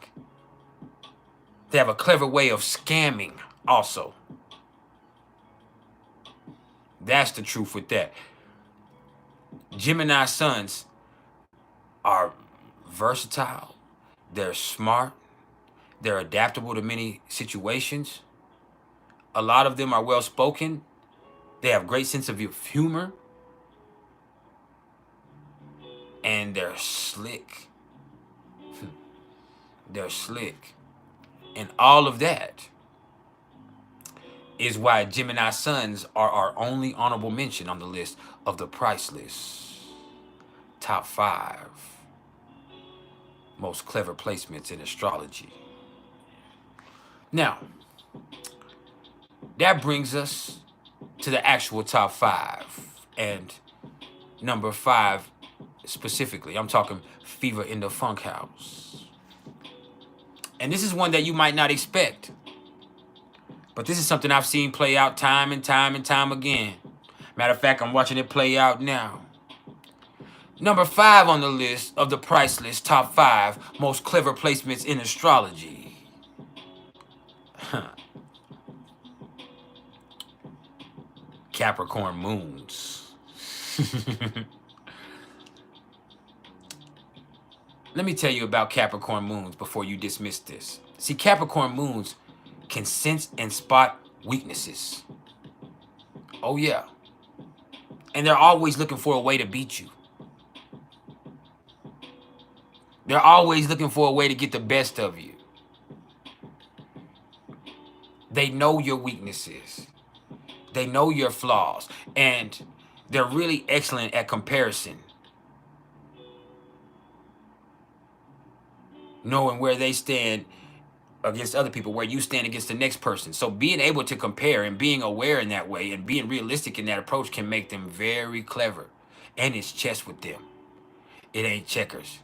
They have a clever way of scamming also. That's the truth with that. Gemini suns are versatile. They're smart. They're adaptable to many situations. A lot of them are well-spoken. They have great sense of humor. And they're slick. They're slick. And all of that is why Gemini suns are our only honorable mention on the list of the PrIcElEs top 5 most clever placements in astrology. Now, that brings us to the actual top 5. And number 5 specifically, I'm talking Fever in the Funk House. And this is one that you might not expect. But this is something I've seen play out time and time and time again. Matter of fact, I'm watching it play out now. Number 5 on the list of the PrIcElEs top 5 most clever placements in astrology. Capricorn moons. Let me tell you about Capricorn moons before you dismiss this. See, Capricorn moons can sense and spot weaknesses. Oh, yeah. And they're always looking for a way to beat you. They're always looking for a way to get the best of you. They know your weaknesses. They know your flaws. And they're really excellent at comparison. Knowing where they stand against other people, where you stand against the next person. So being able to compare and being aware in that way and being realistic in that approach can make them very clever. And it's chess with them. It ain't checkers.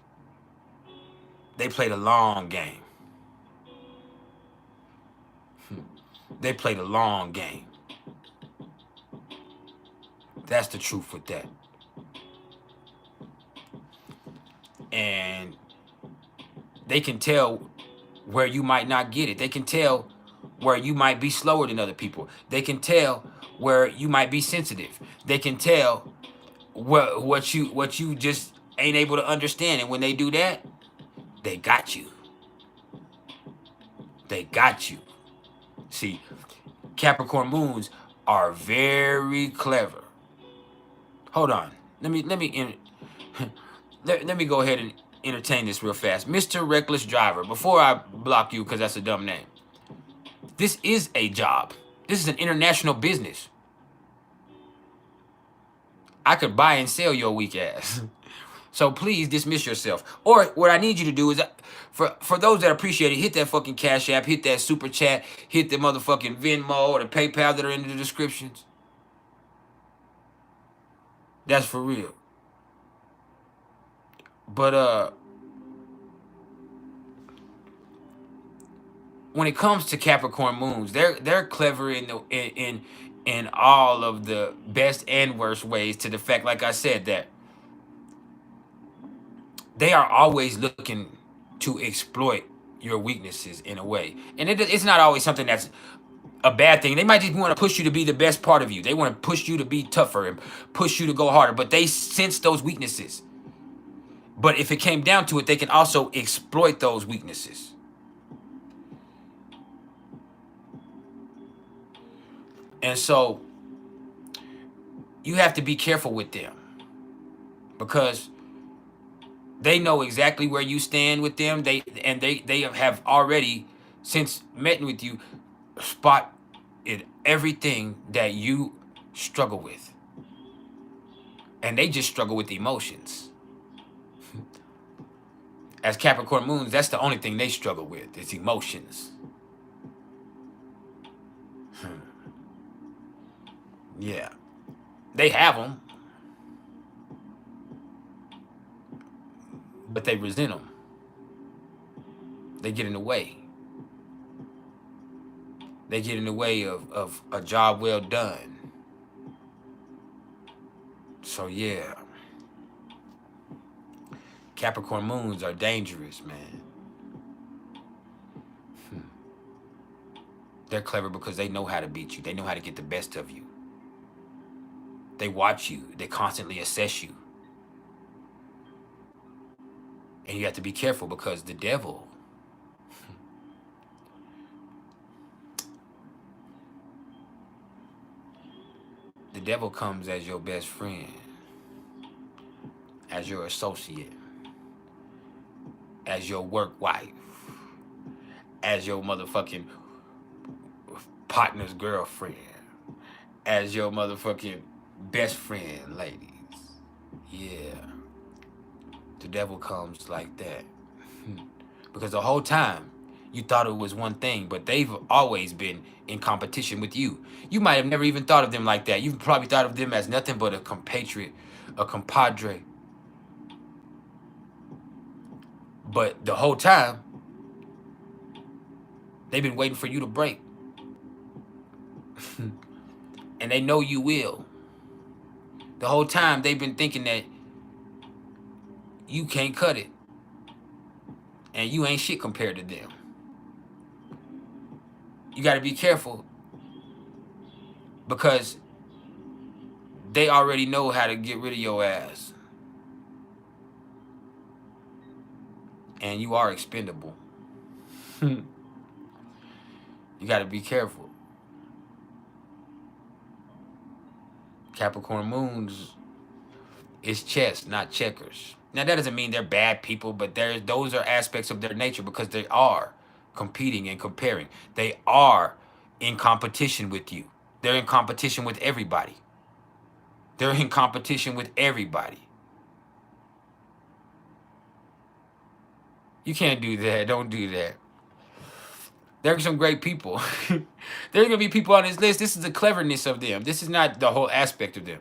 They play the long game. They play the long game. That's the truth with that. And they can tell where you might not get it. They can tell where you might be slower than other people. They can tell where you might be sensitive. They can tell what you just ain't able to understand. And when they do that, they got you. They got you. See, Capricorn moons are very clever. Hold on. Let me go ahead and entertain this real fast. Mr. Reckless Driver, before I block you because that's a dumb name. This is a job. This is an international business. I could buy and sell your weak ass. So please dismiss yourself. Or what I need you to do is, for those that appreciate it, hit that fucking Cash App, hit that Super Chat, hit the motherfucking Venmo or the PayPal that are in the descriptions. That's for real. But when it comes to Capricorn moons, they're clever in all of the best and worst ways, to the fact, like I said, that they are always looking to exploit your weaknesses in a way. And it's not always something that's a bad thing. They might just want to push you to be the best part of you. They want to push you to be tougher and push you to go harder, but they sense those weaknesses. But if it came down to it, they can also exploit those weaknesses. And so you have to be careful with them, because they know exactly where you stand with them. They have already, since meeting with you, spotted everything that you struggle with. And they just struggle with emotions. As Capricorn moons, that's the only thing they struggle with, is emotions. Yeah. They have them, but they resent them. They get in the way. They get in the way of a job well done. So yeah. Capricorn moons are dangerous, man. They're clever because they know how to beat you. They know how to get the best of you. They watch you. They constantly assess you. And you have to be careful, because the devil, the devil comes as your best friend, as your associate, as your work wife, as your motherfucking partner's girlfriend, as your motherfucking best friend, ladies. Yeah. The devil comes like that. Because the whole time you thought it was one thing, but they've always been in competition with you. You might have never even thought of them like that. You've probably thought of them as nothing but a compatriot, a compadre. But the whole time, they've been waiting for you to break. And they know you will. The whole time, they've been thinking that you can't cut it. And you ain't shit compared to them. You got to be careful, because they already know how to get rid of your ass. And you are expendable. You got to be careful. Capricorn moons is chess, not checkers. Now, that doesn't mean they're bad people, but those are aspects of their nature, because they are competing and comparing. They are in competition with you. They're in competition with everybody. They're in competition with everybody. You can't do that. Don't do that. There are some great people. There's going to be people on this list. This is the cleverness of them. This is not the whole aspect of them.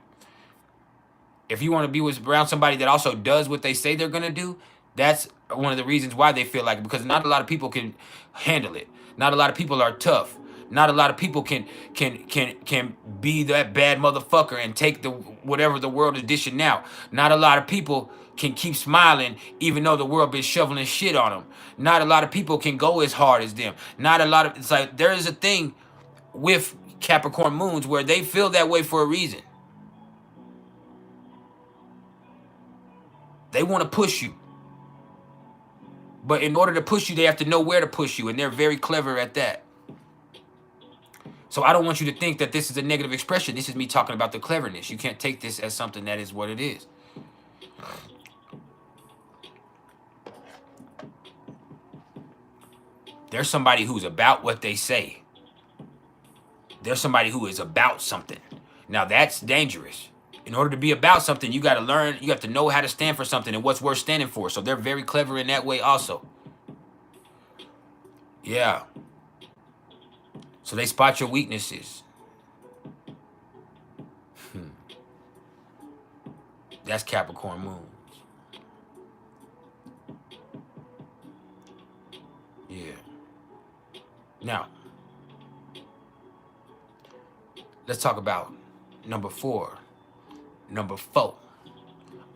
If you want to be around somebody that also does what they say they're going to do, that's one of the reasons why they feel like it, because not a lot of people can handle it. Not a lot of people are tough. Not a lot of people can be that bad motherfucker and take the whatever the world is dishing out. Not a lot of people can keep smiling even though the world been shoveling shit on them. Not a lot of people can go as hard as them. Not a lot of, it's like there is a thing with Capricorn moons where they feel that way for a reason. They want to push you. But in order to push you, they have to know where to push you, and they're very clever at that. So I don't want you to think that this is a negative expression. This is me talking about the cleverness. You can't take this as something that is what it is. There's somebody who's about what they say. There's somebody who is about something. Now that's dangerous. In order to be about something, you got to learn, you have to know how to stand for something and what's worth standing for. So they're very clever in that way also. Yeah. So they spot your weaknesses. That's Capricorn moons. Yeah. Now, let's talk about number 4. Number 4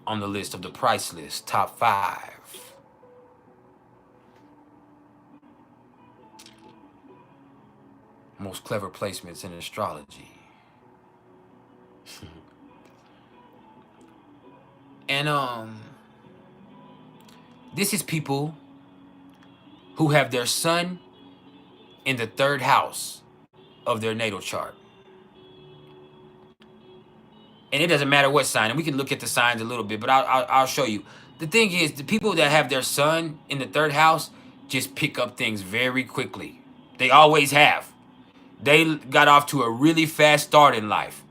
on the list of the price list, top 5. Most clever placements in astrology. And this is people who have their sun in the 3rd house of their natal chart. And it doesn't matter what sign, and we can look at the signs a little bit, but I'll show you. The thing is, the people that have their sun in the 3rd house just pick up things very quickly. They always have. They got off to a really fast start in life,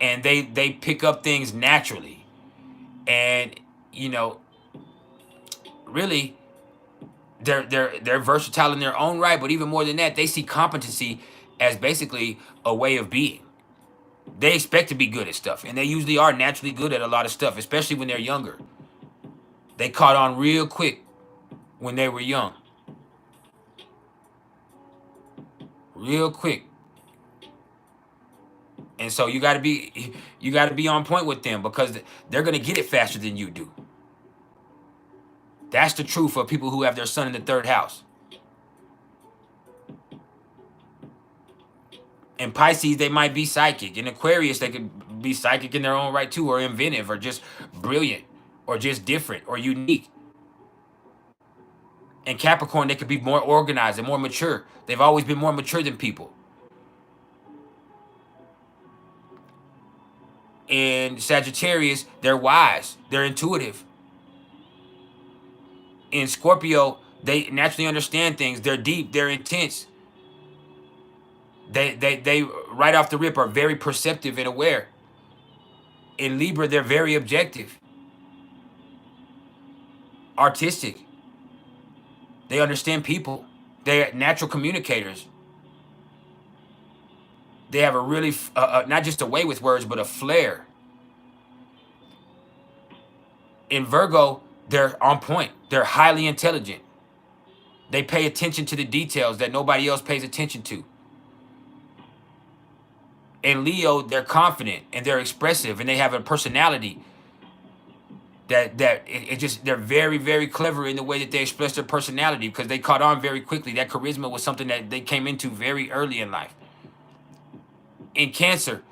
and they pick up things naturally. And you know, really, they're versatile in their own right, but even more than that, they see competency as basically a way of being. They expect to be good at stuff, and they usually are naturally good at a lot of stuff, especially when they're younger. They caught on real quick when they were young. Real quick. And so you got to be on point with them, because they're going to get it faster than you do. That's the truth for people who have their sun in the 3rd house. In Pisces, they might be psychic. In Aquarius, they could be psychic in their own right too, or inventive, or just brilliant, or just different, or unique. In Capricorn, they could be more organized and more mature. They've always been more mature than people. In Sagittarius, they're wise. They're intuitive. In Scorpio, they naturally understand things. They're deep. They're intense. They right off the rip are very perceptive and aware. In Libra, they're very objective, artistic. They understand people. They're natural communicators. They have a really, not just a way with words, but a flair. In Virgo, they're on point. They're highly intelligent. They pay attention to the details that nobody else pays attention to. In Leo, they're confident and they're expressive, and they have a personality they're very, very clever in the way that they express their personality, because they caught on very quickly. That charisma was something that they came into very early in life. In Cancer,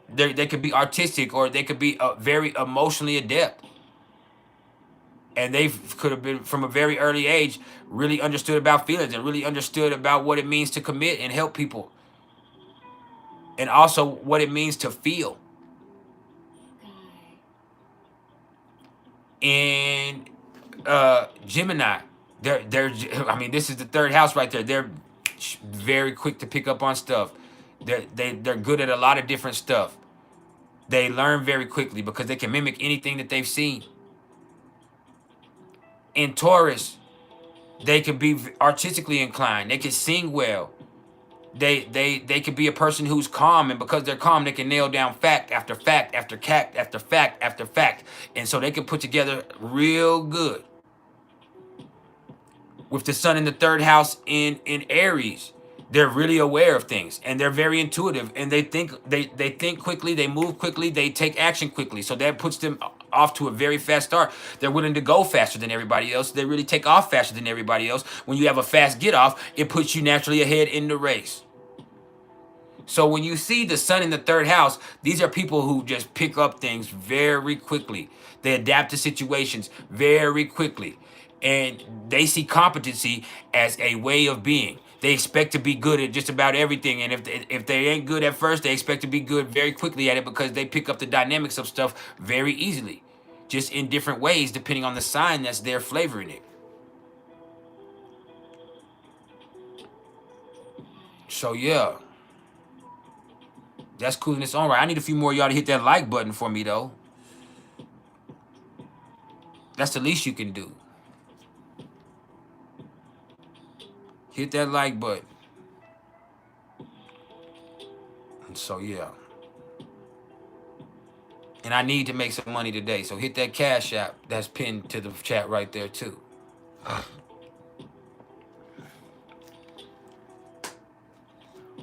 they could be artistic, or they could be very emotionally adept. And they could have been, from a very early age, really understood about feelings and really understood about what it means to commit and help people. And also what it means to feel. In Gemini, I mean, this is the 3rd house right there. They're very quick to pick up on stuff. They're good at a lot of different stuff. They learn very quickly because they can mimic anything that they've seen. In Taurus, they can be artistically inclined. They can sing well. They could be a person who's calm, and because they're calm, they can nail down fact after fact after fact after fact after fact, and so they can put together real good. With the sun in the 3rd house in Aries, they're really aware of things, and they're very intuitive, and they think quickly, they move quickly, they take action quickly. So that puts them off to a very fast start. They're willing to go faster than everybody else. They really take off faster than everybody else. When you have a fast get off, it puts you naturally ahead in the race. So when you see the sun in the 3rd house, these are people who just pick up things very quickly. They adapt to situations very quickly. And they see competency as a way of being. They expect to be good at just about everything. And if they ain't good at first, they expect to be good very quickly at it, because they pick up the dynamics of stuff very easily. Just in different ways, depending on the sign that's there flavoring it. So, yeah. That's cool in its own right. I need a few more of y'all to hit that like button for me, though. That's the least you can do. Hit that like button. And so, yeah. And I need to make some money today. So hit that Cash App that's pinned to the chat right there, too.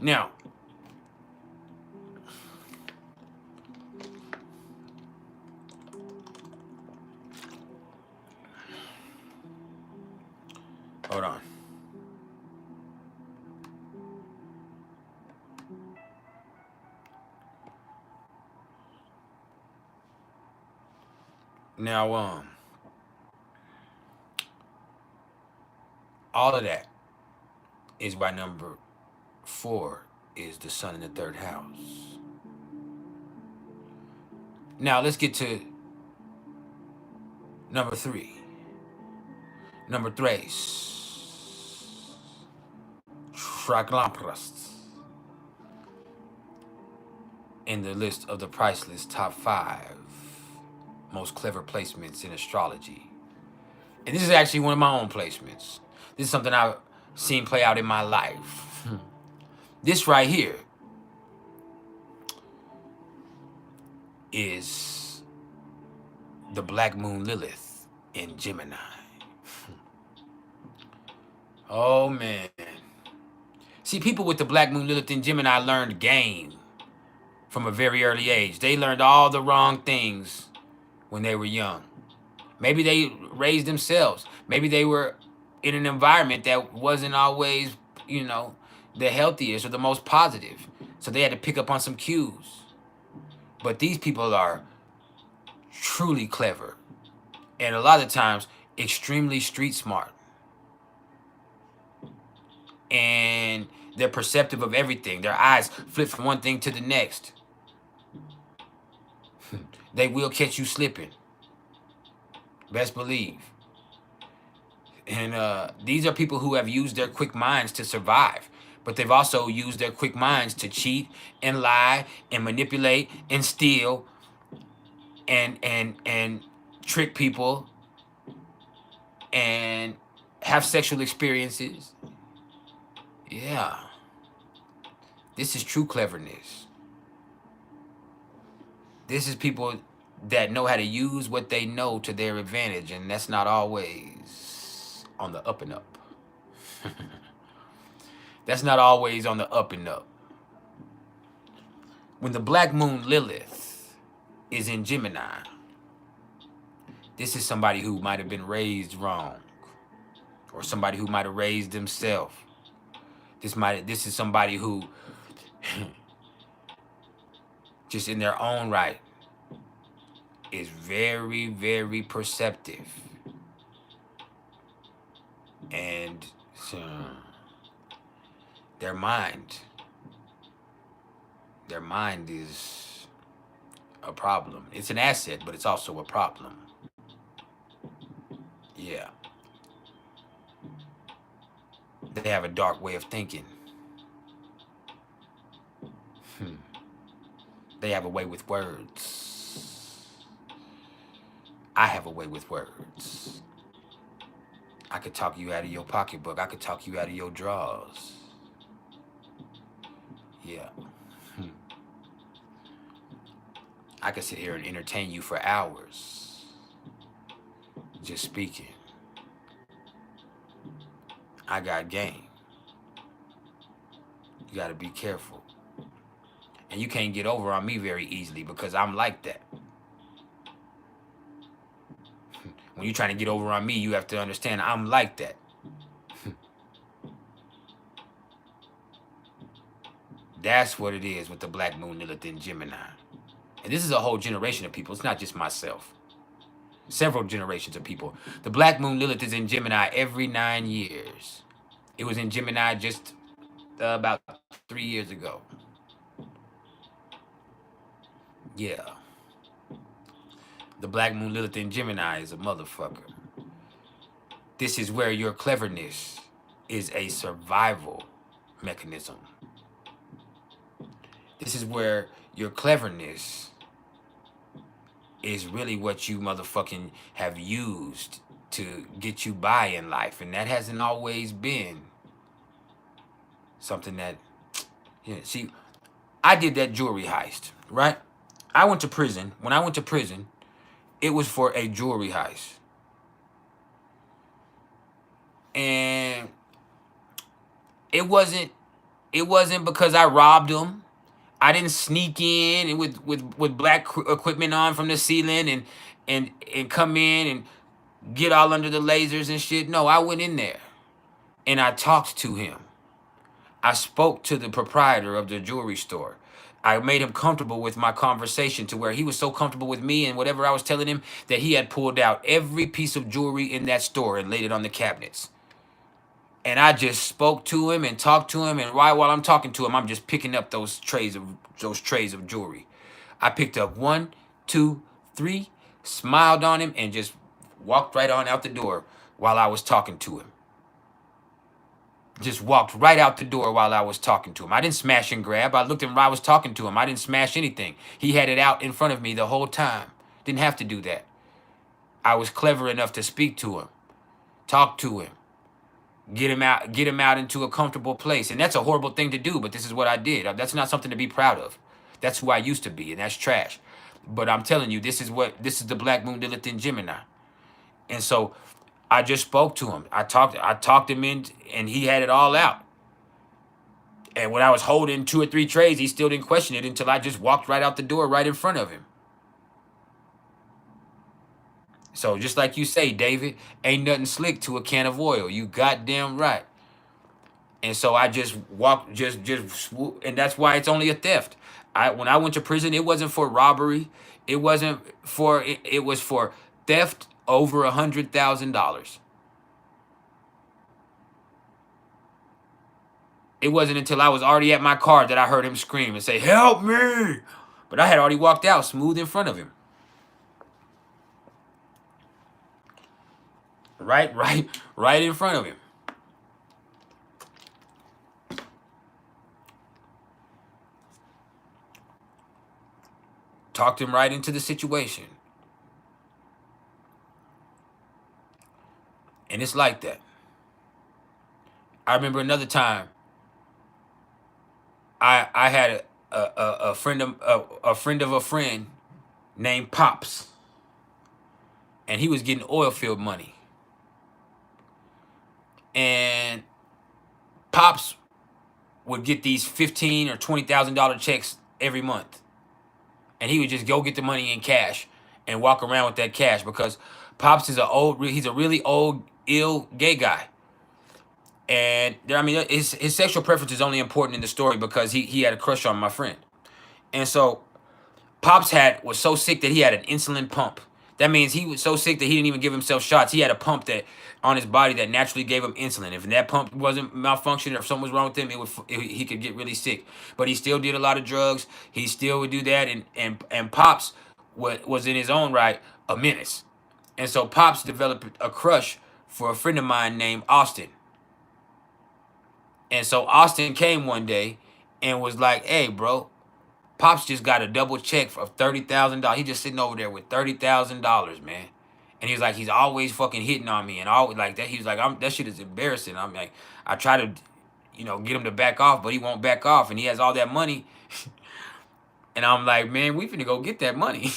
Now, hold on. Now, all of that is by number 4 is the sun in the 3rd house. Now, let's get to number 3. Number 3. Traglamprast. In the list of the PrIcElEs top 5 most clever placements in astrology. And this is actually one of my own placements. This is something I've seen play out in my life. This right here is the Black Moon Lilith in Gemini. Oh, man. See, people with the Black Moon Lilith in Gemini learned game from a very early age. They learned all the wrong things when they were young. Maybe they raised themselves. Maybe they were in an environment that wasn't always, you know, the healthiest or the most positive. So they had to pick up on some cues. But these people are truly clever. And a lot of times, extremely street smart. And they're perceptive of everything. Their eyes flip from one thing to the next. They will catch you slipping. Best believe. And these are people who have used their quick minds to survive. But they've also used their quick minds to cheat and lie and manipulate and steal and trick people and have sexual experiences. Yeah. This is true cleverness. This is people that know how to use what they know to their advantage, and that's not always on the up and up. That's not always on the up and up. When the Black Moon Lilith is in Gemini, this is somebody who might have been raised wrong, or somebody who might have raised themselves. This is somebody who just in their own right is very, very perceptive. And their mind is a problem. It's an asset, but it's also a problem. Yeah. They have a dark way of thinking. They have a way with words. I have a way with words. I could talk you out of your pocketbook. I could talk you out of your drawers. Yeah. I could sit here and entertain you for hours. Just speaking. I got game. You gotta be careful. And you can't get over on me very easily because I'm like that. When you're trying to get over on me, you have to understand I'm like that. That's what it is with the Black Moon Lilith in Gemini. And this is a whole generation of people. It's not just myself. Several generations of people. The Black Moon Lilith is in Gemini every 9 years. It was in Gemini just about 3 years ago. Yeah. The Black Moon Lilith in Gemini is a motherfucker. This is where your cleverness is a survival mechanism. This is where your cleverness is really what you motherfucking have used to get you by in life. And that hasn't always been something that, yeah, see, I did that jewelry heist, right? I went to prison. When I went to prison, it was for a jewelry heist. And it wasn't because I robbed them. I didn't sneak in and with black equipment on from the ceiling and come in and get all under the lasers and shit. No, I went in there and I talked to him. I spoke to the proprietor of the jewelry store. I made him comfortable with my conversation to where he was so comfortable with me and whatever I was telling him that he had pulled out every piece of jewelry in that store and laid it on the cabinets. And I just spoke to him and talked to him, and while I'm talking to him, I'm just picking up those trays of jewelry. I picked up 1, 2, 3, smiled on him, and just walked right on out the door while I was talking to him. Just walked right out the door while I was talking to him. I didn't smash and grab. I looked at him while I was talking to him. I didn't smash anything. He had it out in front of me the whole time. Didn't have to do that. I was clever enough to speak to him, talk to him, get him out into a comfortable place. And that's a horrible thing to do, but this is what I did. That's not something to be proud of. That's who I used to be, and that's trash. But I'm telling you, this is the Black Moon Lilith in Gemini. And so I just spoke to him. I talked him in, and he had it all out. And when I was holding 2 or 3 trays, he still didn't question it until I just walked right out the door right in front of him. So just like you say, David, ain't nothing slick to a can of oil. You goddamn right. And so I just walked, just swoop, and that's why it's only a theft. When I went to prison, it wasn't for robbery. It wasn't for, it was for theft over $100,000. It wasn't until I was already at my car that I heard him scream and say, "Help me!" But I had already walked out smooth in front of him. Right in front of him. Talked him right into the situation. And it's like that. I remember another time I had a friend of a friend named Pops, and he was getting oil field money. And Pops would get these $15,000 or $20,000 checks every month, and he would just go get the money in cash and walk around with that cash because Pops is he's a really old, ill gay guy. And I mean, his sexual preference is only important in the story because he had a crush on my friend. And so Pops was so sick that he had an insulin pump. That means he was so sick that he didn't even give himself shots. He had a pump that on his body that naturally gave him insulin. If that pump wasn't malfunctioning or if something was wrong with him, he could get really sick. But he still did a lot of drugs. He still would do that. And Pops was in his own right a menace. And so Pops developed a crush for a friend of mine named Austin. And so Austin came one day and was like, "Hey, bro, Pops just got a double check for $30,000. He just sitting over there with $30,000, man." And he was like, "He's always fucking hitting on me and always like that." He was like, "That shit is embarrassing." I'm like, I try to, get him to back off, but he won't back off, and he has all that money. And I'm like, "Man, we finna go get that money."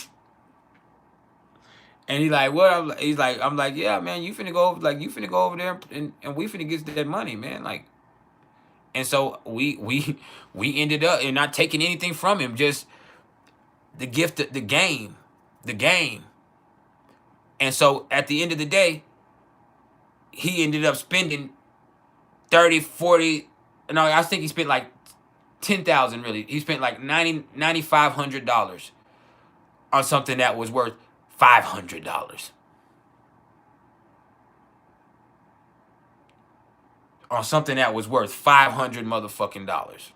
And he's like, "What?" I'm like, "Yeah, man, you finna go over there and we finna get that money, man." Like. And so we ended up and not taking anything from him, just the gift, the game. And so at the end of the day, he ended up spending 30, 40, no, I think he spent like 10,000 really. He spent like $9,500 on something that was worth $500. On something that was worth $500 motherfucking dollars.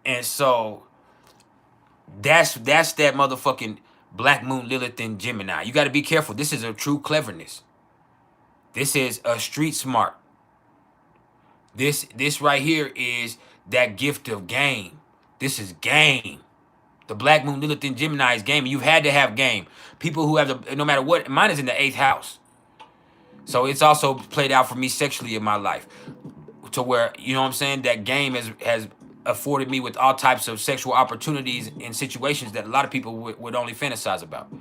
And so that's that motherfucking Black Moon Lilith in Gemini. You got to be careful. This is a true cleverness. This is a street smart. This right here is that gift of game. This is game. The Black Moon Lilith in Gemini is game. You've had to have game. People who have the, no matter what, mine is in the 8th house. So it's also played out for me sexually in my life. To where, you know what I'm saying, that game has afforded me with all types of sexual opportunities in situations that a lot of people would only fantasize about.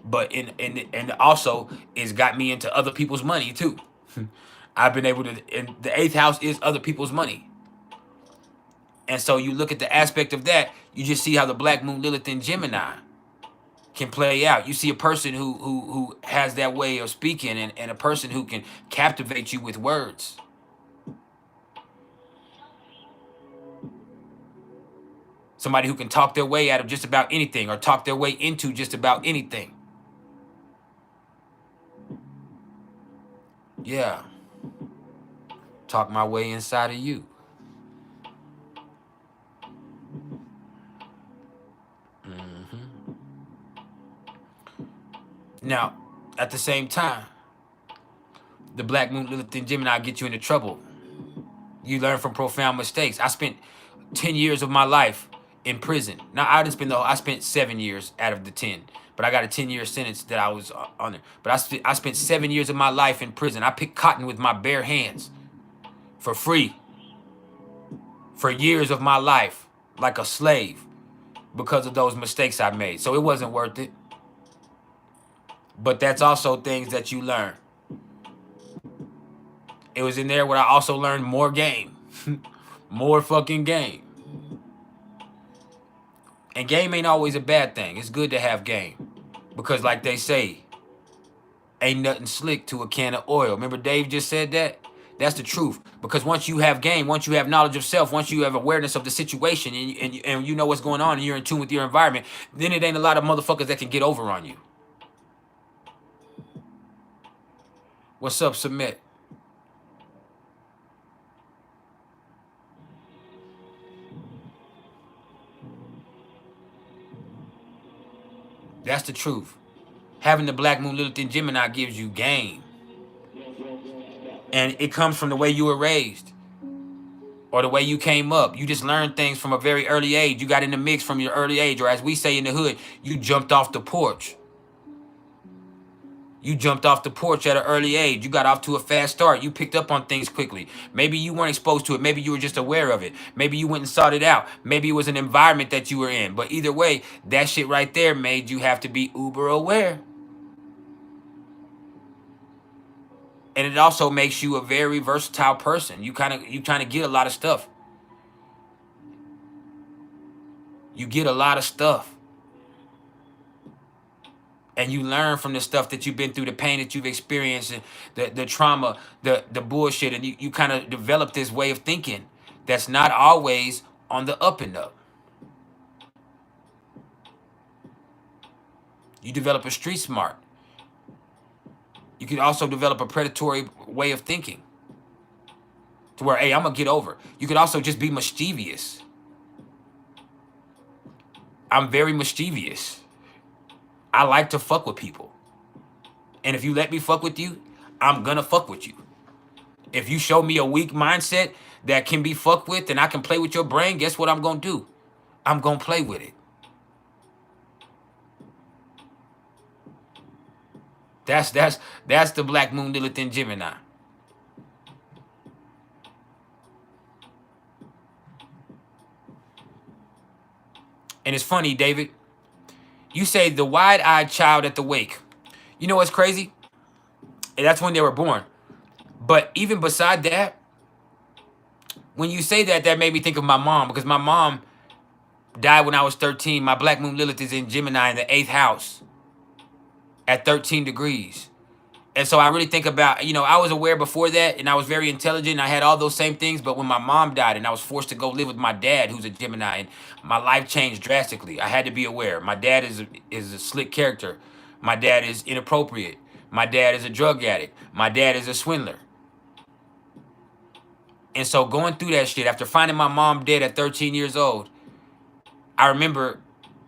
But and also it's got me into other people's money too. I've been able to, and the 8th house is other people's money. And so you look at the aspect of that, you just see how the Black Moon Lilith in Gemini can play out. You see a person who has that way of speaking, and a person who can captivate you with words. Somebody who can talk their way out of just about anything, or talk their way into just about anything. Yeah. Talk my way inside of you. Now, at the same time, the Black Moon Lilith in Gemini get you into trouble. You learn from profound mistakes. I spent 10 years of my life in prison. Now, I spent 7 years out of the 10, but I got a 10-year sentence that I was on there. But I spent 7 years of my life in prison. I picked cotton with my bare hands for free for years of my life like a slave because of those mistakes I made. So it wasn't worth it. But that's also things that you learn. It was in there where I also learned more game. More fucking game. And game ain't always a bad thing. It's good to have game. Because like they say, ain't nothing slick to a can of oil. Remember Dave just said that? That's the truth. Because once you have game, once you have knowledge of self, once you have awareness of the situation, and you know what's going on, and you're in tune with your environment, then it ain't a lot of motherfuckers that can get over on you. What's up, Submit? That's the truth. Having the Black Moon Lilith in Gemini gives you game. And it comes from the way you were raised. Or the way you came up. You just learned things from a very early age. You got in the mix from your early age. Or as we say in the hood, you jumped off the porch. You jumped off the porch at an early age. You got off to a fast start. You picked up on things quickly. Maybe you weren't exposed to it. Maybe you were just aware of it. Maybe you went and sought it out. Maybe it was an environment that you were in. But either way, that shit right there made you have to be uber aware. And it also makes you a very versatile person. You kind of get a lot of stuff. You get a lot of stuff. And you learn from the stuff that you've been through, the pain that you've experienced, the trauma, the bullshit, and you kind of develop this way of thinking that's not always on the up and up. You develop a street smart. You can also develop a predatory way of thinking to where, hey, I'm going to get over. You could also just be mischievous. I'm very mischievous. I like to fuck with people. And if you let me fuck with you, I'm going to fuck with you. If you show me a weak mindset that can be fucked with and I can play with your brain, guess what I'm going to do? I'm going to play with it. That's the Black Moon Lilith in Gemini. And it's funny, David. You say the wide-eyed child at the wake. You know what's crazy? And that's when they were born. But even beside that, when you say that, that made me think of my mom. Because my mom died when I was 13. My Black Moon Lilith is in Gemini in the 8th house at 13 degrees. And so I really think about, you know, I was aware before that, and I was very intelligent. And I had all those same things. But when my mom died and I was forced to go live with my dad, who's a Gemini, and my life changed drastically, I had to be aware. My dad is a slick character. My dad is inappropriate. My dad is a drug addict. My dad is a swindler. And so going through that shit, after finding my mom dead at 13 years old, I remember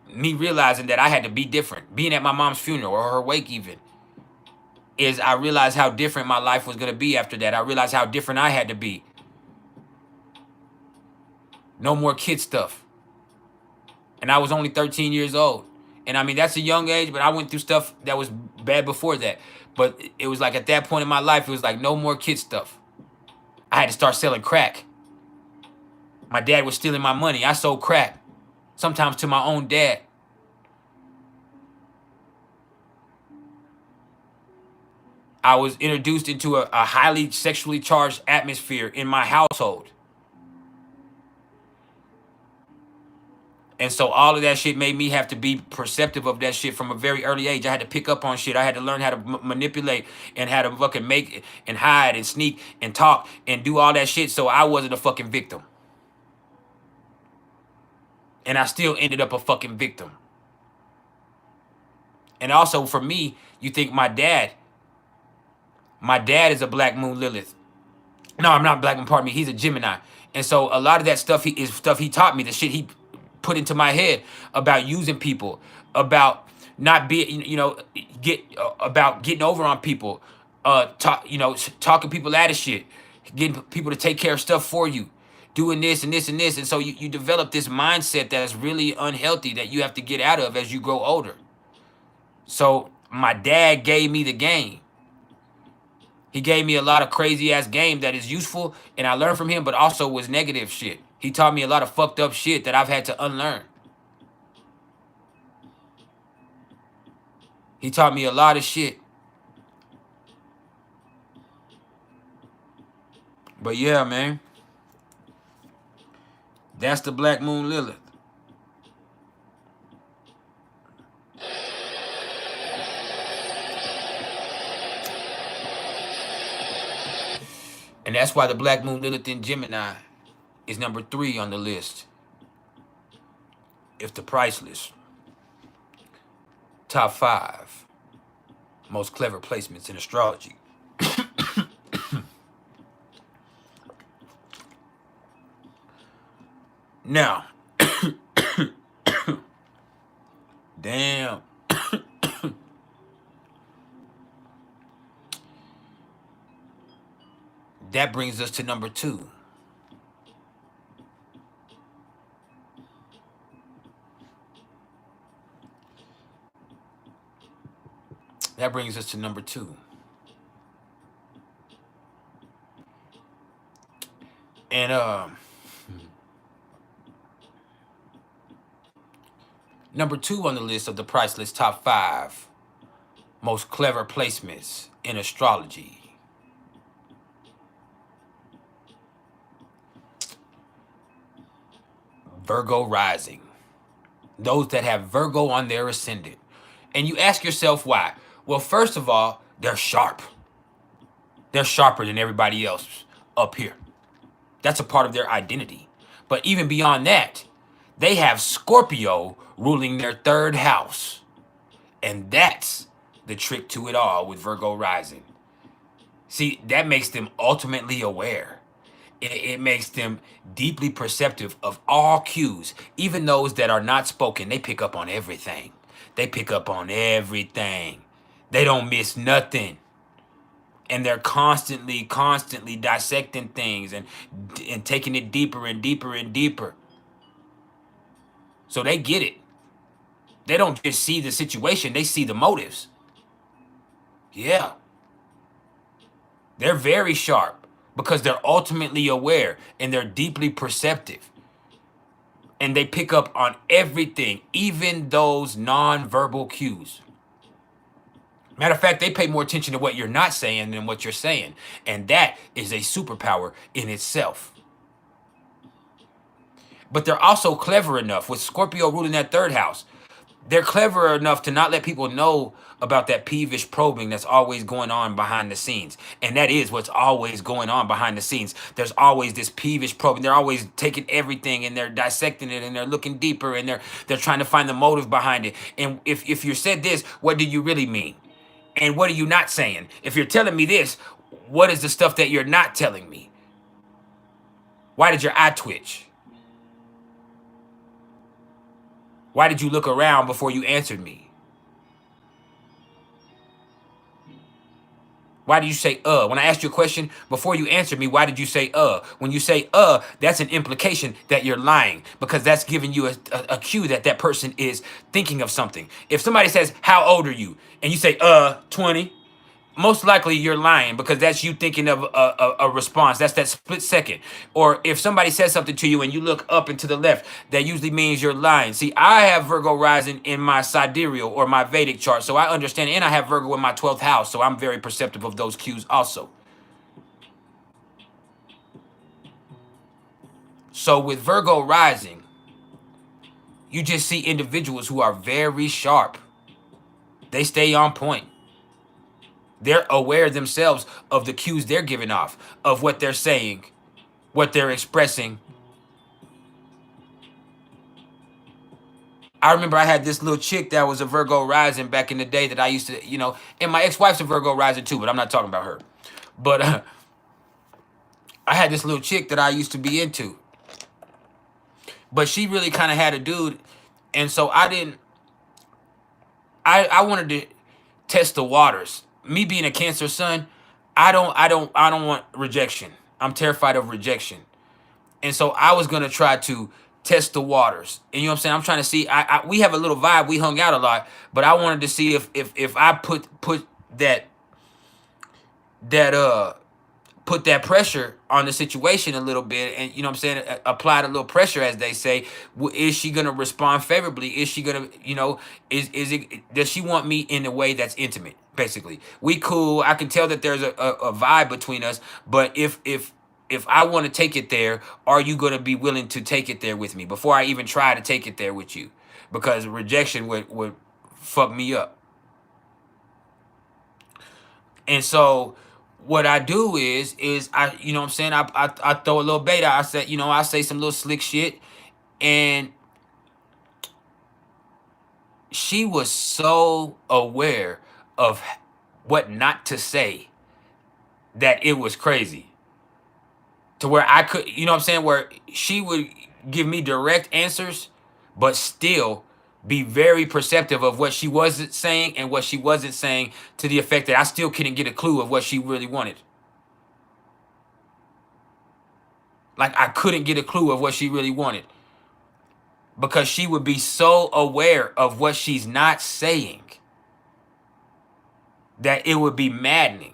me realizing that I had to be different. Being at my mom's funeral, or her wake even, I realized how different my life was going to be after that. I realized how different I had to be No more kid stuff. And I was only 13 years old. And I mean, that's a young age, but I went through stuff that was bad before that. But it was like at that point in my life, it was like no more kid stuff. I had to start selling crack. My dad was stealing my money. I sold crack, sometimes to my own dad. I was introduced into a highly sexually charged atmosphere in my household. And so all of that shit made me have to be perceptive of that shit from a very early age. I had to pick up on shit. I had to learn how to manipulate and how to fucking make and hide and sneak and talk and do all that shit so I wasn't a fucking victim. And I still ended up a fucking victim. And also for me, you think my dad is a Black Moon Lilith. No, I'm not Black Moon, pardon me. He's a Gemini. And so a lot of that stuff is stuff he taught me, the shit he put into my head about using people, about not being, about getting over on people, talking people out of shit, getting people to take care of stuff for you, doing this and this and this. And so you develop this mindset that's really unhealthy that you have to get out of as you grow older. So my dad gave me the game. He gave me a lot of crazy ass game that is useful and I learned from him, but also was negative shit. He taught me a lot of fucked up shit that I've had to unlearn. He taught me a lot of shit. But yeah, man. That's the Black Moon Lilith. And that's why the Black Moon Lilith in Gemini is number 3 on the list. If the PrIcElEs. Top 5 most clever placements in astrology. Now, damn. That brings us to number 2. That brings us to number 2. And number 2 on the list of the PrIcElEs top 5 most clever placements in astrology. Virgo rising. Those that have Virgo on their ascendant. And you ask yourself why. Well, first of all, they're sharp. They're sharper than everybody else up here. That's a part of their identity. But even beyond that, they have Scorpio ruling their 3rd house. And that's the trick to it all with Virgo rising. See, that makes them ultimately aware. It makes them deeply perceptive of all cues, even those that are not spoken. They pick up on everything. They pick up on everything. They don't miss nothing. And they're constantly dissecting things and taking it deeper and deeper and deeper. So they get it. They don't just see the situation, they see the motives. Yeah. They're very sharp because they're ultimately aware and they're deeply perceptive. And they pick up on everything, even those non-verbal cues. Matter of fact, they pay more attention to what you're not saying than what you're saying. And that is a superpower in itself. But they're also clever enough, with Scorpio ruling that 3rd house, they're clever enough to not let people know about that peevish probing that's always going on behind the scenes. And that is what's always going on behind the scenes. There's always this peevish probing. They're always taking everything and they're dissecting it and they're looking deeper and they're trying to find the motive behind it. And if you said this, what do you really mean? And what are you not saying? If you're telling me this, what is the stuff that you're not telling me? Why did your eye twitch? Why did you look around before you answered me? Why did you say When I asked you a question before you answered me, why did you say When you say that's an implication that you're lying, because that's giving you a cue that that person is thinking of something. If somebody says, how old are you? And you say 20, most likely you're lying, because that's you thinking of a response. That's that split second. Or if somebody says something to you and you look up and to the left, that usually means you're lying. See, I have Virgo rising in my sidereal or my Vedic chart, so I understand, and I have Virgo in my 12th house, so I'm very perceptive of those cues also. So with Virgo rising, you just see individuals who are very sharp. They stay on point. They're aware themselves of the cues they're giving off, of what they're saying, what they're expressing. I remember I had this little chick that was a Virgo rising back in the day that I used to, and my ex-wife's a Virgo rising too, but I'm not talking about her. But I had this little chick that I used to be into. But she really kind of had a dude, and so I wanted to test the waters. Me being a Cancer sun, I don't want rejection. I'm terrified of rejection. And so I was gonna try to test the waters. And you know what I'm saying? I'm trying to see. We have a little vibe. We hung out a lot, but I wanted to see if I put that put that pressure on the situation a little bit, and you know what I'm saying, applied a little pressure, as they say. Is she gonna respond favorably? Is she gonna, is it, does she want me in a way that's intimate? Basically, we cool. I can tell that there's a vibe between us, but if I want to take it there, are you gonna be willing to take it there with me before I even try to take it there with you? Because rejection would fuck me up. And so what I do is I, you know what I'm saying, I throw a little bait out. I said, I say some little slick shit, and she was so aware of what not to say that it was crazy. To where I could, you know what I'm saying, where she would give me direct answers, but still be very perceptive of what she wasn't saying and what she wasn't saying, to the effect that I still couldn't get a clue of what she really wanted. Like, I couldn't get a clue of what she really wanted, because she would be so aware of what she's not saying that it would be maddening.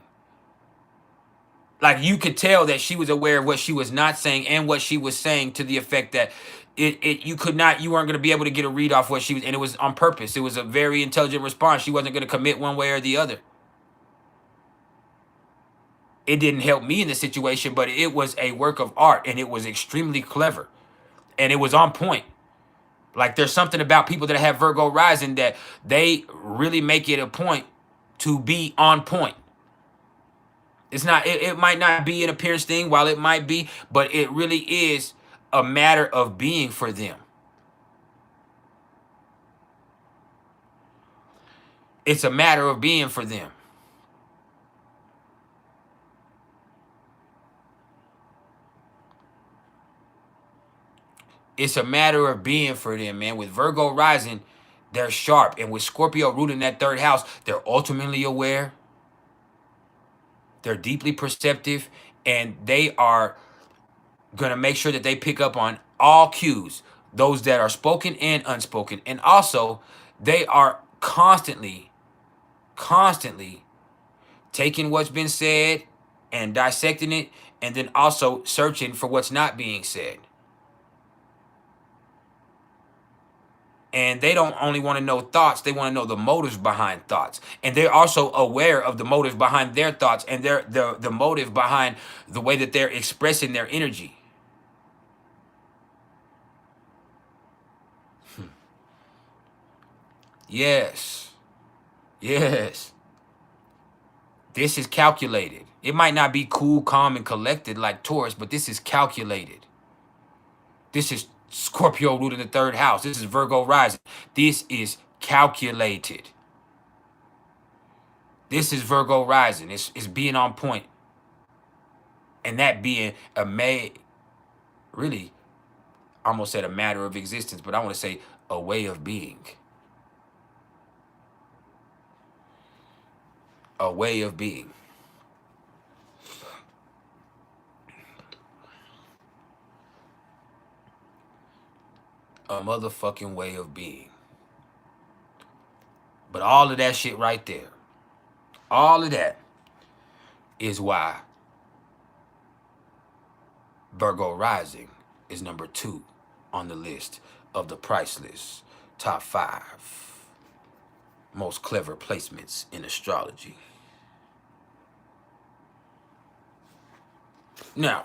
Like, you could tell that she was aware of what she was not saying and what she was saying, to the effect that you weren't going to be able to get a read off what she was, and it was on purpose. It was a very intelligent response. She wasn't going to commit one way or the other. It didn't help me in the situation, but it was a work of art, and it was extremely clever, and it was on point. Like, there's something about people that have Virgo rising that they really make it a point to be on point. It's not, it might not be an appearance thing, while it might be, but it really is a matter of being for them. It's a matter of being for them. It's a matter of being for them, man. With Virgo rising, they're sharp. And with Scorpio ruling that third house, they're ultimately aware. They're deeply perceptive, and they are going to make sure that they pick up on all cues, those that are spoken and unspoken. And also, they are constantly taking what's been said and dissecting it, and then also searching for what's not being said. And they don't only want to know thoughts, they want to know the motives behind thoughts. And they're also aware of the motive behind their thoughts, and the motive behind the way that they're expressing their energy. Yes. Yes. This is calculated. It might not be cool, calm, and collected like Taurus, but this is calculated. This is Scorpio rooted in the third house. This is Virgo rising. This is calculated. This is Virgo rising. It's being on point. And that being really, I almost said a matter of existence, but I want to say a way of being. A way of being. a motherfucking way of being. But all of that shit right there, all of that is why Virgo rising is number 2 on the list of the PrIcElEs top 5 most clever placements in astrology. Now,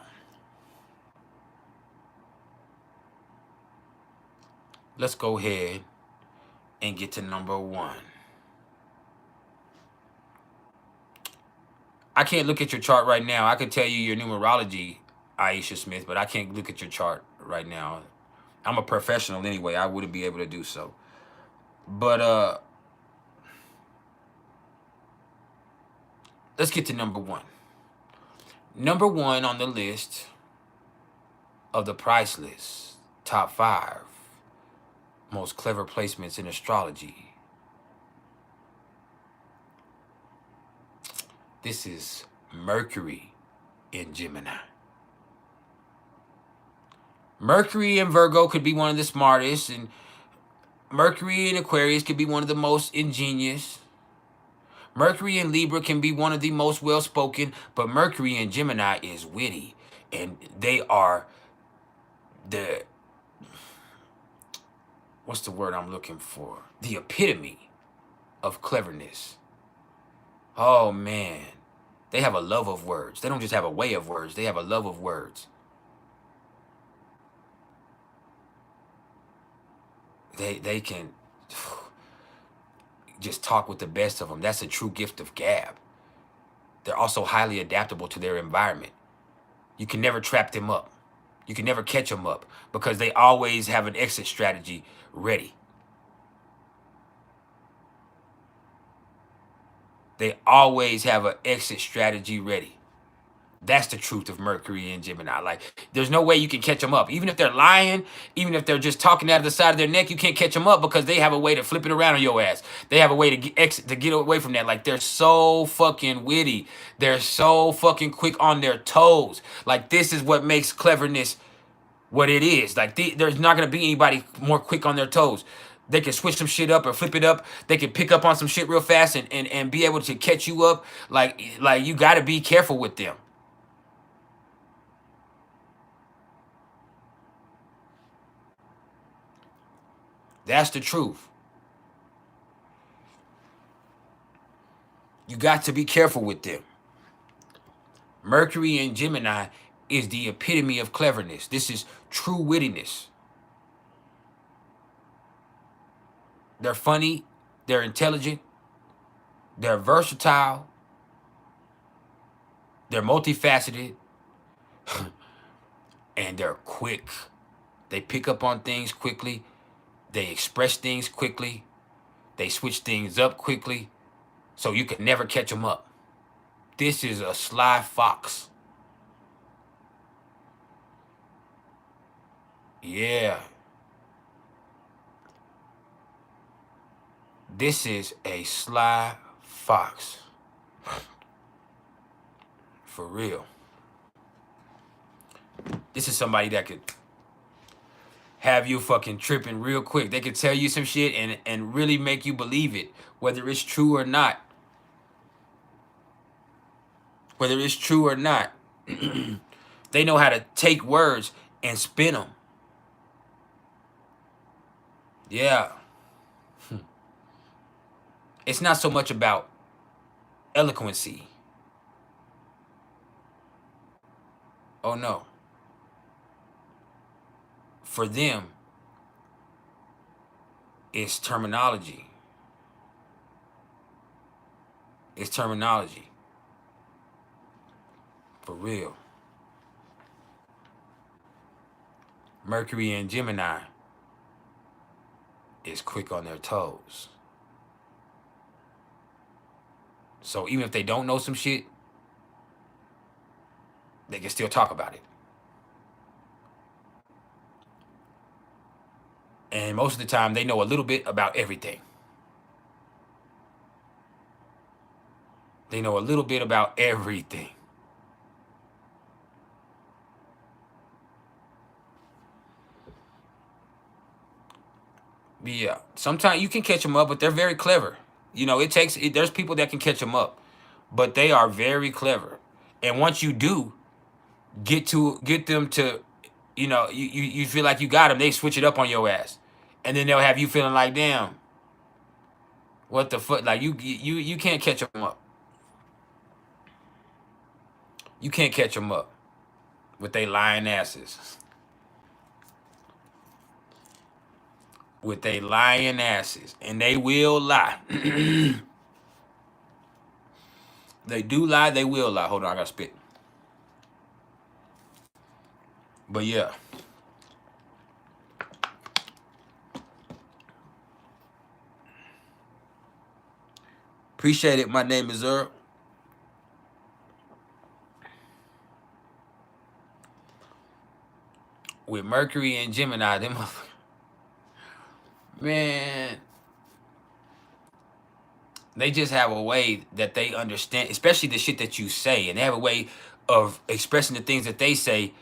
let's go ahead and get to number 1. I can't look at your chart right now. I can tell you your numerology, Aisha Smith, but I can't look at your chart right now. I'm a professional anyway. I wouldn't be able to do so. But let's get to number 1. Number 1 on the list of the PrIcElEs top 5 most clever placements in astrology. This is Mercury in Gemini. Mercury in Virgo could be one of the smartest, and Mercury in Aquarius could be one of the most ingenious. Mercury in Libra can be one of the most well-spoken, but Mercury in Gemini is witty, and they are the, what's the word I'm looking for? The epitome of cleverness. Oh, man. They have a love of words. They don't just have a way of words. They have a love of words. They can just talk with the best of them. That's a true gift of gab. They're also highly adaptable to their environment. You can never trap them up. You can never catch them up because they always have an exit strategy ready. They always have an exit strategy ready. That's the truth of Mercury and Gemini. Like, there's no way you can catch them up. Even if they're lying, even if they're just talking out of the side of their neck, you can't catch them up because they have a way to flip it around on your ass. They have a way to get away from that. Like, they're so fucking witty. They're so fucking quick on their toes. Like, this is what makes cleverness what it is. Like, there's not going to be anybody more quick on their toes. They can switch some shit up or flip it up. They can pick up on some shit real fast and be able to catch you up. Like you got to be careful with them. That's the truth. You got to be careful with them. Mercury in Gemini is the epitome of cleverness. This is true wittiness. They're funny. They're intelligent. They're versatile. They're multifaceted. And they're quick. They pick up on things quickly. They express things quickly. They switch things up quickly. So you can never catch them up. This is a sly fox. Yeah. This is a sly fox. For real. This is somebody that could have you fucking tripping real quick. They could tell you some shit and really make you believe it, whether it's true or not. Whether it's true or not. They know how to take words and spin them. Yeah. It's not so much about eloquency. Oh no. For them, it's terminology. It's terminology. For real. Mercury and Gemini is quick on their toes. So even if they don't know some shit, they can still talk about it. And most of the time, they know a little bit about everything. They know a little bit about everything. Yeah, sometimes you can catch them up, but they're very clever. You know, there's people that can catch them up, but they are very clever. And once you do get them to, you know, you feel like you got them, they switch it up on your ass, and then they'll have you feeling like, damn, what the fuck? Like you can't catch them up. You can't catch them up with they lying asses. With they lying asses, and they will lie. They do lie. They will lie. Hold on, I gotta spit. But yeah. Appreciate it. My name is Earl. With Mercury and Gemini, them man, they just have a way that they understand, especially the shit that you say, and they have a way of expressing the things that they say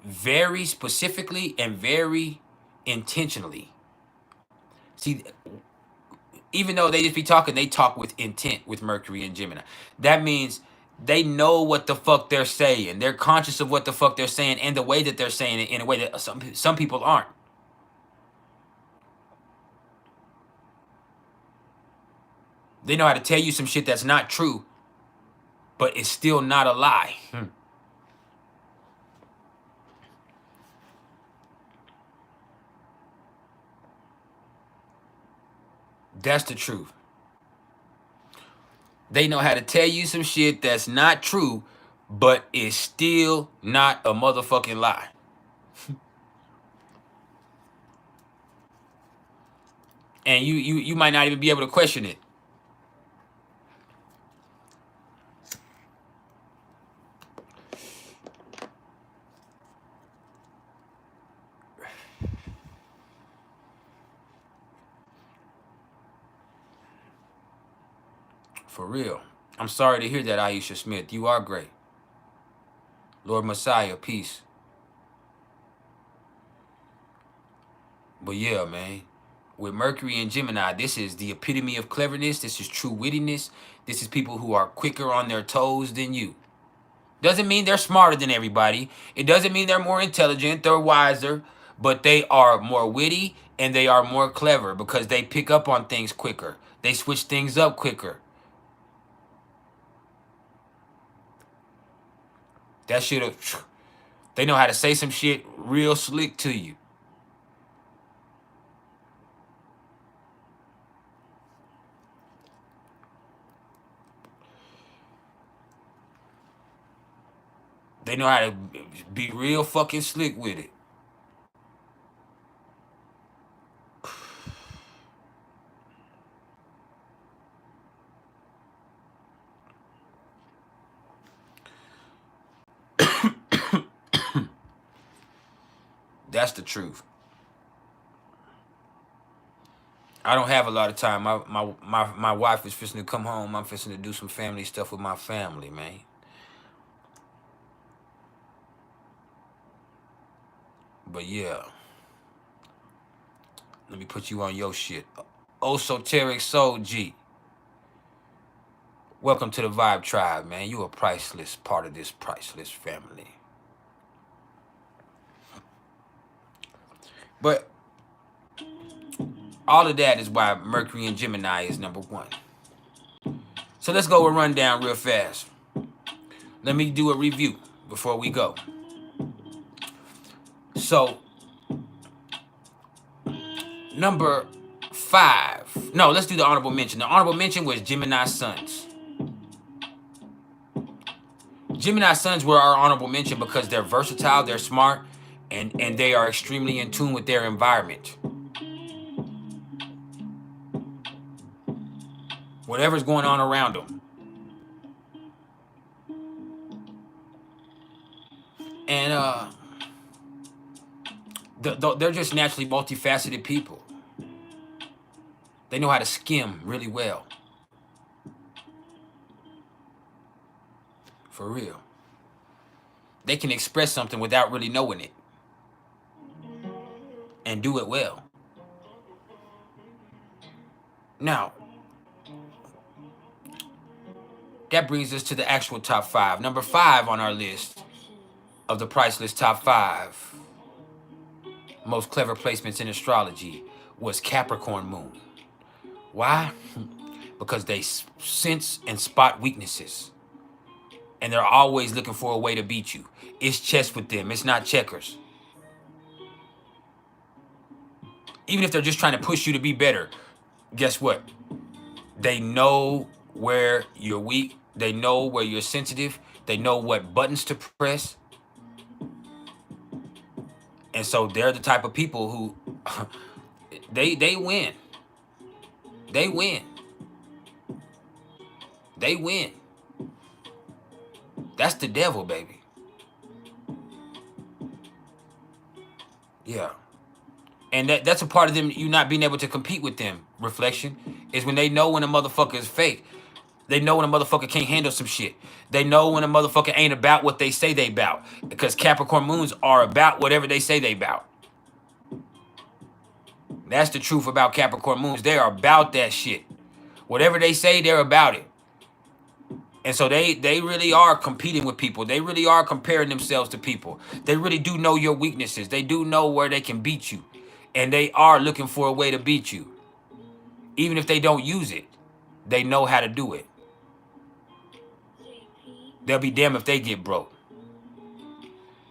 very specifically and very intentionally. See, even though they just be talking, they talk with intent with Mercury and Gemini. That means they know what the fuck they're saying. They're conscious of what the fuck they're saying and the way that they're saying it in a way that some people aren't. They know how to tell you some shit that's not true, but it's still not a lie. That's the truth. They know how to tell you some shit that's not true, but it's still not a motherfucking lie. And you might not even be able to question it. For real. I'm sorry to hear that, Aisha Smith. You are great. Lord Messiah, peace. But yeah, man. With Mercury and Gemini, this is the epitome of cleverness. This is true wittiness. This is people who are quicker on their toes than you. Doesn't mean they're smarter than everybody. It doesn't mean they're more intelligent, they're wiser, but they are more witty and they are more clever because they pick up on things quicker. They switch things up quicker. That shit, they know how to say some shit real slick to you. They know how to be real fucking slick with it. That's the truth. I don't have a lot of time. My wife is fixing to come home. I'm fixing to do some family stuff with my family, man. But yeah. Let me put you on your shit. Esoteric Soul G. Welcome to the Vibe Tribe, man. You a priceless part of this priceless family. But all of that is why Mercury and Gemini is number one. So let's go a rundown real fast. Let me do a review before we go. So, number 5. No, let's do the honorable mention. The honorable mention was Gemini Suns. Gemini Suns were our honorable mention because they're versatile, they're smart, and they are extremely in tune with their environment. Whatever's going on around them. And they're just naturally multifaceted people. They know how to skim really well. For real. They can express something without really knowing it. and do it well. Now, that brings us to the actual top 5. Number 5 on our list of the PrIcElEs top 5 most clever placements in astrology was Capricorn moon. Why? Because they sense and spot weaknesses. And they're always looking for a way to beat you. It's chess with them. It's not checkers. Even if they're just trying to push you to be better, guess what? They know where you're weak. They know where you're sensitive. They know what buttons to press. And so they're the type of people who they win. They win. They win. That's the devil, baby. Yeah. And that's a part of them, you not being able to compete with them, reflection, is when they know when a motherfucker is fake. They know when a motherfucker can't handle some shit. They know when a motherfucker ain't about what they say they about. Because Capricorn moons are about whatever they say they about. That's the truth about Capricorn moons. They are about that shit. Whatever they say, they're about it. And so they really are competing with people. They really are comparing themselves to people. They really do know your weaknesses. They do know where they can beat you. And they are looking for a way to beat you. Even if they don't use it, they know how to do it. They'll be damned if they get broke.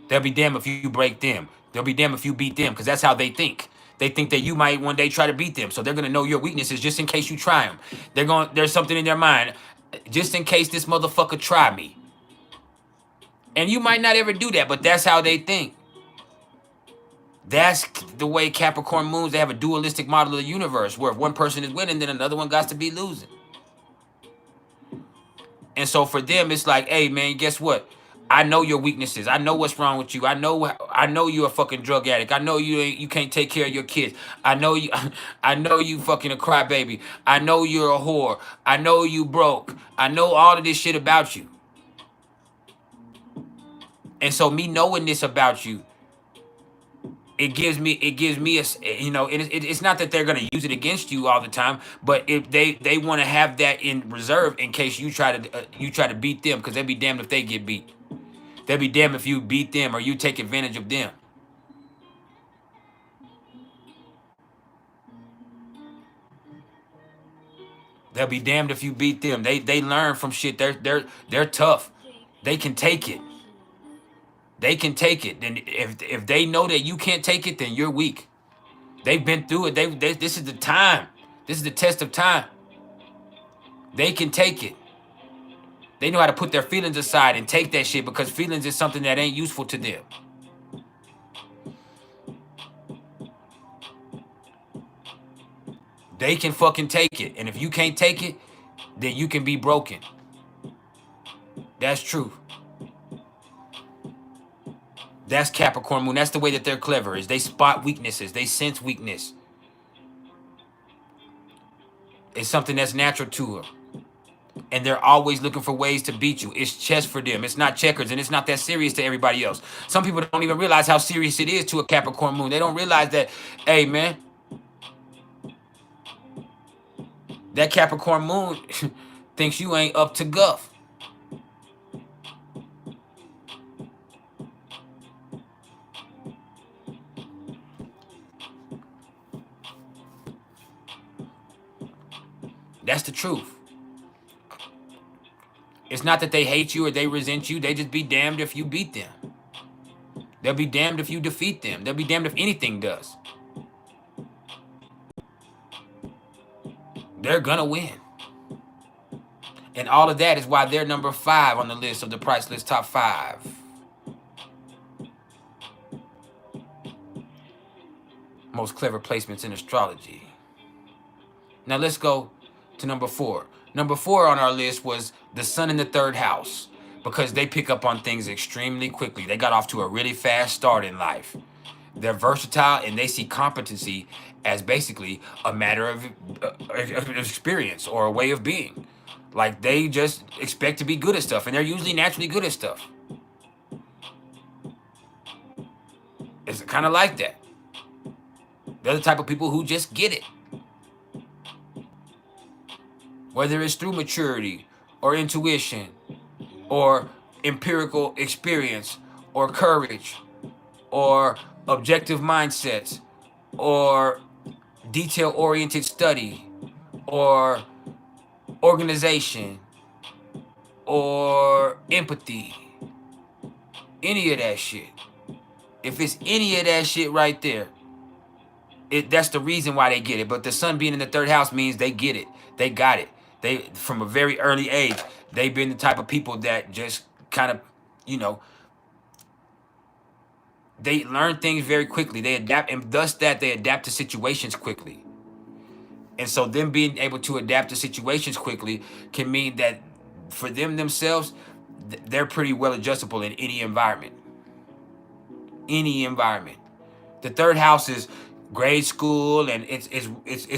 They'll be damned if you break them. They'll be damned if you beat them, because that's how they think. They think that you might one day try to beat them. So they're going to know your weaknesses just in case you try them. There's something in their mind, just in case this motherfucker try me. And you might not ever do that, but that's how they think. That's the way Capricorn moons, they have a dualistic model of the universe, where if one person is winning, then another one got to be losing. And so for them, it's like, hey, man, guess what? I know your weaknesses. I know what's wrong with you. I know you're a fucking drug addict. I know you can't take care of your kids. I know you fucking a crybaby. I know you're a whore. I know you broke. I know all of this shit about you. And so me knowing this about you, it gives me a, you know, it's not that they're gonna use it against you all the time, but if they want to have that in reserve in case you try to beat them, because they'll be damned if they get beat. They'll be damned if you beat them or you take advantage of them. They'll be damned if you beat them. They learn from shit. They're tough. They can take it. They can take it. And if they know that you can't take it, then you're weak. They've been through it. This is the time. This is the test of time. They can take it. They know how to put their feelings aside and take that shit, because feelings is something that ain't useful to them. They can fucking take it. And if you can't take it, then you can be broken. That's true. That's Capricorn moon. That's the way that they're clever, is they spot weaknesses. They sense weakness. It's something that's natural to them. And they're always looking for ways to beat you. It's chess for them. It's not checkers, and it's not that serious to everybody else. Some people don't even realize how serious it is to a Capricorn moon. They don't realize that, hey, man, that Capricorn moon thinks you ain't up to guff. That's the truth. It's not that they hate you or they resent you. They just be damned if you beat them. They'll be damned if you defeat them. They'll be damned if anything does. They're gonna win. And all of that is why they're number 5 on the list of the PrIcElEs top 5 most clever placements in astrology. Now let's go to number 4. Number 4 on our list was the sun in the 3rd house, because they pick up on things extremely quickly. They got off to a really fast start in life. They're versatile, and they see competency as basically a matter of experience or a way of being. Like, they just expect to be good at stuff, and they're usually naturally good at stuff. It's kind of like that. They're the type of people who just get it. Whether it's through maturity or intuition or empirical experience or courage or objective mindsets or detail-oriented study or organization or empathy, any of that shit. If it's any of that shit right there, that's the reason why they get it. But the sun being in the third house means they get it. They got it. They, from a very early age, they've been the type of people that just kind of, you know, they learn things very quickly. They adapt, and thus that they adapt to situations quickly. And so them being able to adapt to situations quickly can mean that for them themselves, they're pretty well adjustable in any environment. Any environment. The third house is grade school, and it's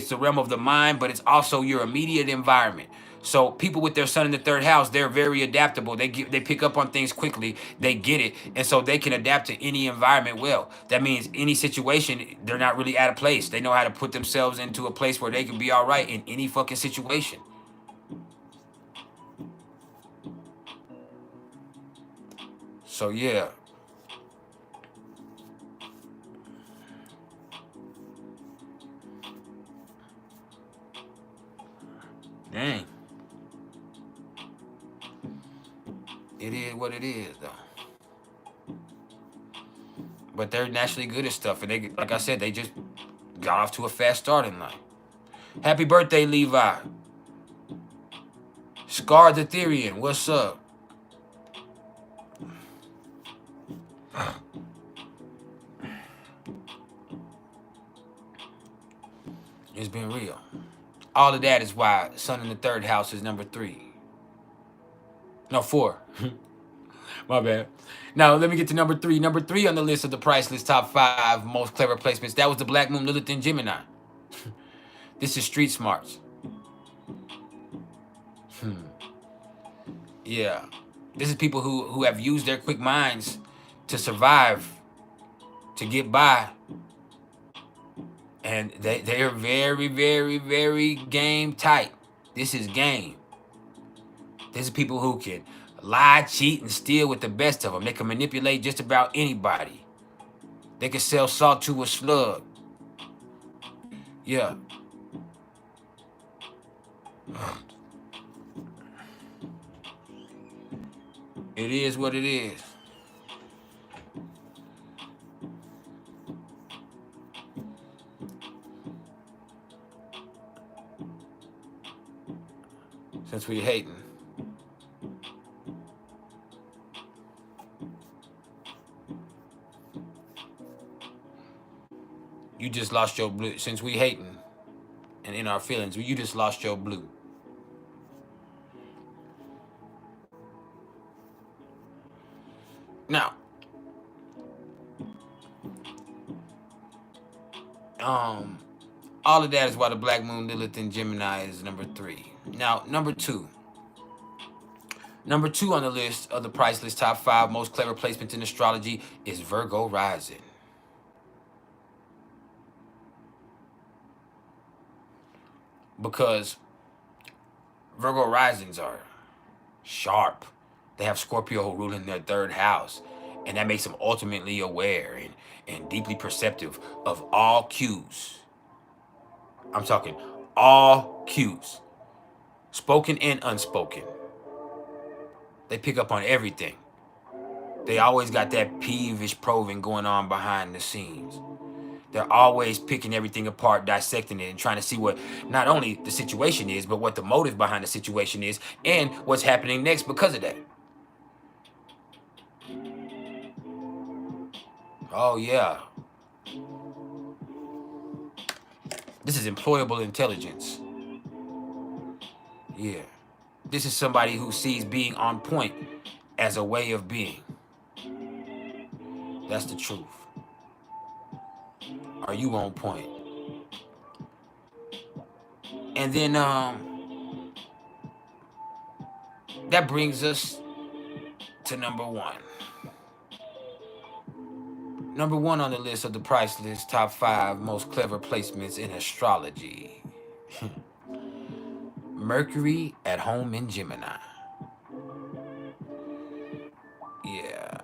the realm of the mind, but it's also your immediate environment. So people with their sun in the third house, they're very adaptable. They pick up on things quickly. They get it, and so they can adapt to any environment well. That means any situation, they're not really out of place. They know how to put themselves into a place where they can be all right in any fucking situation. So yeah. Dang. It is what it is, though. But they're naturally good at stuff, and they, like I said, they just got off to a fast start in life. Happy birthday, Levi. Scar the Therian, what's up? It's been real. All of that is why sun in the third house is number 3. No, 4. My bad. Now, let me get to number 3. Number 3 on the list of the PrIcElEs top 5 most clever placements. That was the Black Moon Lilith in Gemini. This is street smarts. Yeah. This is people who have used their quick minds to survive, to get by. And they are very, very, very game tight. This is game. This is people who can lie, cheat, and steal with the best of them. They can manipulate just about anybody. They can sell salt to a slug. Yeah. It is what it is. Since we hating. You just lost your blue. Since we hating and in our feelings, you just lost your blue. Now, all of that is why the Black Moon Lilith in Gemini is number 3. Now, number 2. Number 2 on the list of the PrIcElEs top 5 most clever placements in astrology is Virgo rising. Because Virgo risings are sharp. They have Scorpio ruling their 3rd house. And that makes them ultimately aware and deeply perceptive of all cues. I'm talking all cues. Spoken and unspoken. They pick up on everything. They always got that peevish probing going on behind the scenes. They're always picking everything apart, dissecting it, and trying to see what not only the situation is, but what the motive behind the situation is, and what's happening next because of that. Oh, yeah. This is employable intelligence. Yeah. This is somebody who sees being on point as a way of being. That's the truth. Are you on point? And then that brings us to number 1. Number 1 on the list of the price list, top 5 most clever placements in astrology. Mercury at home in Gemini. Yeah.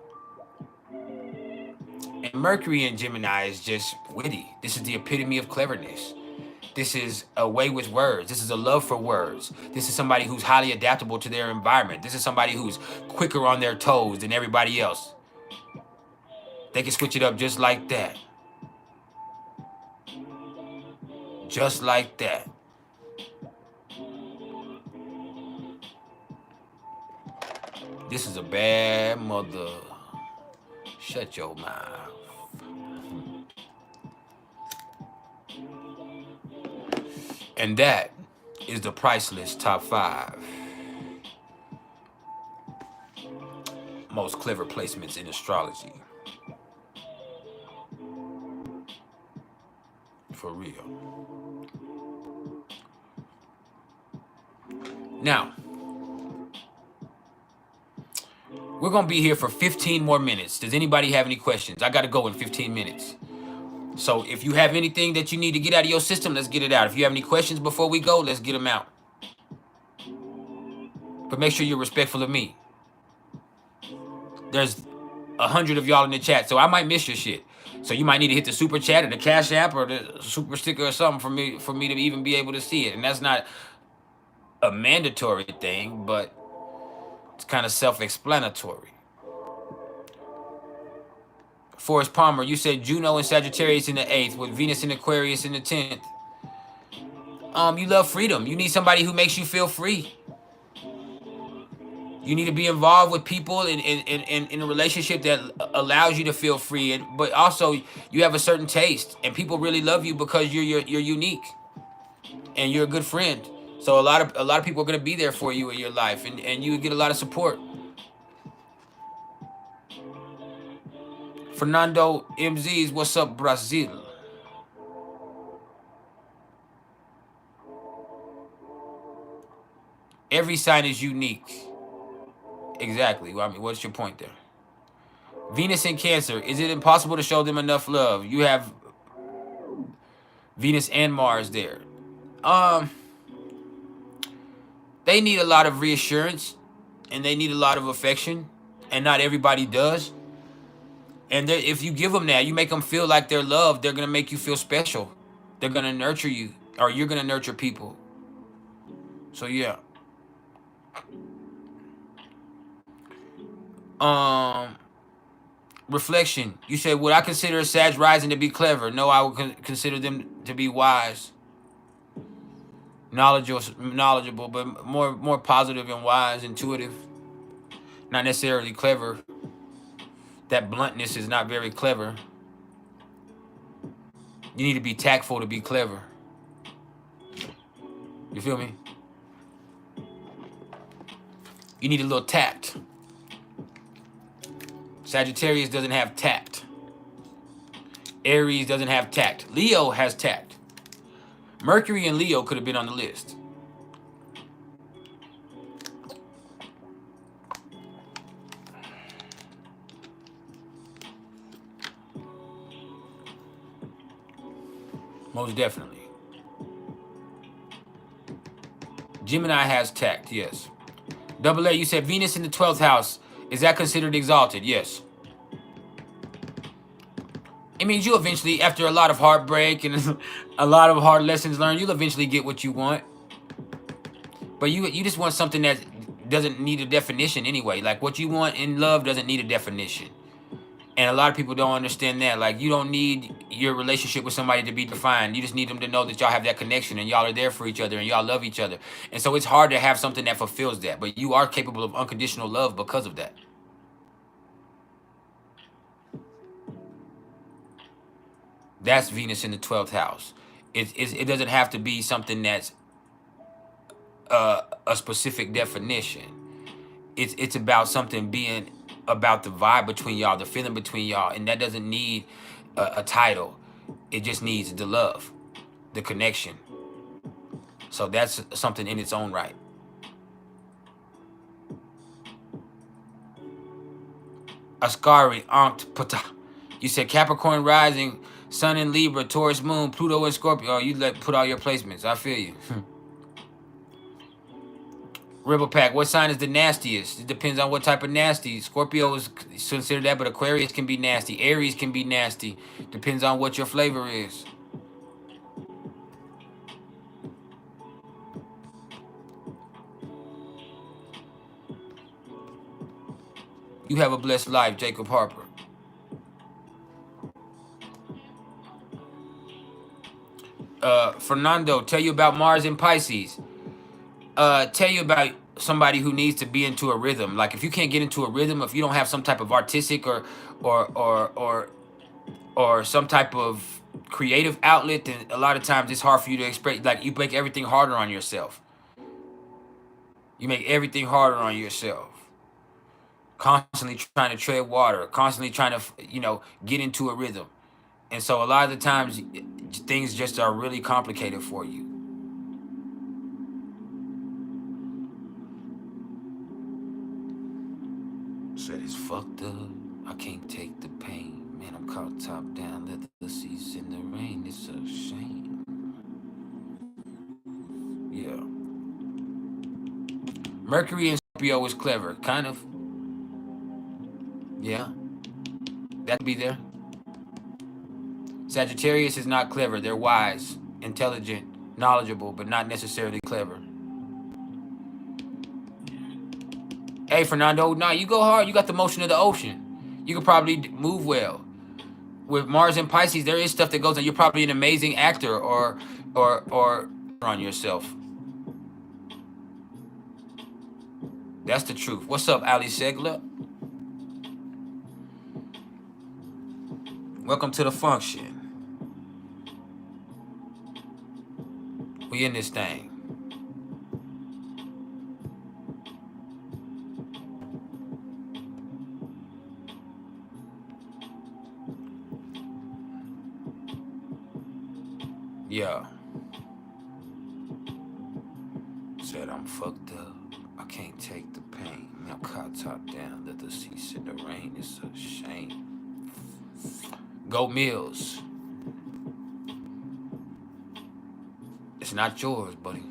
And Mercury in Gemini is just witty. This is the epitome of cleverness. This is a way with words. This is a love for words. This is somebody who's highly adaptable to their environment. This is somebody who's quicker on their toes than everybody else. They can switch it up just like that. Just like that. This is a bad mother. Shut your mouth. And that is the PrIcElEs top 5 most clever placements in astrology. For real. Now, we're going to be here for 15 more minutes. Does anybody have any questions? I got to go in 15 minutes. So if you have anything that you need to get out of your system, let's get it out. If you have any questions before we go, let's get them out. But make sure you're respectful of me. There's 100 of y'all in the chat, so I might miss your shit. So you might need to hit the super chat or the cash app or the super sticker or something for me to even be able to see it. And that's not a mandatory thing, but it's kind of self-explanatory. Forrest Palmer, you said Juno and Sagittarius in the 8th with Venus and Aquarius in the 10th. You love freedom. You need somebody who makes you feel free. You need to be involved with people in a relationship that allows you to feel free, but also you have a certain taste, and people really love you because you're unique, and you're a good friend. So a lot of people are gonna be there for you in your life, and you get a lot of support. Fernando MZs, what's up, Brazil? Every sign is unique. Exactly. Well, I mean, what's your point there? Venus in Cancer. Is it impossible to show them enough love? You have Venus and Mars there. They need a lot of reassurance, and they need a lot of affection, and not everybody does. And if you give them that, you make them feel like they're loved, they're going to make you feel special. They're going to nurture you, or you're going to nurture people. So, yeah. Reflection. You said, would I consider a Sag rising to be clever? No, I would consider them to be wise. Knowledgeable, but more positive and wise, intuitive. Not necessarily clever. That bluntness is not very clever. You need to be tactful to be clever. You feel me? You need a little tact. Sagittarius doesn't have tact. Aries doesn't have tact. Leo has tact. Mercury and Leo could have been on the list. Most definitely. Gemini has tact, yes. Double A, you said Venus in the 12th house. Is that considered exalted? Yes. It means you eventually, after a lot of heartbreak and a lot of hard lessons learned, you'll eventually get what you want. But you just want something that doesn't need a definition anyway. Like what you want in love doesn't need a definition. And a lot of people don't understand that. Like, you don't need your relationship with somebody to be defined. You just need them to know that y'all have that connection and y'all are there for each other and y'all love each other. And so it's hard to have something that fulfills that. But you are capable of unconditional love because of that. That's Venus in the 12th house. It doesn't have to be something that's a specific definition. It's about something being about the vibe between y'all, the feeling between y'all, and that doesn't need a title. It just needs the love, the connection. So that's something in its own right. Ascari Aunt Pata. You said Capricorn rising, Sun in Libra, Taurus moon, Pluto in Scorpio. Oh, you put all your placements. I feel you. Rebel Pack, what sign is the nastiest? It depends on what type of nasty. Scorpio is considered that, but Aquarius can be nasty. Aries can be nasty. Depends on what your flavor is. You have a blessed life, Jacob Harper. Fernando, tell you about Mars in Pisces. Tell you about somebody who needs to be into a rhythm. Like if you can't get into a rhythm, if you don't have some type of artistic or some type of creative outlet, then a lot of times it's hard for you to express. Like you make everything harder on yourself. You make everything harder on yourself. Constantly trying to tread water, constantly trying to, get into a rhythm. And so a lot of the times things just are really complicated for you. Said it's fucked up. I can't take the pain. Man, I'm caught top down. Leather seats in the rain. It's a shame. Yeah. Mercury in Scorpio is clever. Kind of. Yeah. That could be there. Sagittarius is not clever. They're wise, intelligent, knowledgeable, but not necessarily clever. Hey, Fernando, nah, you go hard. You got the motion of the ocean. You could probably move well. With Mars and Pisces, there is stuff that goes on. You're probably an amazing actor or on yourself. That's the truth. What's up, Ali Segler? Welcome to the function. We in this thing. Yeah. Said I'm fucked up. I can't take the pain. Now caught top down. Let the seats in the rain. It's a shame. Go Mills. It's not yours, buddy.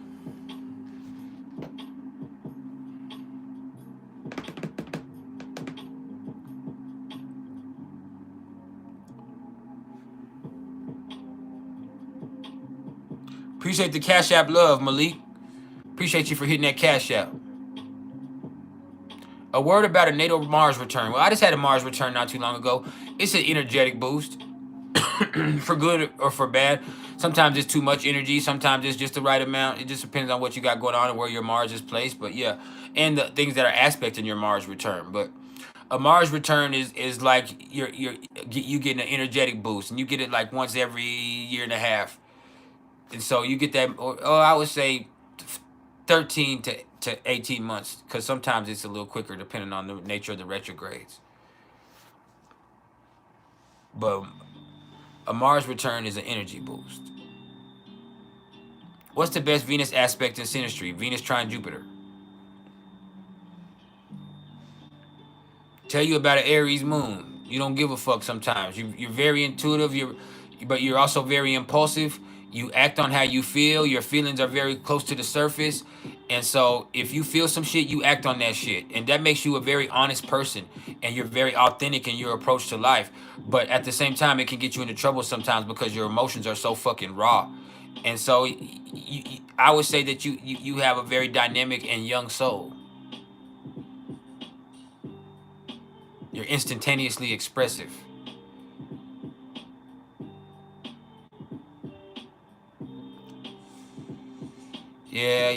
Appreciate the Cash App love, Malik. Appreciate you for hitting that Cash App. A word about a natal Mars return. Well, I just had a Mars return not too long ago. It's an energetic boost. For good or for bad. Sometimes it's too much energy. Sometimes it's just the right amount. It just depends on what you got going on and where your Mars is placed. But yeah, and the things that are aspects in your Mars return. But a Mars return is like you getting an energetic boost, and you get it like once every year and a half. And so you get that, or I would say 13 to 18 months, because sometimes it's a little quicker depending on the nature of the retrogrades. But a Mars return is an energy boost. What's the best Venus aspect in synastry? Venus trine Jupiter. Tell you about an Aries moon. You don't give a fuck sometimes. You're very intuitive, but you're also very impulsive. You act on how you feel. Your feelings are very close to the surface. And so if you feel some shit, you act on that shit. And that makes you a very honest person. And you're very authentic in your approach to life. But at the same time, it can get you into trouble sometimes because your emotions are so fucking raw. And so I would say that you have a very dynamic and young soul. You're instantaneously expressive. Yeah.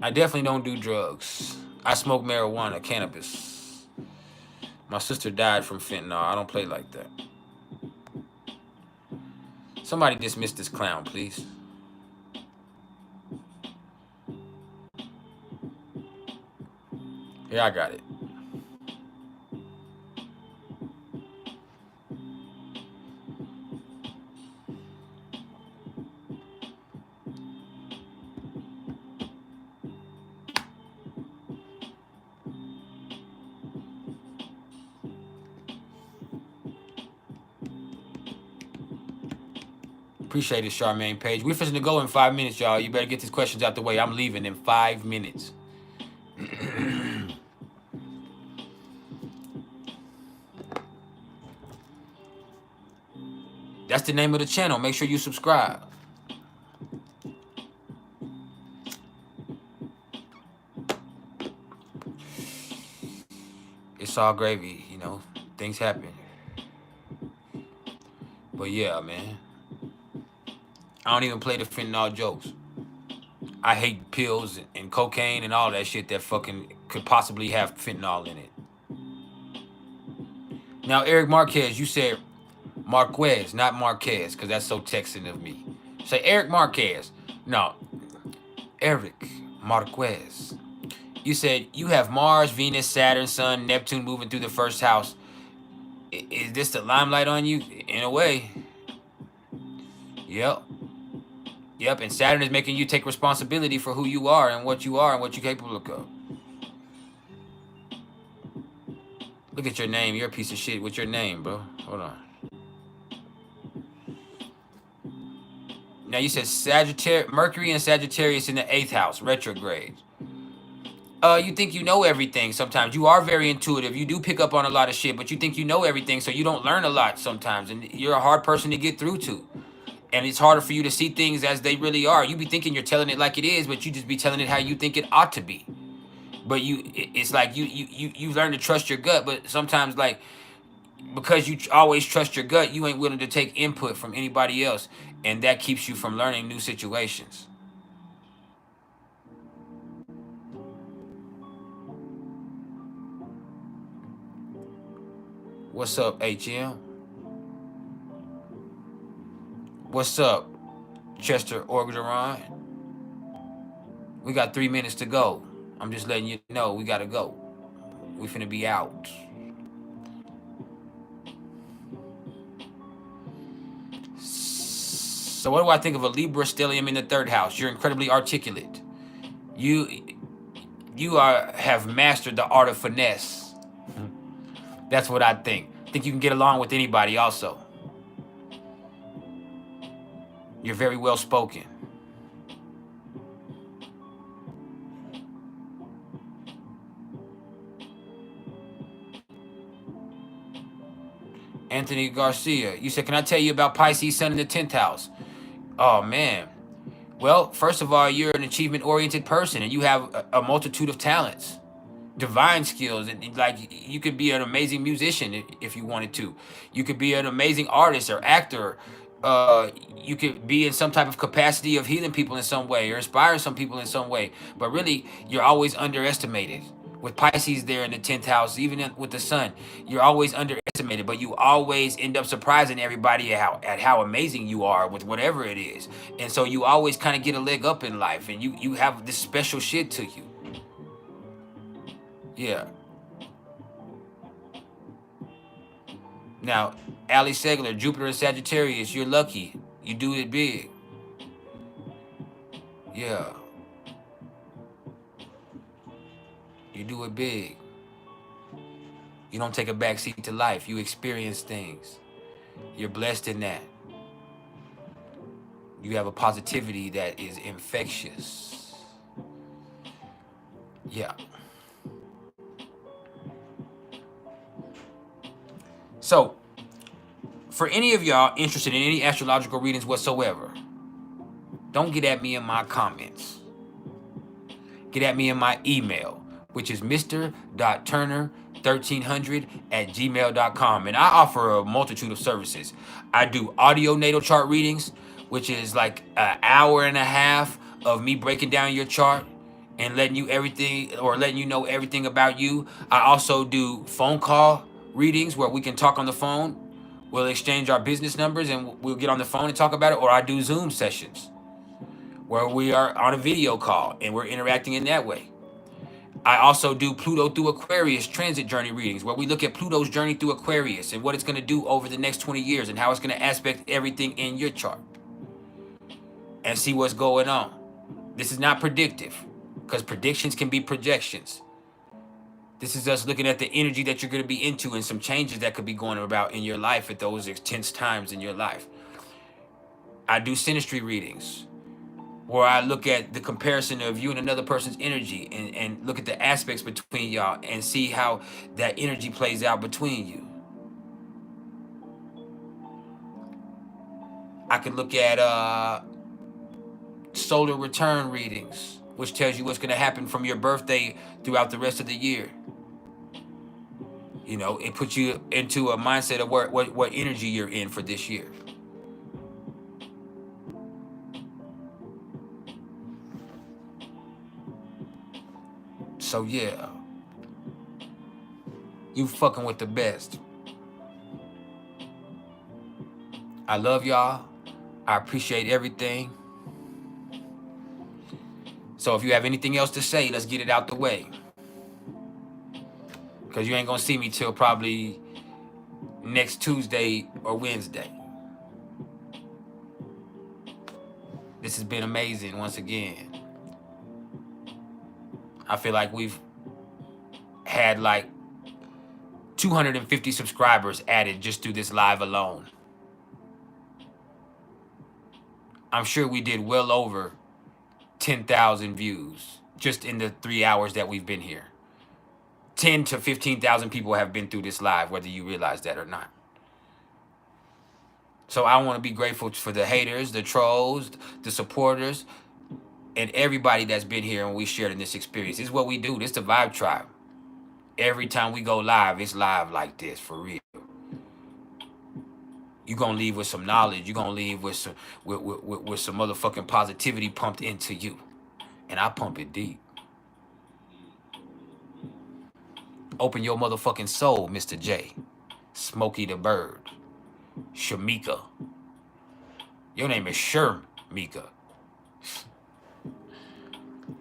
I definitely don't do drugs. I smoke marijuana, cannabis. My sister died from fentanyl. I don't play like that. Somebody dismiss this clown, please. Here, I got it. Appreciate it, Charmaine Page. We're fixing to go in 5 minutes, y'all. You better get these questions out the way. I'm leaving in 5 minutes. That's the name of the channel. Make sure you subscribe. It's all gravy, you know. Things happen. But yeah, man. I don't even play the fentanyl jokes. I hate pills and cocaine and all that shit that fucking could possibly have fentanyl in it. Now, Eric Marquez, you said Marquez, not Marquez, because that's so Texan of me. Say Eric Marquez. No, Eric Marquez. You said you have Mars, Venus, Saturn, Sun, Neptune moving through the first house. Is this the limelight on you? In a way. Yep. Yep, and Saturn is making you take responsibility for who you are and what you're capable of. Look at your name. You're a piece of shit with your name, bro. Hold on. Now you said Sagittarius, Mercury and Sagittarius in the 8th house, retrograde. You think you know everything sometimes. You are very intuitive. You do pick up on a lot of shit, but you think you know everything, so you don't learn a lot sometimes. And you're a hard person to get through to. And it's harder for you to see things as they really are. You be thinking you're telling it like it is, but you just be telling it how you think it ought to be. But it's like you learn to trust your gut, but sometimes like because you always trust your gut, you ain't willing to take input from anybody else, and that keeps you from learning new situations. What's up, HM? What's up, Chester Orgeron? We got 3 minutes to go. I'm just letting you know we gotta go. We finna be out. So what do I think of a Libra stellium in the 3rd house? You're incredibly articulate. You have mastered the art of finesse. That's what I think. I think you can get along with anybody also. You're very well spoken. Anthony Garcia, you said, can I tell you about Pisces Sun in the 10th house? Oh, man. Well, first of all, you're an achievement-oriented person, and you have a multitude of talents, divine skills. And like, you could be an amazing musician if you wanted to. You could be an amazing artist or actor. You could be in some type of capacity of healing people in some way or inspiring some people in some way. But really, you're always underestimated. With Pisces there in the 10th house, even with the sun, you're always underestimated, but you always end up surprising everybody at how amazing you are with whatever it is. And so you always kind of get a leg up in life, and you have this special shit to you. Yeah. Now, Ali Segler, Jupiter and Sagittarius, you're lucky. You do it big. Yeah. You do it big. You don't take a backseat to life. You experience things. You're blessed in that. You have a positivity that is infectious. Yeah. So, for any of y'all interested in any astrological readings whatsoever, don't get at me in my comments. Get at me in my email, which is mr.turner1300@gmail.com. And I offer a multitude of services. I do audio natal chart readings, which is like an hour and a half of me breaking down your chart and letting you know everything about you. I also do phone call readings where we can talk on the phone. We'll exchange our business numbers and we'll get on the phone and talk about it. Or I do Zoom sessions where we are on a video call and we're interacting in that way. I also do Pluto through Aquarius transit journey readings where we look at Pluto's journey through Aquarius and what it's going to do over the next 20 years and how it's going to aspect everything in your chart and see what's going on. This is not predictive because predictions can be projections. This is us looking at the energy that you're going to be into and some changes that could be going about in your life at those intense times in your life. I do synastry readings where I look at the comparison of you and another person's energy and look at the aspects between y'all and see how that energy plays out between you. I could look at solar return readings, which tells you what's going to happen from your birthday throughout the rest of the year. You know, it puts you into a mindset of what energy you're in for this year. So yeah, you fucking with the best. I love y'all. I appreciate everything. So if you have anything else to say, let's get it out the way. Because you ain't going to see me till probably next Tuesday or Wednesday. This has been amazing once again. I feel like we've had like 250 subscribers added just through this live alone. I'm sure we did well over 10,000 views just in the 3 hours that we've been here. 10 to 15,000 people have been through this live, whether you realize that or not. So I want to be grateful for the haters, the trolls, the supporters, and everybody that's been here and we shared in this experience. This is what we do. This is the Vibe Tribe. Every time we go live, it's live like this, for real. You're going to leave with some knowledge. You're going to leave with some with some motherfucking positivity pumped into you. And I pump it deep. Open your motherfucking soul, Mr. J. Smokey the Bird. Shamika. Your name is Shermika.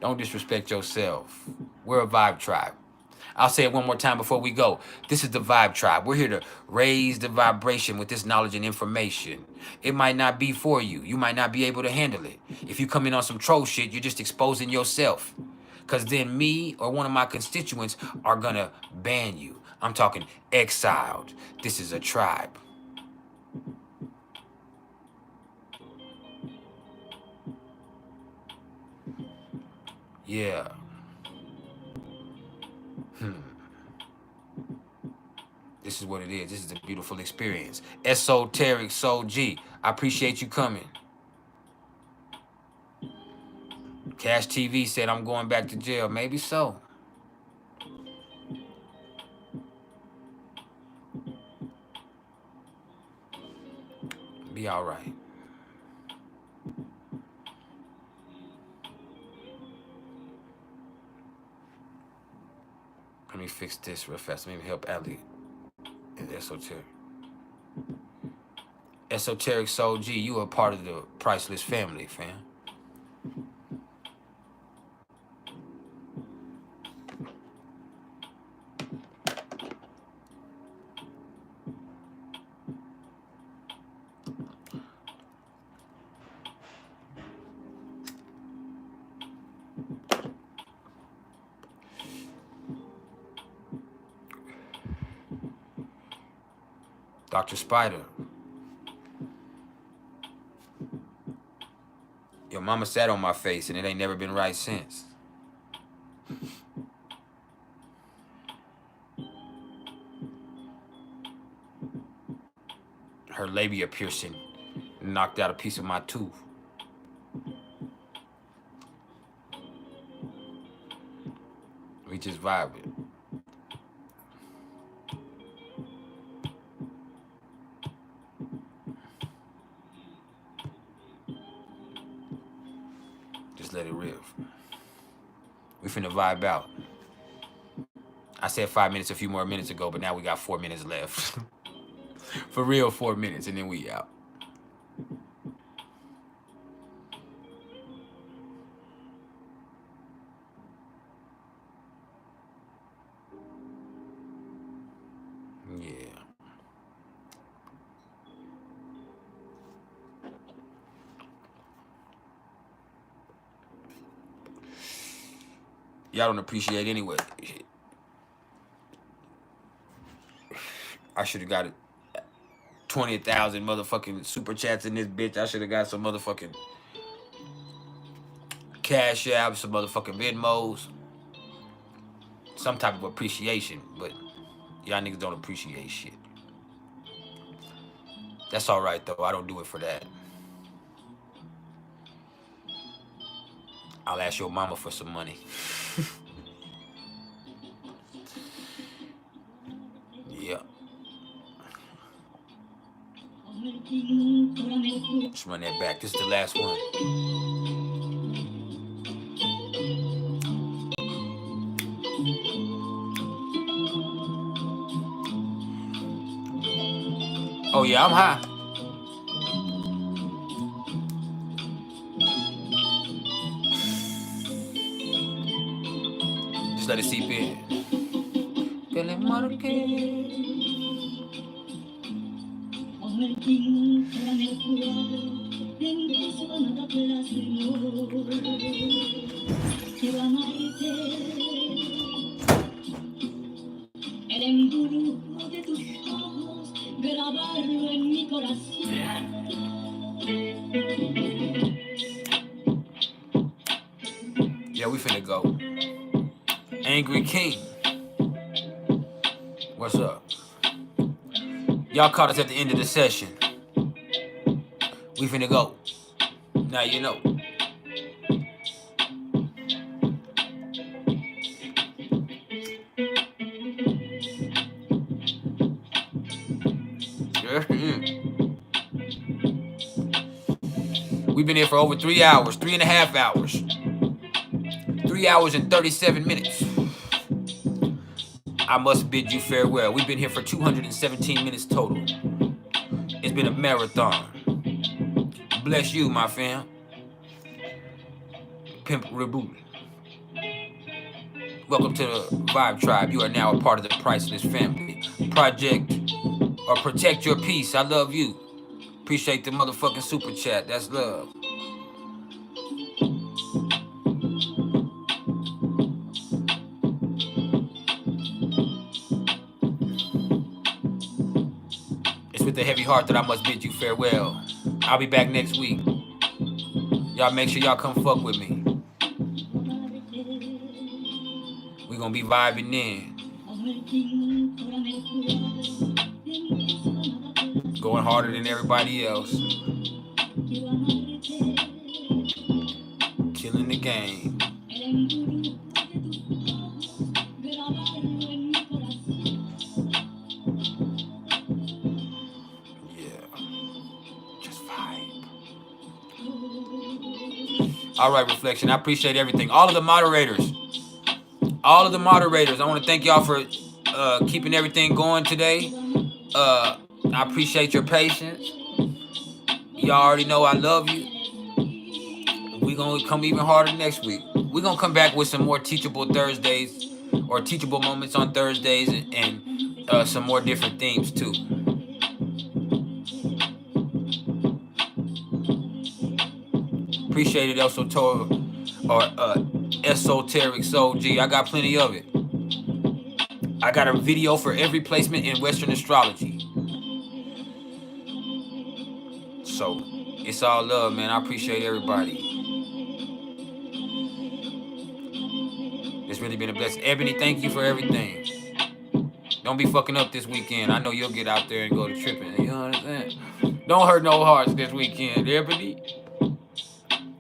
Don't disrespect yourself. We're a Vibe Tribe. I'll say it one more time before we go. This is the Vibe Tribe. We're here to raise the vibration with this knowledge and information. It might not be for you. You might not be able to handle it. If you come in on some troll shit, you're just exposing yourself. Because then me or one of my constituents are going to ban you. I'm talking exiled. This is a tribe. Yeah. This is what it is. This is a beautiful experience. Esoteric Soul G. I appreciate you coming. Cash TV said I'm going back to jail. Maybe so. Be all right. Let me fix this real fast. Let me help Ali. Esoteric. Esoteric Soul G, you are part of the PrIcElEs family, fam. Dr. Spider. Your mama sat on my face and it ain't never been right since. Her labia piercing knocked out a piece of my tooth. We just vibing. Just let it riff. We finna vibe out. I said 5 minutes a few more minutes ago, but now we got 4 minutes left. For real, 4 minutes, and then we out. Yeah. Y'all don't appreciate anyway. I should have got it. 20,000 motherfucking super chats in this bitch. I should have got some motherfucking CashApp, some motherfucking Venmos, some type of appreciation. But y'all niggas don't appreciate shit. That's all right though. I don't do it for that. I'll ask your mama for some money. Yeah. Let's run that back. This is the last one. Oh yeah, I'm high. Just let it seep in. El embrujo de tus ojos, grabarlo en mi corazón. Yeah, we finna go. Angry King. What's up? Y'all caught us at the end of the session. We finna go. Now you know. We've been here for over 3 hours, 3.5 hours. 3 hours and 37 minutes. I must bid you farewell. We've been here for 217 minutes total. It's been a marathon. Bless you, my fam. Pimp Reboot. Welcome to the Vibe Tribe. You are now a part of the PrIcElEs family. Project or protect your peace. I love you. Appreciate the motherfucking super chat. That's love. It's with a heavy heart that I must bid you farewell. I'll be back next week. Y'all make sure y'all come fuck with me. We gonna be vibing in. Going harder than everybody else. Killing the game. All right, Reflection. I appreciate everything. All of the moderators. I want to thank y'all for keeping everything going today. I appreciate your patience. Y'all already know I love you. We're going to come even harder next week. We're going to come back with some more teachable Thursdays or teachable moments on Thursdays and some more different themes too. Appreciate it, Esoteric Soul G. I got plenty of it. I got a video for every placement in Western astrology. So, it's all love, man. I appreciate everybody. It's really been a blessing. Ebony, thank you for everything. Don't be fucking up this weekend. I know you'll get out there and go to tripping. You know what I'm saying? Don't hurt no hearts this weekend, Ebony.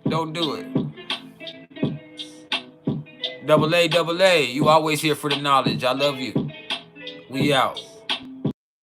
Don't do it. AA, you always here for the knowledge. I love you. We out.